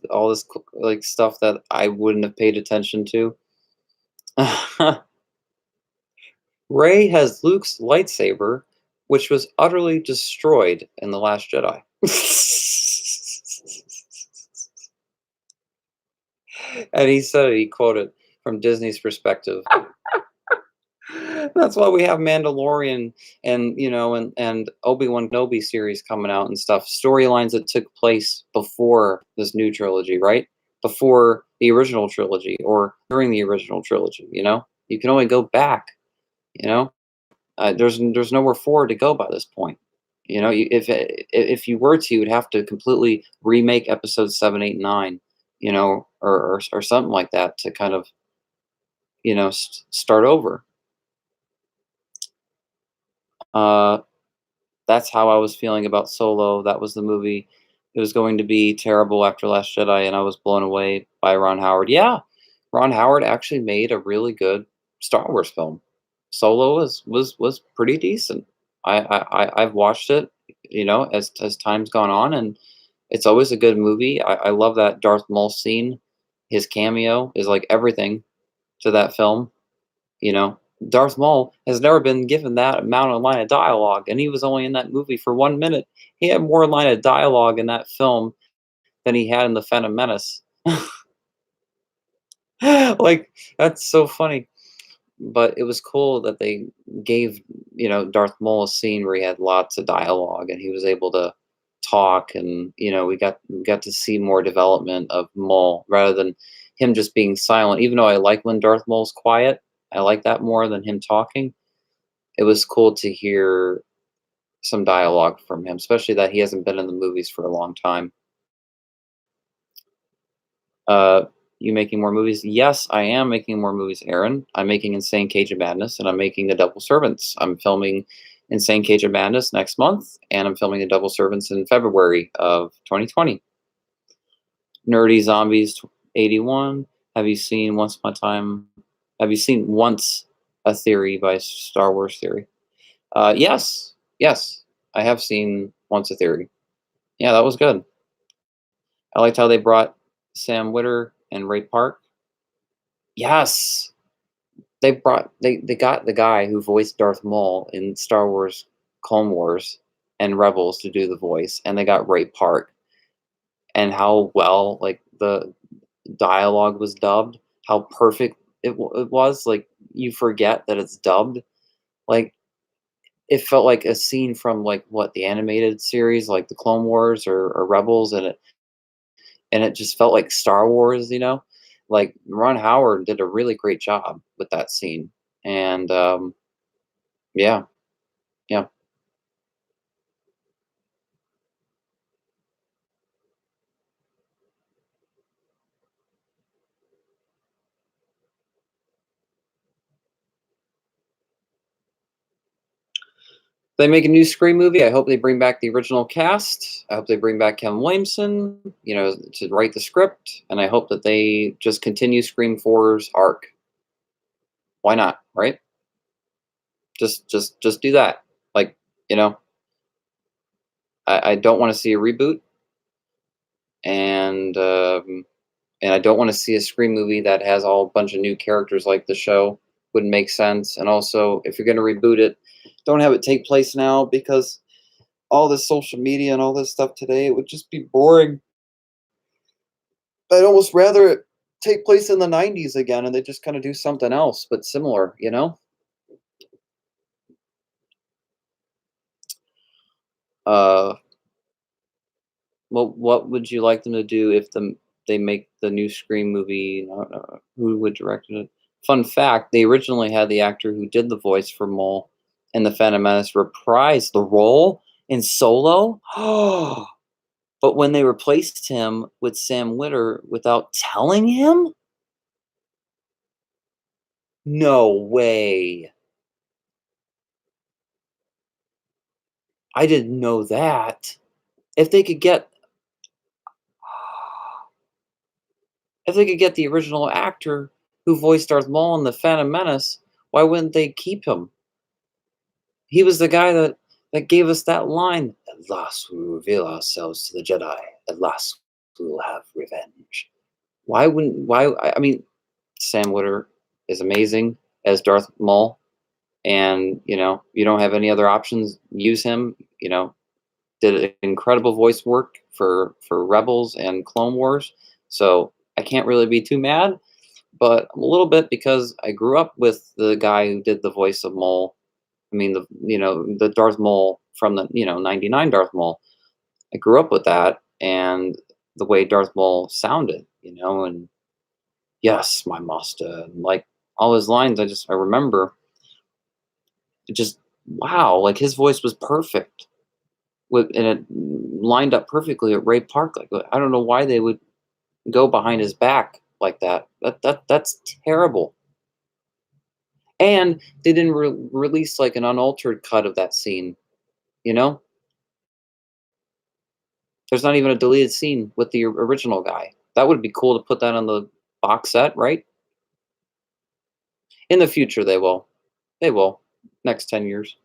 like stuff that I wouldn't have paid attention to. Ray has Luke's lightsaber, which was utterly destroyed in The Last Jedi. And he quoted from Disney's perspective. That's why we have Mandalorian and Obi-Wan Kenobi series coming out and stuff. Storylines that took place before this new trilogy, right? Before the original trilogy or during the original trilogy, You can only go back, you know? There's nowhere forward to go by this point. If you were to, you'd have to completely remake episodes 7, 8, 9, or something like that to kind of start over. Uh, that's how I was feeling about Solo. That was the movie. It was going to be terrible after Last Jedi, and I was blown away by Ron Howard. Yeah, Ron Howard actually made a really good Star Wars film. Solo was pretty decent. I've watched it, as time's gone on, and it's always a good movie. I love that Darth Maul scene. His cameo is like everything to that film. You know, Darth Maul has never been given that amount of line of dialogue, and he was only in that movie for 1 minute. He had more line of dialogue in that film than he had in the Phantom Menace. Like that's so funny. But it was cool that they gave Darth Maul a scene where he had lots of dialogue and he was able to talk, and we got to see more development of Maul rather than him just being silent. Even though I like when Darth Maul's quiet, I like that more than him talking. It was cool to hear some dialogue from him, especially that he hasn't been in the movies for a long time. Uh, you making more movies? Yes, I am making more movies, Aaron. I'm making Insane Cage of Madness, and I'm making The Double Servants. I'm filming Insane Cage of Madness next month, and I'm filming The Double Servants in February of 2020. Nerdy Zombies 81. Have you seen Once Upon a Time? Have you seen Once a Theory by Star Wars Theory? Yes, yes, I have seen Once a Theory. Yeah, that was good. I liked how they brought Sam Witter and Ray Park. Yes. They got the guy who voiced Darth Maul in Star Wars Clone Wars and Rebels to do the voice, and they got Ray Park, and how well, like, the dialogue was dubbed, how perfect it was, like, you forget that it's dubbed. Like, it felt like a scene from, like, what, the animated series, like the Clone Wars or Rebels, and it just felt like Star Wars, you know? Like, Ron Howard did a really great job with that scene, and, yeah, yeah. They make a new Scream movie, I hope they bring back the original cast. I hope they bring back Kevin Williamson, to write the script, and I hope that they just continue Scream 4's arc. Why not, right? Just do that. Like, you know, I don't wanna see a reboot, and, and I don't wanna see a Scream movie that has all a bunch of new characters like the show. Wouldn't make sense, and also, if you're gonna reboot it, don't have it take place now because all this social media and all this stuff today, it would just be boring. I'd almost rather it take place in the '90s again, and they just kinda do something else, but similar, you know? Uh, what would you like them to do if they make the new Scream movie? Who would direct it? Fun fact, they originally had the actor who did the voice for Mole in The Phantom Menace reprise the role in Solo. But when they replaced him with Sam Witter without telling him? No way. I didn't know that. If they could get if they could get the original actor who voiced Darth Maul in The Phantom Menace, why wouldn't they keep him? He was the guy that gave us that line, "At last we will reveal ourselves to the Jedi. At last we will have revenge." I mean, Sam Witter is amazing as Darth Maul, and, you don't have any other options, use him, did incredible voice work for Rebels and Clone Wars, so I can't really be too mad, but I'm a little bit because I grew up with the guy who did the voice of Maul. I mean, the Darth Maul from the, '99 Darth Maul. I grew up with that and the way Darth Maul sounded, and "Yes, my master," and, like, all his lines, I remember. It just wow, like, his voice was perfect and it lined up perfectly at Ray Park. Like, I don't know why they would go behind his back like that. That's terrible. And they didn't release, like, an unaltered cut of that scene, you know? There's not even a deleted scene with the original guy. That would be cool to put that on the box set, right? In the future, they will. They will. Next 10 years.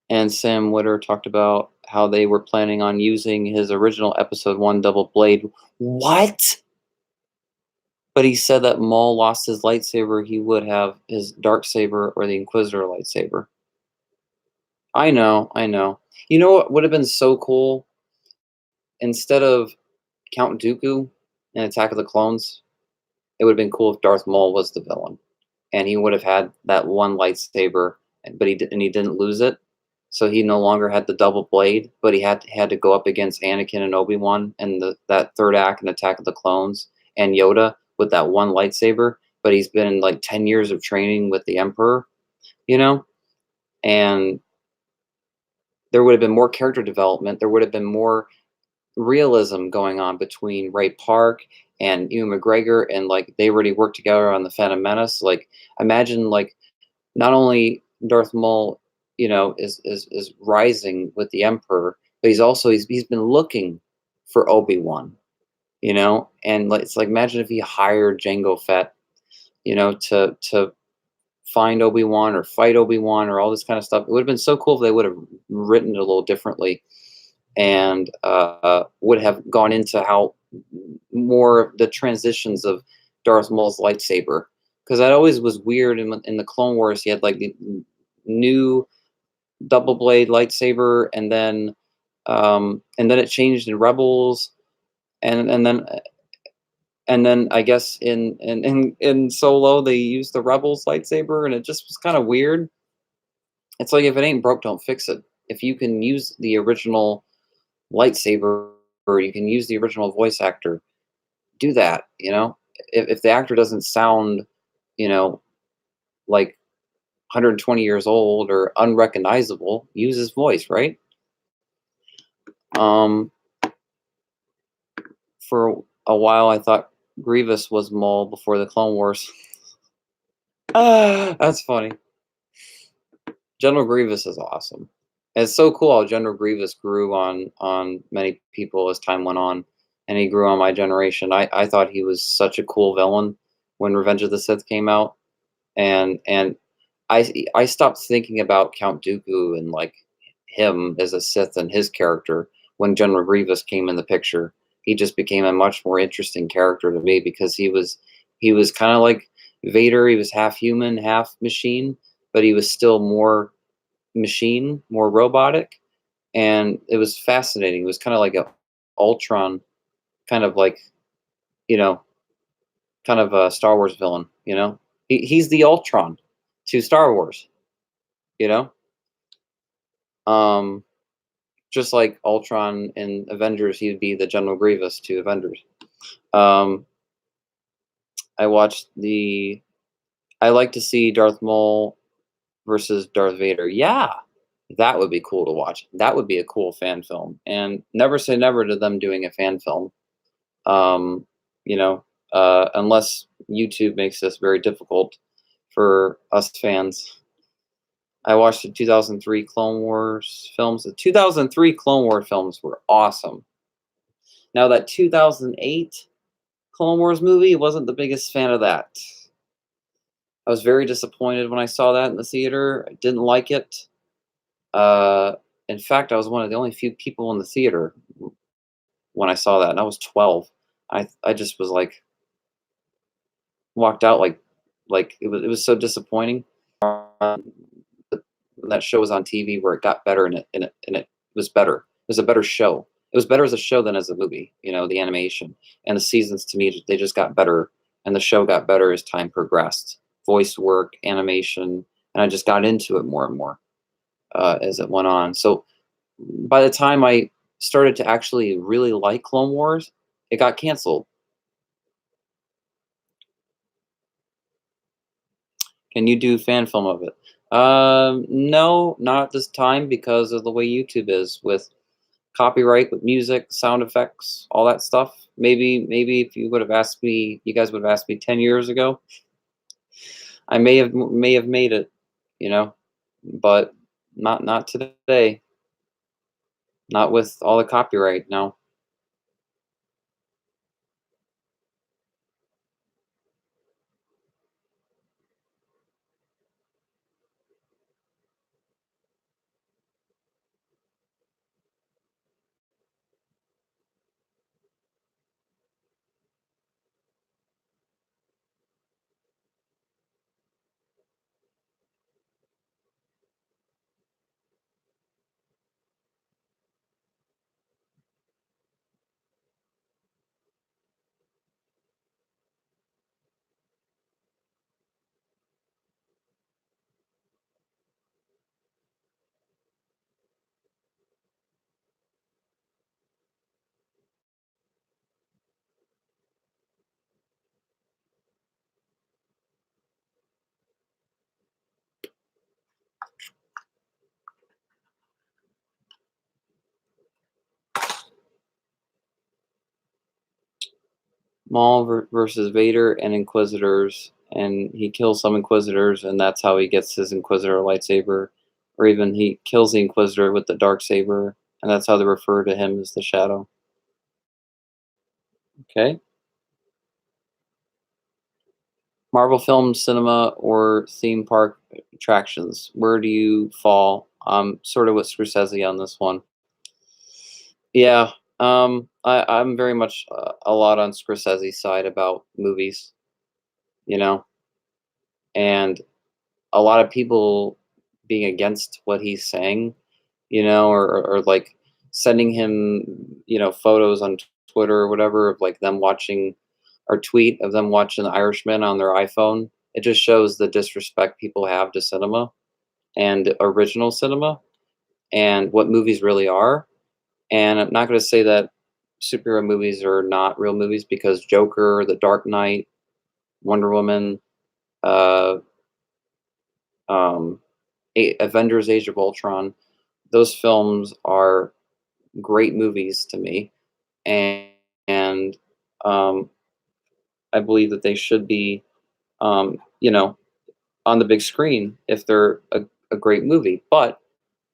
And Sam Witter talked about how they were planning on using his original episode 1 double blade. What? But he said that Maul lost his lightsaber, he would have his dark saber or the Inquisitor lightsaber. I know, I know. You know what would have been so cool? Instead of Count Dooku in Attack of the Clones, it would have been cool if Darth Maul was the villain, and he would have had that one lightsaber, but he didn't lose it, so he no longer had the double blade, but he had to go up against Anakin and Obi-Wan in that third act in Attack of the Clones, and Yoda with that one lightsaber, but he's been in, like, 10 years of training with the Emperor, you know? And there would have been more character development, there would have been more realism going on between Ray Park and Ewan McGregor, and, like, they already worked together on the Phantom Menace. Like, imagine, like, not only Darth Maul, is rising with the Emperor, but he's been looking for Obi-Wan, and, like, it's like, imagine if he hired Jango Fett, to find Obi-Wan or fight Obi-Wan or all this kind of stuff. It would have been so cool if they would have written it a little differently and would have gone into how more of the transitions of Darth Maul's lightsaber, because that always was weird in the Clone Wars. He had like the new double blade lightsaber, and then it changed in Rebels, and and then and then I guess in Solo they used the Rebels lightsaber, and it just was kind of weird. It's like if it ain't broke, don't fix it. If you can use the original lightsaber, or you can use the original voice actor, do that. If the actor doesn't sound, you know, like 120 years old or unrecognizable, use his voice, right? Um, for a while, I thought Grievous was Maul before the Clone Wars. That's funny. General Grievous is awesome. It's so cool how General Grievous grew on many people as time went on, and he grew on my generation. I thought he was such a cool villain when Revenge of the Sith came out, and I stopped thinking about Count Dooku and like him as a Sith and his character when General Grievous came in the picture. He just became a much more interesting character to me because he was kind of like Vader. He was half human, half machine, but he was still more machine, more robotic, and it was fascinating. It was kind of like a Ultron, kind of like you know, kind of a Star Wars villain. He's the Ultron to Star Wars. You know, um, just like Ultron in Avengers, he'd be the General Grievous to Avengers. Um, I watched the. I like to see Darth Maul versus Darth Vader. Yeah, that would be cool to watch. That would be a cool fan film. And never say never to them doing a fan film. Um, unless YouTube makes this very difficult for us fans. I watched the 2003 Clone Wars films. The 2003 Clone Wars films were awesome. Now that 2008 Clone Wars movie, wasn't the biggest fan of that. I was very disappointed when I saw that in the theater. I didn't like it. Uh, in fact, I was one of the only few people in the theater when I saw that, and I was 12. I just was like walked out like it was so disappointing. When that show was on TV, where it got better and it was better. It was a better show. It was better as a show than as a movie. The animation and the seasons to me they just got better, and the show got better as time progressed. Voice work, animation, and I just got into it more and more as it went on. So by the time I started to actually really like Clone Wars, it got canceled. Can you do fan film of it? No, not at this time because of the way YouTube is with copyright, with music, sound effects, all that stuff. Maybe if you would have asked me, you guys would have asked me 10 years ago, I may have made it, you know, but not today. Not with all the copyright. No. Maul versus Vader and Inquisitors, and he kills some Inquisitors, and that's how he gets his Inquisitor lightsaber, or even he kills the Inquisitor with the dark saber, and that's how they refer to him as the Shadow. Okay, Marvel film, cinema, or theme park attractions. Where do you fall? Sort of with Scorsese on this one. Yeah, I'm very much a lot on Scorsese's side about movies, you know, and a lot of people being against what he's saying, or like sending him, photos on Twitter or whatever of like them watching or tweet of them watching The Irishman on their iPhone. It just shows the disrespect people have to cinema and original cinema and what movies really are. And I'm not going to say that superhero movies are not real movies because Joker, The Dark Knight, Wonder Woman, uh, um, Avengers: Age of Ultron, those films are great movies to me, and and um, I believe that they should be, um, you know, on the big screen if they're a great movie. But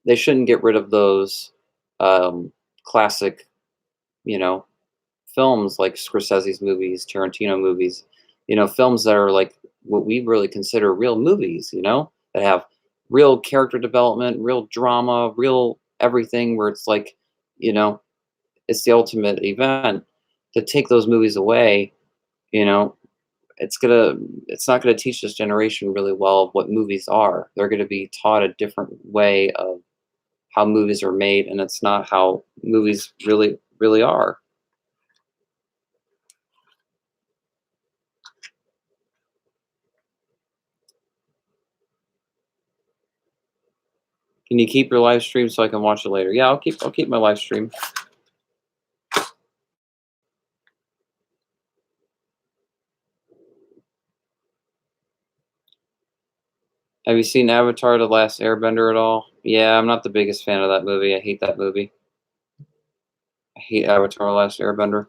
they shouldn't get rid of those um, classic, you know, films like Scorsese's movies, Tarantino movies, films that are like what we really consider real movies, that have real character development, real drama, real everything where it's like, you know, it's the ultimate event. To take those movies away, you know, it's not gonna teach this generation really well what movies are. They're gonna be taught a different way of how movies are made, and it's not how movies really are. Can you keep your live stream so I can watch it later? Yeah, I'll keep my live stream. Have you seen Avatar: The Last Airbender at all? Yeah, I'm not the biggest fan of that movie. I hate that movie. I hate Avatar: The Last Airbender.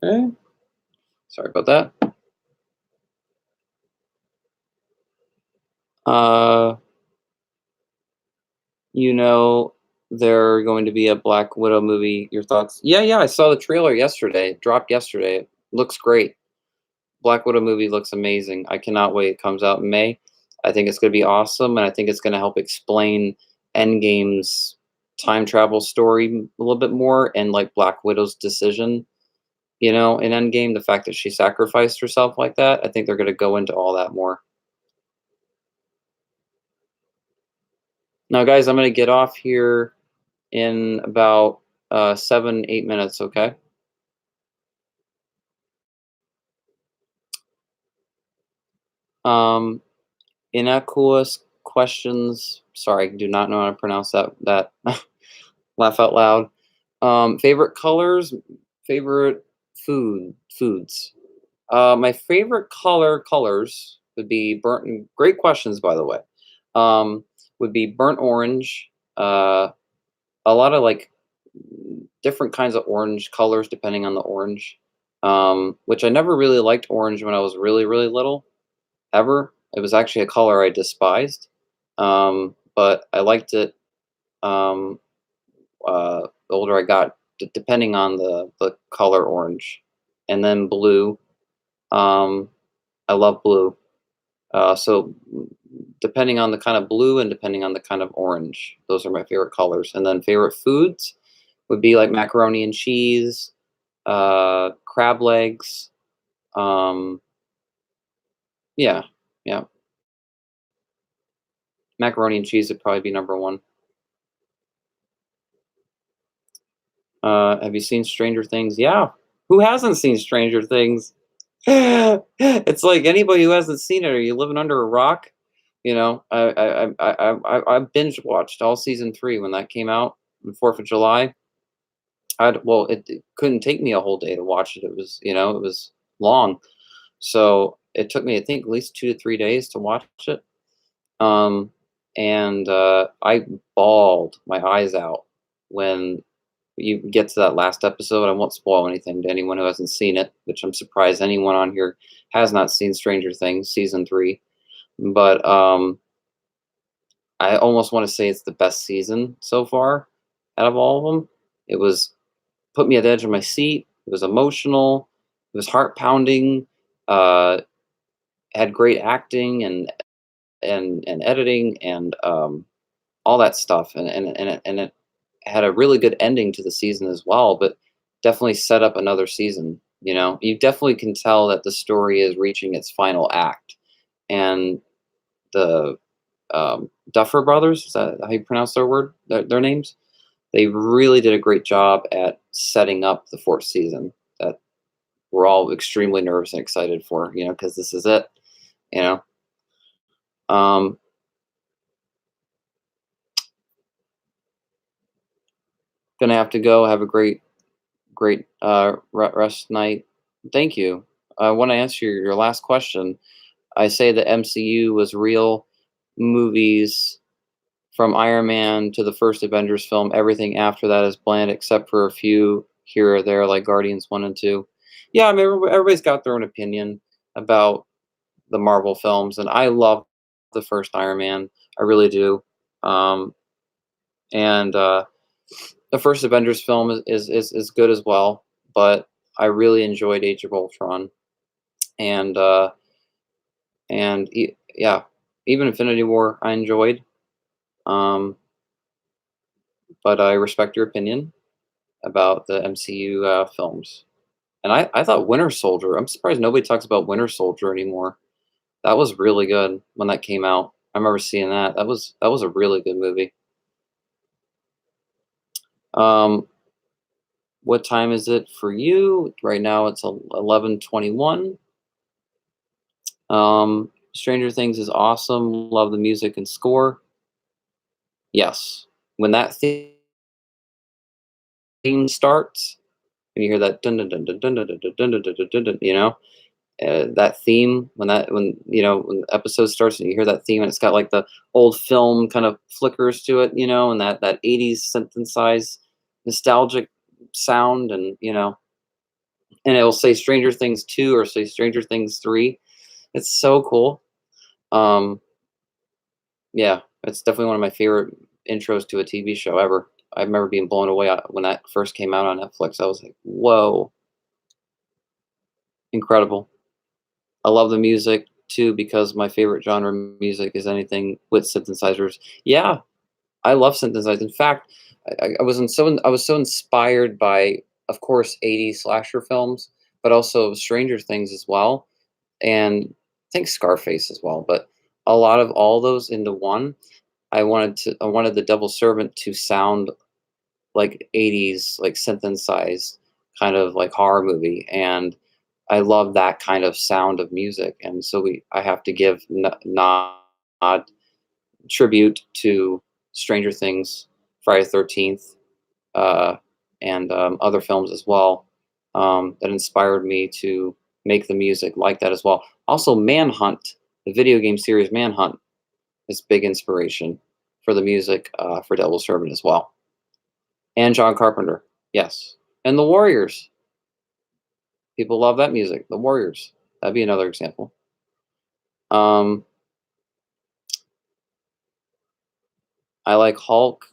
Okay. Sorry about that. Uh, you know, there going to be a Black Widow movie. Your thoughts? Yeah, yeah. I saw the trailer yesterday. It dropped yesterday. It looks great. Black Widow movie looks amazing. I cannot wait. It comes out in May. I think it's going to be awesome, and I think it's going to help explain Endgame's time travel story a little bit more, and like Black Widow's decision, in Endgame, the fact that she sacrificed herself like that. I think they're going to go into all that more. Now, guys, I'm going to get off here in about 7, 8 minutes. Okay. Um, Innocuous questions. Sorry, I do not know how to pronounce that. Laugh out loud. Favorite colors, favorite foods. My favorite colors would be burnt. Great questions, by the way. Um, would be burnt orange. A lot of like different kinds of orange colors depending on the orange. Which I never really liked orange when I was really little. Ever. It was actually a color I despised. But I liked it. Um, the older I got, depending on the color orange, and then blue. Um, I love blue. So depending on the kind of blue and depending on the kind of orange, those are my favorite colors. And then favorite foods would be like macaroni and cheese, crab legs. Um, yeah, yeah, macaroni and cheese would probably be number one. Have you seen Stranger Things? Yeah. Who hasn't seen Stranger Things? It's like anybody who hasn't seen it, are you living under a rock? I binge watched all season 3 when that came out on 4th of July. It couldn't take me a whole day to watch it. It was long. So it took me, I think, at least 2 to 3 days to watch it. Um, and I bawled my eyes out when you get to that last episode. I won't spoil anything to anyone who hasn't seen it, which I'm surprised anyone on here has not seen Stranger Things season 3. But I almost want to say it's the best season so far out of all of them. It was put me at the edge of my seat. It was emotional. It was heart pounding. Uh, had great acting and editing and all that stuff, and it had a really good ending to the season as well. But definitely set up another season. You definitely can tell that the story is reaching its final act, and the Duffer Brothers, is that how you pronounce their names? They really did a great job at setting up the fourth season that we're all extremely nervous and excited for, because this is it, you know. Um, Gonna have to go. Have a great rest night. Thank you. I want to answer your last question. I say the MCU was real movies from Iron Man to the first Avengers film. Everything after that is bland, except for a few here or there, like Guardians 1 and 2. Yeah, I mean, everybody's got their own opinion about the Marvel films, and I love the first Iron Man. I really do. Um, and The first Avengers film is good as well, but I really enjoyed Age of Ultron, and yeah, even Infinity War I enjoyed. Um, but I respect your opinion about the MCU films. And I thought Winter Soldier. I'm surprised nobody talks about Winter Soldier anymore. That was really good when that came out. I remember seeing that. That was a really good movie. Um, what time is it for you? Right now it's 11:21. Stranger Things is awesome. Love the music and score. Yes. When that theme starts, and you hear that dun dun dun dun dun dun dun dun dun dun dun dun dun, that theme when the episode starts and you hear that theme and it's got like the old film kind of flickers to it, and that 80s synthesized nostalgic sound, and it will say Stranger Things 2 or say Stranger Things 3. It's so cool. Um, yeah, it's definitely one of my favorite intros to a TV show ever. I remember being blown away when that first came out on Netflix. I was like, whoa, incredible. I love the music too because my favorite genre of music is anything with synthesizers. Yeah, I love synthesizers. In fact, I was so inspired by, of course, 80s slasher films, but also Stranger Things as well, and I think Scarface as well. But a lot of all those into one. I wanted the Devil Servant to sound like 80s, like synthesized kind of like horror movie, and I love that kind of sound of music, and so I have to give nod tribute to Stranger Things, Friday the 13th, uh, and other films as well, that inspired me to make the music like that as well. Also, Manhunt, the video game series Manhunt, is big inspiration for the music for Devil Servant as well. And John Carpenter, yes. And the Warriors. People love that music. The Warriors. That'd be another example. Um, I like Hulk,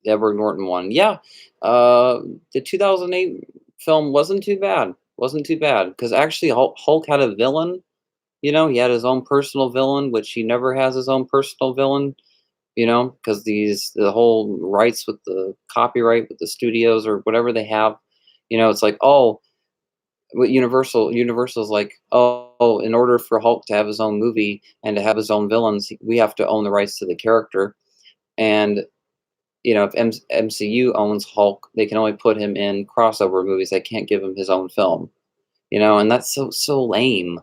the Edward Norton one. Yeah, uh, the 2008 film wasn't too bad. Wasn't too bad because actually Hulk had a villain. He had his own personal villain, which he never has his own personal villain. Because the whole rights with the copyright with the studios or whatever they have. It's like, oh, what Universal's like, oh, in order for Hulk to have his own movie and to have his own villains, we have to own the rights to the character. And if MCU owns Hulk, they can only put him in crossover movies. They can't give him his own film. And that's so lame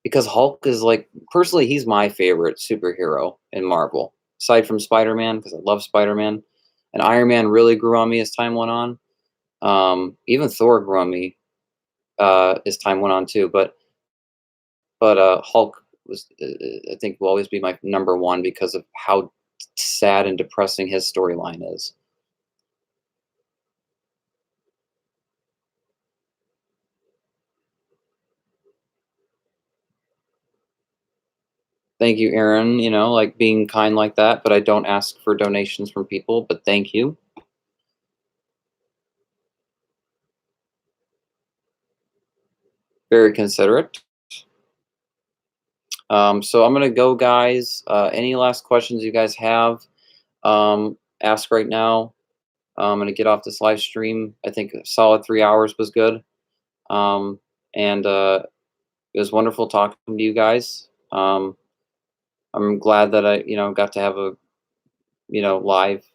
because Hulk is like personally he's my favorite superhero in Marvel aside from Spider-Man because I love Spider-Man, and Iron Man really grew on me as time went on. Even Thor grew on me as time went on too, but Hulk was I think will always be my number one because of how sad and depressing his storyline is. Thank you, Aaron. Like being kind like that, but I don't ask for donations from people, but thank you. Very considerate. So I'm gonna go, guys. Any last questions you guys have? Ask right now. I'm gonna get off this live stream. I think a solid 3 hours was good. Um, and it was wonderful talking to you guys. I'm glad that I, got to have a, live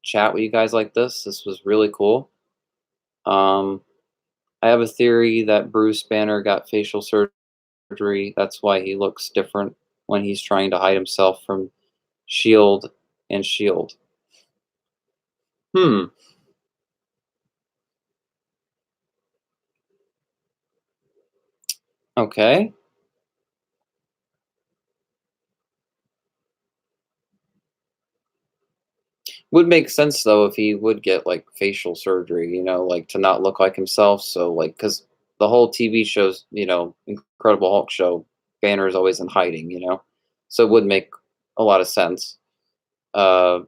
chat with you guys like this. This was really cool. Um, I have a theory that Bruce Banner got facial surgery. That's why he looks different when he's trying to hide himself from Shield and Shield. Hmm. Okay. Would make sense though if he would get like facial surgery, like to not look like himself. So like, because the whole TV show's, Incredible Hulk show, Banner is always in hiding, so it would make a lot of sense. Uh,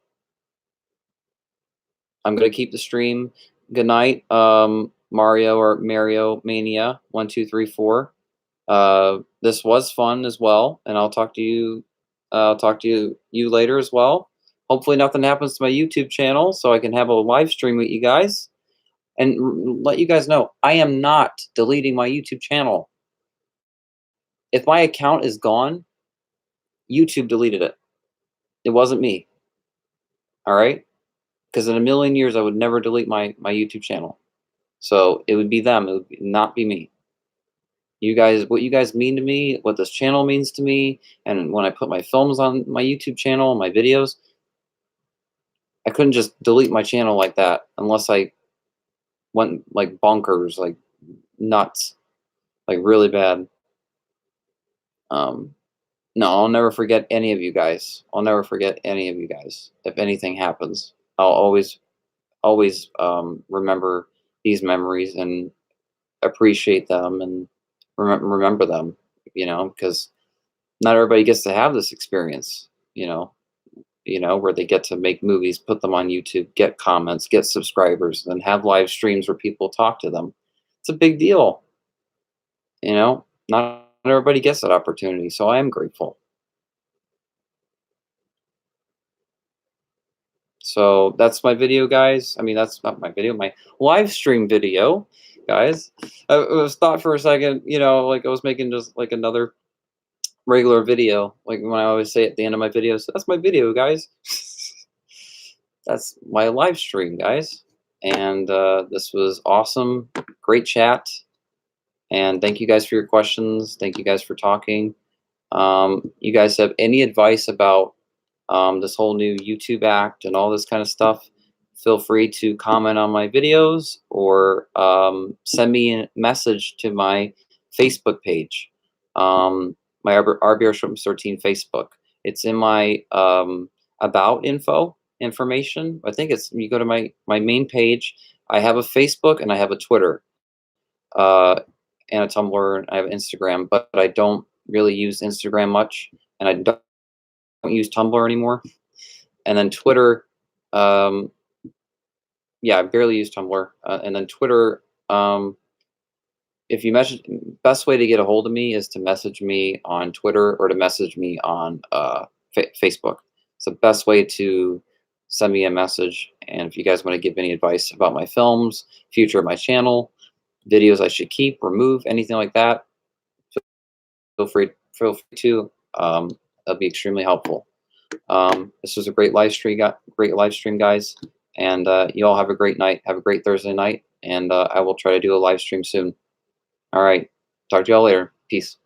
I'm gonna keep the stream. Good night, Mario or Mario Mania 1 2 3 4. This was fun as well, and I'll talk to you. I'll talk to you later as well. Hopefully, nothing happens to my YouTube channel, so I can have a live stream with you guys and let you guys know I am not deleting my YouTube channel. If my account is gone, YouTube deleted it. It wasn't me. All right, because in a million years, I would never delete my YouTube channel. So it would be them. It would not be me. You guys, what you guys mean to me, what this channel means to me, and when I put my films on my YouTube channel, my videos, I couldn't just delete my channel like that unless I went like bonkers, like nuts, like really bad. Um, no, I'll never forget any of you guys. I'll never forget any of you guys. If anything happens, I'll always remember these memories and appreciate them and remember them. Because not everybody gets to have this experience. Where they get to make movies, put them on YouTube, get comments, get subscribers, and have live streams where people talk to them. It's a big deal. Not everybody gets that opportunity, so I am grateful. So that's my video, guys. I mean, that's not my video, my live stream video, guys. I was thought for a second, like I was making just like another regular video, like when I always say at the end of my videos, that's my video, guys. That's my live stream, guys. And this was awesome. Great chat. And thank you guys for your questions. Thank you guys for talking. You guys have any advice about this whole new YouTube act and all this kind of stuff? Feel free to comment on my videos or send me a message to my Facebook page, my RBR Shrimps 13 Facebook. It's in my about info information. I think it's you go to my main page. I have a Facebook and I have a Twitter uh, and a Tumblr. And I have Instagram, but I don't really use Instagram much, and I don't use Tumblr anymore. And then Twitter, yeah, I barely use Tumblr. And then Twitter, if you message, best way to get a hold of me is to message me on Twitter or to message me on Facebook. It's the best way to send me a message. And if you guys want to give any advice about my films, future of my channel, videos I should keep, remove, anything like that, feel free to. That'd be extremely helpful. This was a great live stream, guys. And you all have a great night. Have a great Thursday night. And I will try to do a live stream soon. All right. Talk to y'all later. Peace.